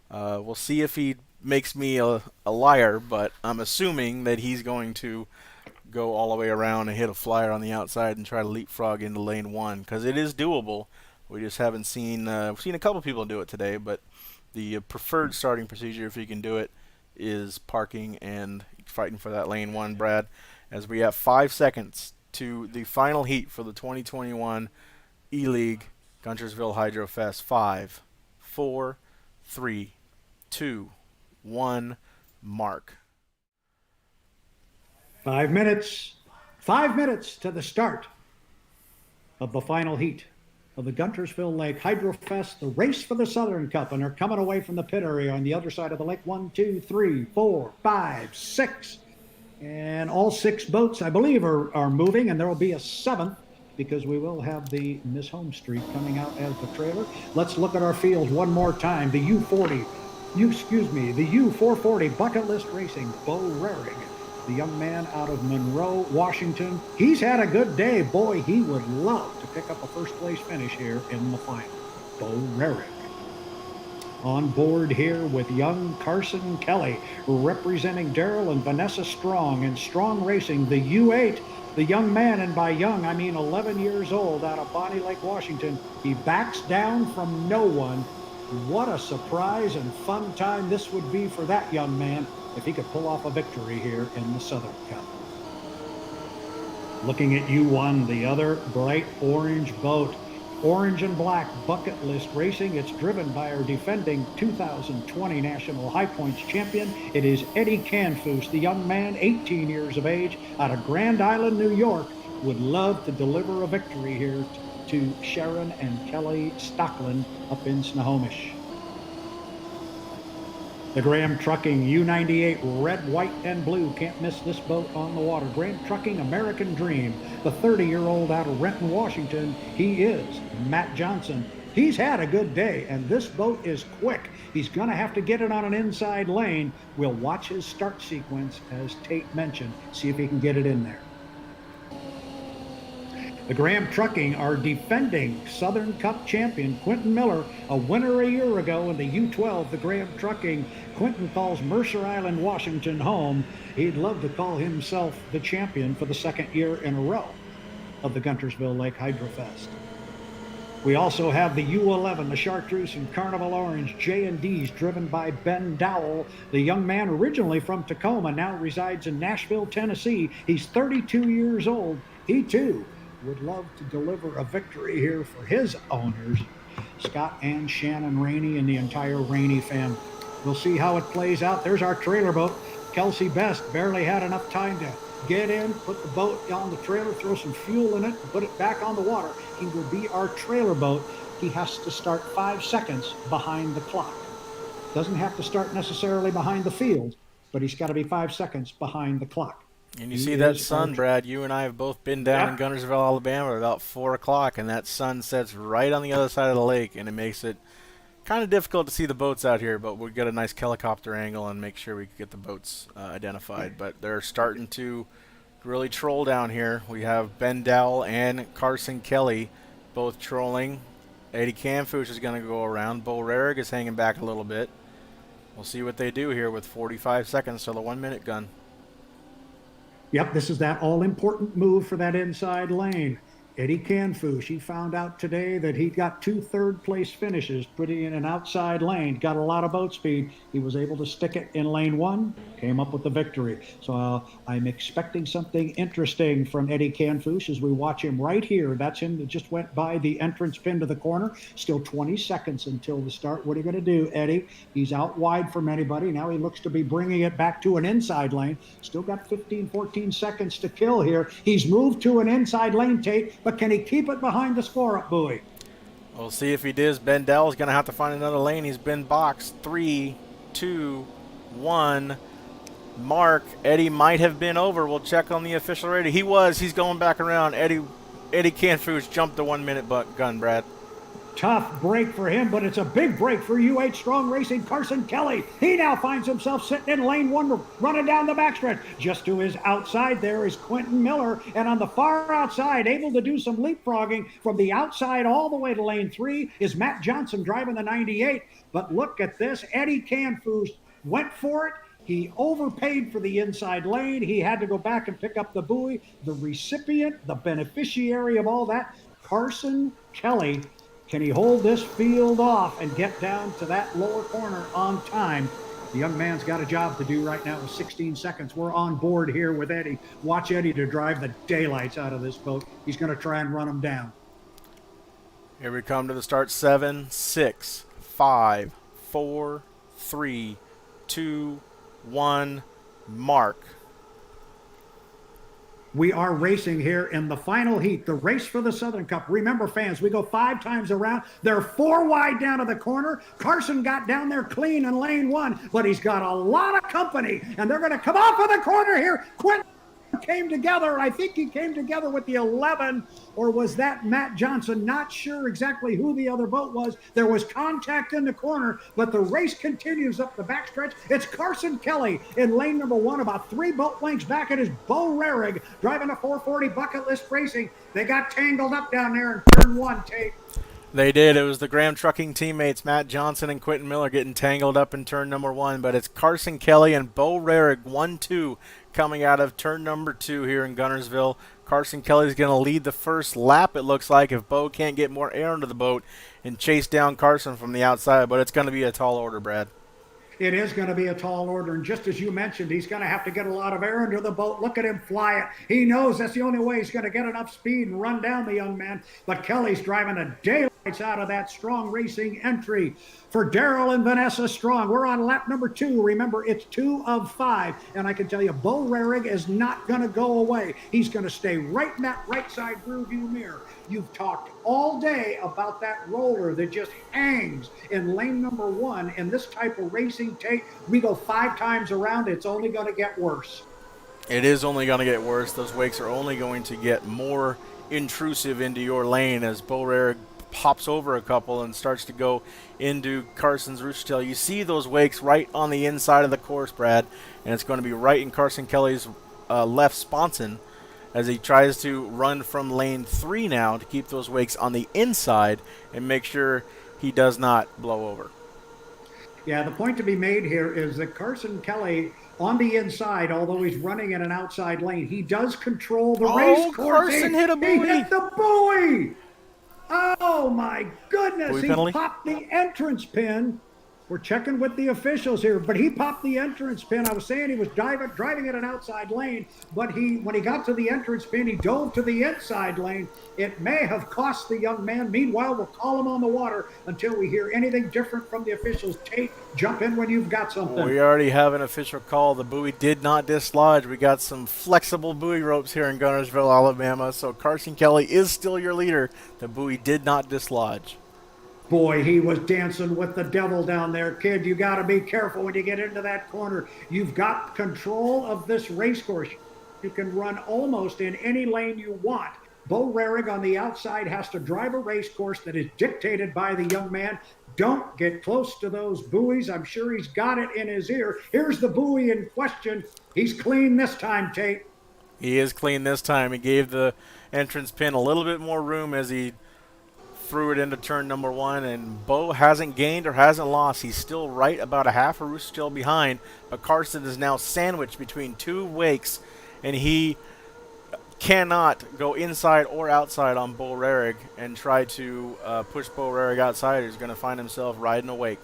we'll see if he makes me a liar, but I'm assuming that he's going to go all the way around and hit a flyer on the outside and try to leapfrog into lane 1, because it is doable. We just haven't seen we've seen a couple people do it today, but the preferred starting procedure, if you can do it, is parking and fighting for that lane 1, Brad, as we have 5 seconds to the final heat for the 2021 E-League Guntersville Hydrofest. 5, 4, 3, 2, 1, mark. 5 minutes. 5 minutes to the start of the final heat of the Guntersville Lake Hydrofest, the race for the Southern Cup, and they're coming away from the pit area on the other side of the lake. 1, 2, 3, 4, 5, 6. And all 6 boats, I believe, are moving, and there will be a 7th because we will have the Miss Home Street coming out as the trailer. Let's look at our field one more time. The U440 Bucket List Racing, Bo Rarig, the young man out of Monroe, Washington. He's had a good day. Boy, he would love to pick up a first place finish here in the final. Bo Rarig. On board here with young Carson Kelly, representing Daryl and Vanessa Strong, and Strong Racing, the U8, the young man, and by young, I mean 11 years old, out of Bonnie Lake, Washington. He backs down from no one. What a surprise and fun time this would be for that young man if he could pull off a victory here in the Southern Cup. Looking at U1, the other bright orange boat. Orange and Black Bucket List Racing. It's driven by our defending 2020 National High Points champion. It is Eddie Canfoose, the young man, 18 years of age, out of Grand Island, New York, would love to deliver a victory here to Sharon and Kelly Stockland up in Snohomish. The Graham Trucking U98 red, white, and blue. Can't miss this boat on the water. Graham Trucking American Dream. The 30-year-old out of Renton, Washington. He is Matt Johnson. He's had a good day, and this boat is quick. He's going to have to get it on an inside lane. We'll watch his start sequence, as Tate mentioned, see if he can get it in there. The Graham Trucking, our defending Southern Cup champion, Quentin Miller, a winner a year ago in the U12. The Graham Trucking, Quentin calls Mercer Island, Washington home. He'd love to call himself the champion for the second year in a row of the Guntersville Lake Hydrofest. We also have the U11, the Chartreuse and Carnival Orange J&Ds, driven by Ben Dowell. The young man originally from Tacoma now resides in Nashville, Tennessee. He's 32 years old. He too would love to deliver a victory here for his owners, Scott and Shannon Rainey and the entire Rainey family. We'll see how it plays out. There's our trailer boat. Kelsey Best barely had enough time to get in, put the boat on the trailer, throw some fuel in it, and put it back on the water. He will be our trailer boat. He has to start 5 seconds behind the clock. Doesn't have to start necessarily behind the field, but he's got to be 5 seconds behind the clock. And you see that sun, Brad. You and I have both been down in Guntersville, Alabama at about 4 o'clock, and that sun sets right on the other side of the lake, and it makes it kind of difficult to see the boats out here, but we'll get a nice helicopter angle and make sure we can get the boats identified. But they're starting to really troll down here. We have Ben Dowell and Carson Kelly both trolling. Eddie Canfoose is going to go around. Bo Rarick is hanging back a little bit. We'll see what they do here with 45 seconds to the 1-minute gun. Yep, this is that all-important move for that inside lane. Eddie Canfoose, he found out today that he got 2 third-place finishes, putting in an outside lane, got a lot of boat speed. He was able to stick it in lane 1, came up with the victory. So I'm expecting something interesting from Eddie Canfoose as we watch him right here. That's him that just went by the entrance pin to the corner. Still 20 seconds until the start. What are you going to do, Eddie? He's out wide from anybody. Now he looks to be bringing it back to an inside lane. Still got 15, 14 seconds to kill here. He's moved to an inside lane, Tate, but can he keep it behind the score-up buoy? We'll see if he does. Ben Dell's going to have to find another lane. He's been boxed. 3, 2, 1. Mark. Eddie might have been over. We'll check on the official rating. He was. He's going back around. Eddie Canfoose jumped the 1-minute gun, Brad. Tough break for him, but it's a big break for U8 Strong Racing Carson Kelly. He now finds himself sitting in lane 1, running down the backstretch. Just to his outside there is Quentin Miller, and on the far outside, able to do some leapfrogging from the outside all the way to lane 3 is Matt Johnson driving the 98. But look at this. Eddie Canfoose went for it. He overpaid for the inside lane. He had to go back and pick up the buoy. The recipient, the beneficiary of all that, Carson Kelly. Can he hold this field off and get down to that lower corner on time? The young man's got a job to do right now with 16 seconds. We're on board here with Eddie. Watch Eddie to drive the daylights out of this boat. He's going to try and run him down. Here we come to the start. 7, 6, 5, 4, 3, 2, 1. Mark. We are racing here in the final heat, the race for the Southern Cup. Remember, fans, we go 5 times around. They're 4 wide down to the corner. Carson got down there clean in lane 1, but he's got a lot of company, and they're going to come off of the corner here. Quentin came together. I think he came together with the 11, or was that Matt Johnson? Not sure exactly who the other boat was. There was contact in the corner, but the race continues up the backstretch. It's Carson Kelly in lane number 1, about 3 boat lengths back. It is Bo Rarick driving a 440 Bucket List Racing. They got tangled up down there in turn 1, Tate. They did. It was the Graham Trucking teammates, Matt Johnson and Quentin Miller, getting tangled up in turn number 1. But it's Carson Kelly and Bo Rarick, 1-2, coming out of turn number 2 here in Guntersville. Carson Kelly's going to lead the first lap, it looks like, if Bo can't get more air into the boat and chase down Carson from the outside. But it's going to be a tall order, Brad. It is going to be a tall order. And just as you mentioned, he's going to have to get a lot of air into the boat. Look at him fly it. He knows that's the only way he's going to get enough speed and run down the young man. But Kelly's driving a daylights out of that Strong Racing entry. For Daryl and Vanessa Strong, we're on lap number 2. Remember, it's 2 of 5. And I can tell you, Bo Rarig is not going to go away. He's going to stay right in that right side rear view mirror. You've talked all day about that roller that just hangs in lane number 1. In this type of racing, Tate, we go 5 times around. It's only going to get worse. It is only going to get worse. Those wakes are only going to get more intrusive into your lane as Bo Rarig pops over a couple and starts to go into Carson's rooster tail. You see those wakes right on the inside of the course, Brad, and it's going to be right in Carson Kelly's left sponson as he tries to run from lane 3 now to keep those wakes on the inside and make sure he does not blow over. Yeah, the point to be made here is that Carson Kelly on the inside, although he's running in an outside lane, he does control the race course. Carson hit a buoy. He hit the buoy. Oh, my goodness. Buoy He penalty? popped the entrance pin. We're checking with the officials here, but he popped the entrance pin. I was saying he was driving in an outside lane, but when he got to the entrance pin, he dove to the inside lane. It may have cost the young man. Meanwhile, we'll call him on the water until we hear anything different from the officials. Tate, jump in when you've got something. We already have an official call. The buoy did not dislodge. We got some flexible buoy ropes here in Guntersville, Alabama, so Carson Kelly is still your leader. The buoy did not dislodge. Boy, he was dancing with the devil down there. Kid, you got to be careful when you get into that corner. You've got control of this race course. You can run almost in any lane you want. Bo Rarig on the outside has to drive a race course that is dictated by the young man. Don't get close to those buoys. I'm sure he's got it in his ear. Here's the buoy in question. He's clean this time, Tate. He is clean this time. He gave the entrance pin a little bit more room as he threw it into turn number 1, and Bo hasn't gained or hasn't lost. He's still right about a half a rooster tail behind, but Carson is now sandwiched between 2 wakes, and he cannot go inside or outside on Bo Rarig and try to push Bo Rarig outside. He's going to find himself riding a wake.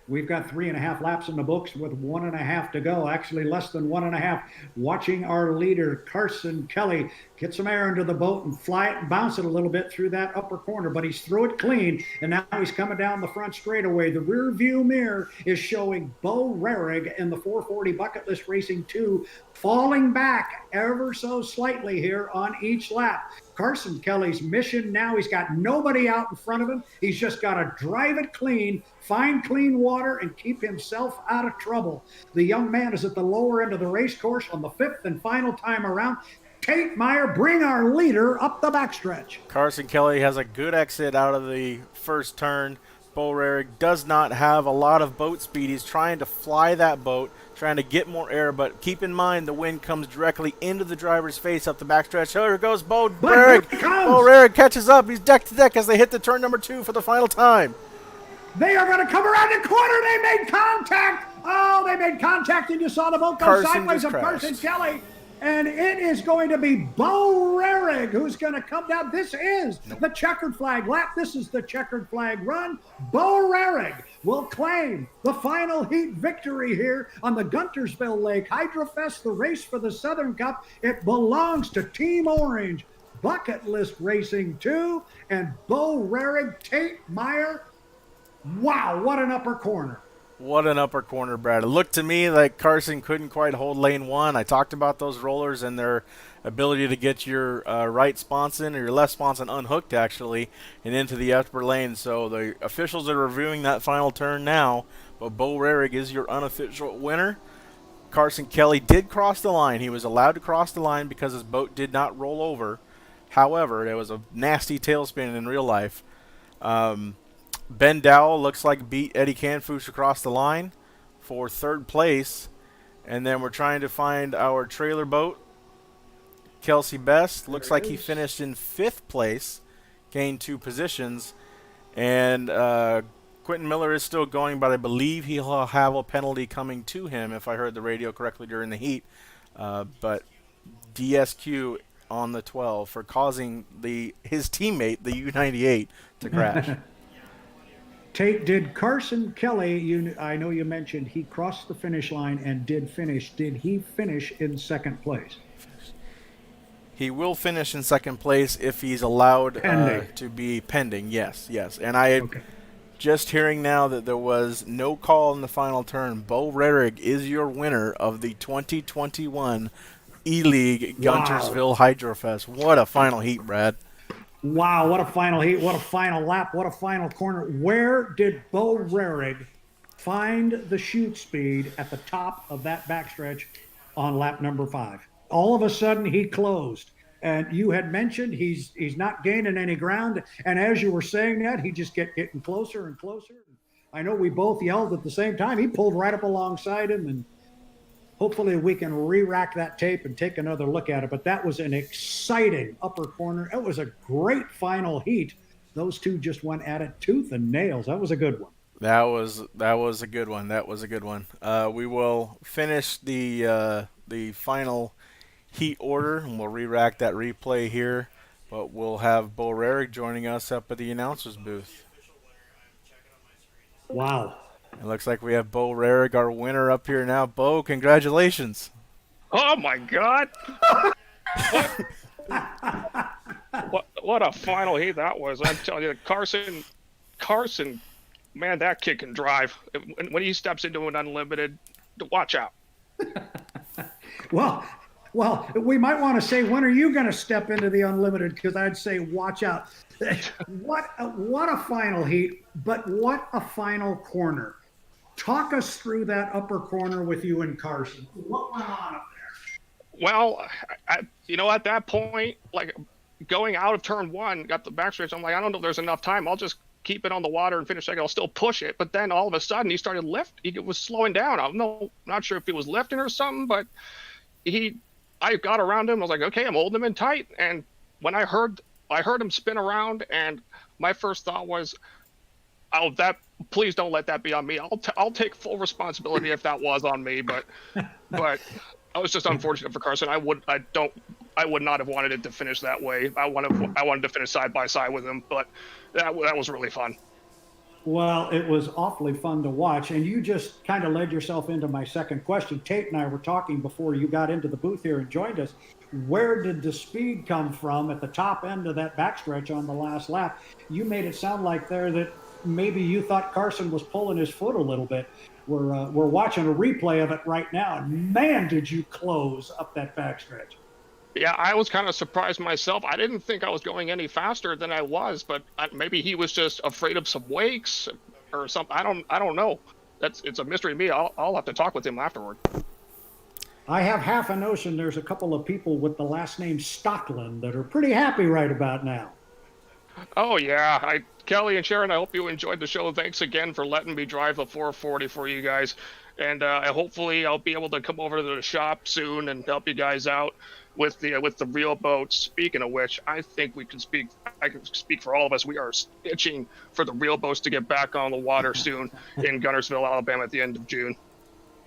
We've got 3.5 laps in the books with 1.5 to go, actually less than 1.5. Watching our leader, Carson Kelly, get some air into the boat and fly it and bounce it a little bit through that upper corner, but he's through it clean, and now he's coming down the front straightaway. The rear view mirror is showing Bo Rarig in the 440 Bucket List Racing 2 falling back ever so slightly here on each lap. Carson Kelly's mission now, he's got nobody out in front of him. He's just got to drive it clean, find clean water, and keep himself out of trouble. The young man is at the lower end of the race course on the 5th and final time around. Tate Meyer, bring our leader up the backstretch. Carson Kelly has a good exit out of the first turn. Bo Rarig does not have a lot of boat speed. He's trying to fly that boat, trying to get more air, but keep in mind the wind comes directly into the driver's face up the backstretch. Oh, here goes Bo Rarig. Bo Rarig catches up. He's deck to deck as they hit the turn number 2 for the final time. They are going to come around the corner. They made contact. Oh, they made contact, and you saw the boat go sideways of Carson Kelly. And it is going to be Bo Rarig who's going to come down. This is the checkered flag lap. This is the checkered flag run. Bo Rarig will claim the final heat victory here on the Guntersville Lake Hydrofest, the race for the Southern Cup. It belongs to Team Orange, Bucket List Racing 2, and Bo Rarig, Tate Meyer. Wow, what an upper corner. What an upper corner, Brad. It looked to me like Carson couldn't quite hold lane 1. I talked about those rollers and their ability to get your right sponson or your left sponson unhooked, actually, and into the upper lane. So the officials are reviewing that final turn now, but Bo Rarig is your unofficial winner. Carson Kelly did cross the line. He was allowed to cross the line because his boat did not roll over. However, there was a nasty tailspin in real life. Ben Dowell looks like beat Eddie Canfouche across the line for 3rd place. And then we're trying to find our trailer boat. Kelsey Best looks like he finished in 5th place, gained 2 positions. And Quentin Miller is still going, but I believe he'll have a penalty coming to him, if I heard the radio correctly during the heat. But DSQ on the 12 for causing his teammate, the U98, to crash. Tate, did Carson Kelly, I know you mentioned he crossed the finish line and did finish. Did he finish in second place? He will finish in second place if he's allowed Pending. to be pending. Yes, yes. And I Okay. just hearing now that there was no call in the final turn. Bo Rarick is your winner of the 2021 E-League Guntersville Hydrofest. What a final heat, Brad. Wow, what a final heat, what a final lap, what a final corner. Where did Bo Rarick find the shoot speed at the top of that backstretch on lap number 5? All of a sudden he closed. And you had mentioned he's not gaining any ground. And as you were saying that, he just kept getting closer and closer. I know we both yelled at the same time. He pulled right up alongside him, and hopefully we can re-rack that tape and take another look at it. But that was an exciting upper corner. It was a great final heat. Those two just went at it tooth and nails. That was a good one. That was a good one. That was a good one. We will finish the final heat order, and we'll re-rack that replay here. But we'll have Bo Rarick joining us up at the announcers booth. Wow. It looks like we have Bo Rarick, our winner, up here now. Bo, congratulations. Oh my God! what a final heat that was! I'm telling you, Carson, man, that kid can drive. When he steps into an unlimited, watch out. Well, we might want to say, when are you going to step into the unlimited? Because I'd say, watch out. What a final heat, but what a final corner. Talk us through that upper corner with you and Carson. What went on up there? Well, at that point, like going out of turn 1, got the backstretch. I'm like, I don't know if there's enough time. I'll just keep it on the water and finish second. I'll still push it. But then all of a sudden, he started lifting. He was slowing down. Not sure if he was lifting or something, but I got around him. I was like, okay, I'm holding him in tight. And when I heard him spin around, and my first thought was, please don't let that be on me. I'll take full responsibility if that was on me. But I was just unfortunate for Carson. I would not have wanted it to finish that way. I wanted to finish side by side with him, but that was really fun. Well, it was awfully fun to watch, and you just kind of led yourself into my second question. Tate and I were talking before you got into the booth here and joined us. Where did the speed come from at the top end of that backstretch on the last lap? You made it sound like there that maybe you thought Carson was pulling his foot a little bit. We're watching a replay of it right now, and man, did you close up that backstretch. Yeah, I was kind of surprised myself. I didn't think I was going any faster than I was, but maybe he was just afraid of some wakes or something. I don't know. It's a mystery to me. I'll have to talk with him afterward. I have half a notion there's a couple of people with the last name Stockland that are pretty happy right about now. Oh yeah, Kelly and Sharon, I hope you enjoyed the show. Thanks again for letting me drive the 440 for you guys, and hopefully I'll be able to come over to the shop soon and help you guys out with the real boats. Speaking of which, I think I can speak for all of us. We are itching for the real boats to get back on the water soon in Guntersville, Alabama at the end of June.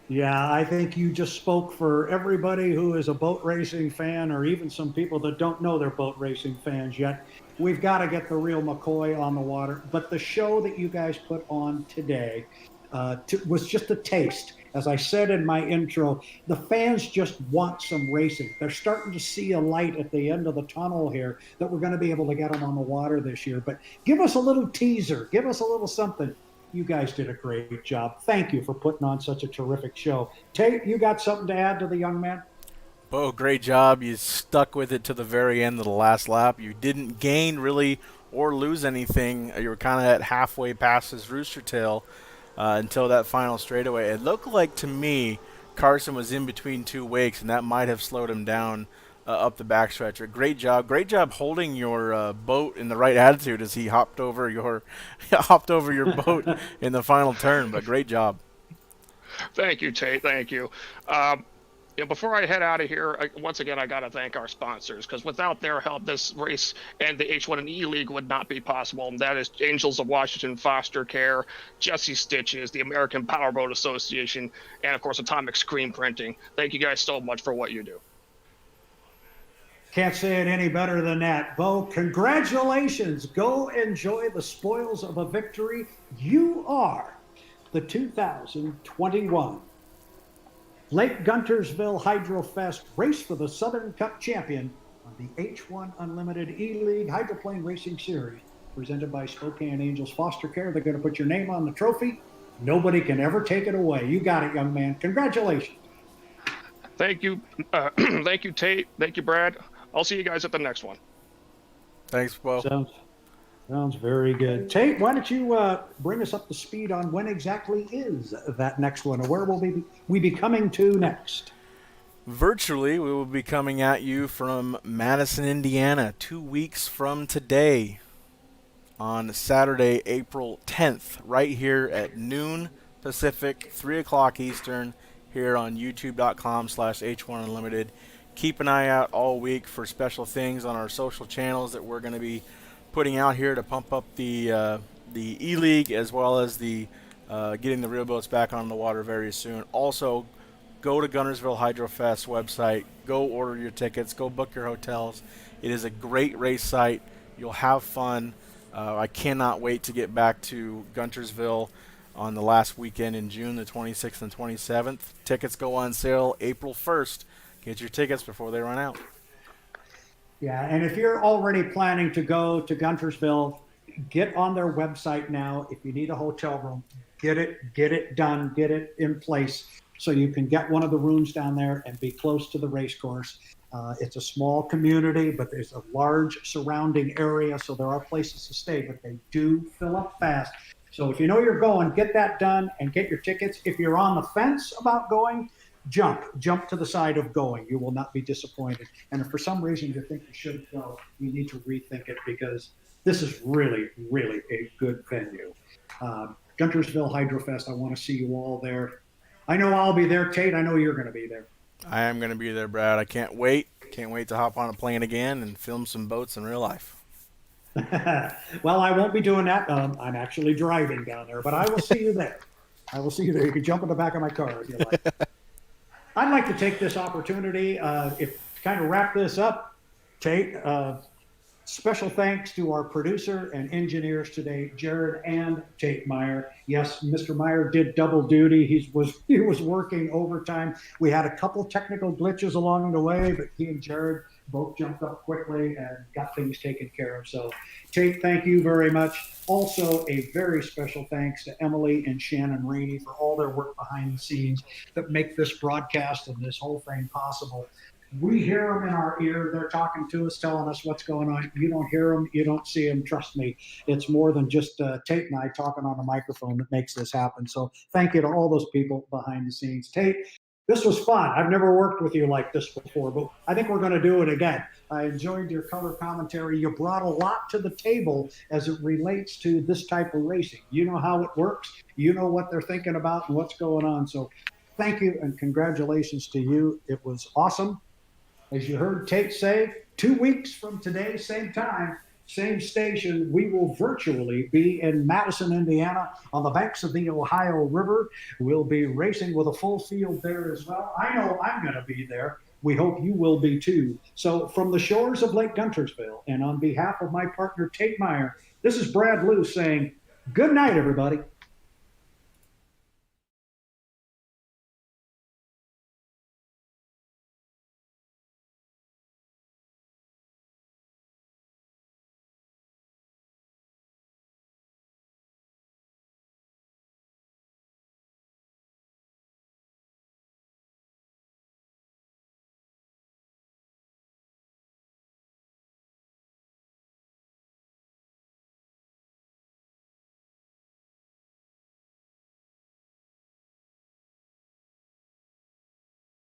Yeah, I think you just spoke for everybody who is a boat racing fan, or even some people that don't know they're boat racing fans yet. We've got to get the real McCoy on the water. But the show that you guys put on today was just a taste. As I said in my intro, the fans just want some racing. They're starting to see a light at the end of the tunnel here that we're going to be able to get them on the water this year. But give us a little teaser. Give us a little something. You guys did a great job. Thank you for putting on such a terrific show. Tate, you got something to add to the young man? Bo, great job. You stuck with it to the very end of the last lap. You didn't gain really or lose anything. You were kind of at halfway past his rooster tail until that final straightaway. It looked like to me Carson was in between two wakes, and that might have slowed him down up the backstretch. Great job holding your boat in the right attitude as he hopped over your boat in the final turn. But great job. Thank you, Tate. Thank you. Before I head out of here, once again, I got to thank our sponsors, because without their help, this race and the H1&E League would not be possible. And that is Angels of Washington Foster Care, Jesse Stitches, the American Powerboat Association, and, of course, Atomic Screen Printing. Thank you guys so much for what you do. Can't say it any better than that. Bo, congratulations. Go enjoy the spoils of a victory. You are the 2021 Lake Guntersville Hydrofest Race for the Southern Cup champion on the H1 Unlimited E-League Hydroplane Racing Series, presented by Spokane Angels Foster Care. They're going to put your name on the trophy. Nobody can ever take it away. You got it, young man. Congratulations. Thank you. Thank you, Tate. Thank you, Brad. I'll see you guys at the next one. Thanks, Bo. Sounds very good. Tate, why don't you bring us up to speed on when exactly is that next one, or where will we be coming to next? Virtually, we will be coming at you from Madison, Indiana, 2 weeks from today on Saturday, April 10th, right here at noon Pacific, 3 o'clock Eastern, here on youtube.com/H1 Unlimited. Keep an eye out all week for special things on our social channels that we're going to be putting out here to pump up the E-League, as well as the getting the real boats back on the water very soon. Also, go to Guntersville Hydrofest website, go order your tickets, go book your hotels. It is a great race site. You'll have fun. I cannot wait to get back to Guntersville on the last weekend in June, the 26th and 27th. Tickets go on sale April 1st. Get your tickets before they run out. Yeah, and if you're already planning to go to Guntersville, get on their website now. If you need a hotel room, get it done, get it in place so you can get one of the rooms down there and be close to the race course. It's a small community, but there's a large surrounding area, so there are places to stay, but they do fill up fast. So if you know you're going, get that done and get your tickets. If you're on the fence about going, jump to the side of going. You will not be disappointed. And if for some reason you think you shouldn't go, you need to rethink it, because this is really, really a good venue. Guntersville Hydrofest, I want to see you all there. I know I'll be there. Tate, I know you're going to be there. I am going to be there, Brad. I can't wait. Can't wait to hop on a plane again and film some boats in real life. Well, I won't be doing that. I'm actually driving down there, but I will see you there. I will see you there. You can jump in the back of my car if you like. I'd like to take this opportunity, to kind of wrap this up, Tate. Special thanks to our producer and engineers today, Jared and Tate Meyer. Yes, Mr. Meyer did double duty. He was working overtime. We had a couple technical glitches along the way, but he and Jared both jumped up quickly and got things taken care of. So, Tate, thank you very much. Also, a very special thanks to Emily and Shannon Rainey for all their work behind the scenes that make this broadcast and this whole thing possible. We hear them in our ear. They're talking to us, telling us what's going on. You don't hear them. You don't see them. Trust me. It's more than just Tate and I talking on the microphone that makes this happen. So thank you to all those people behind the scenes. Tate, this was fun. I've never worked with you like this before, but I think we're going to do it again. I enjoyed your color commentary. You brought a lot to the table as it relates to this type of racing. You know how it works. You know what they're thinking about and what's going on. So thank you and congratulations to you. It was awesome. As you heard Tate say, 2 weeks from today, same time, same station, we will virtually be in Madison, Indiana, on the banks of the Ohio River. We'll be racing with a full field there as well. I know I'm going to be there. We hope you will be too. So from the shores of Lake Guntersville, and on behalf of my partner Tate Meyer, this is Brad Luce saying, good night, everybody.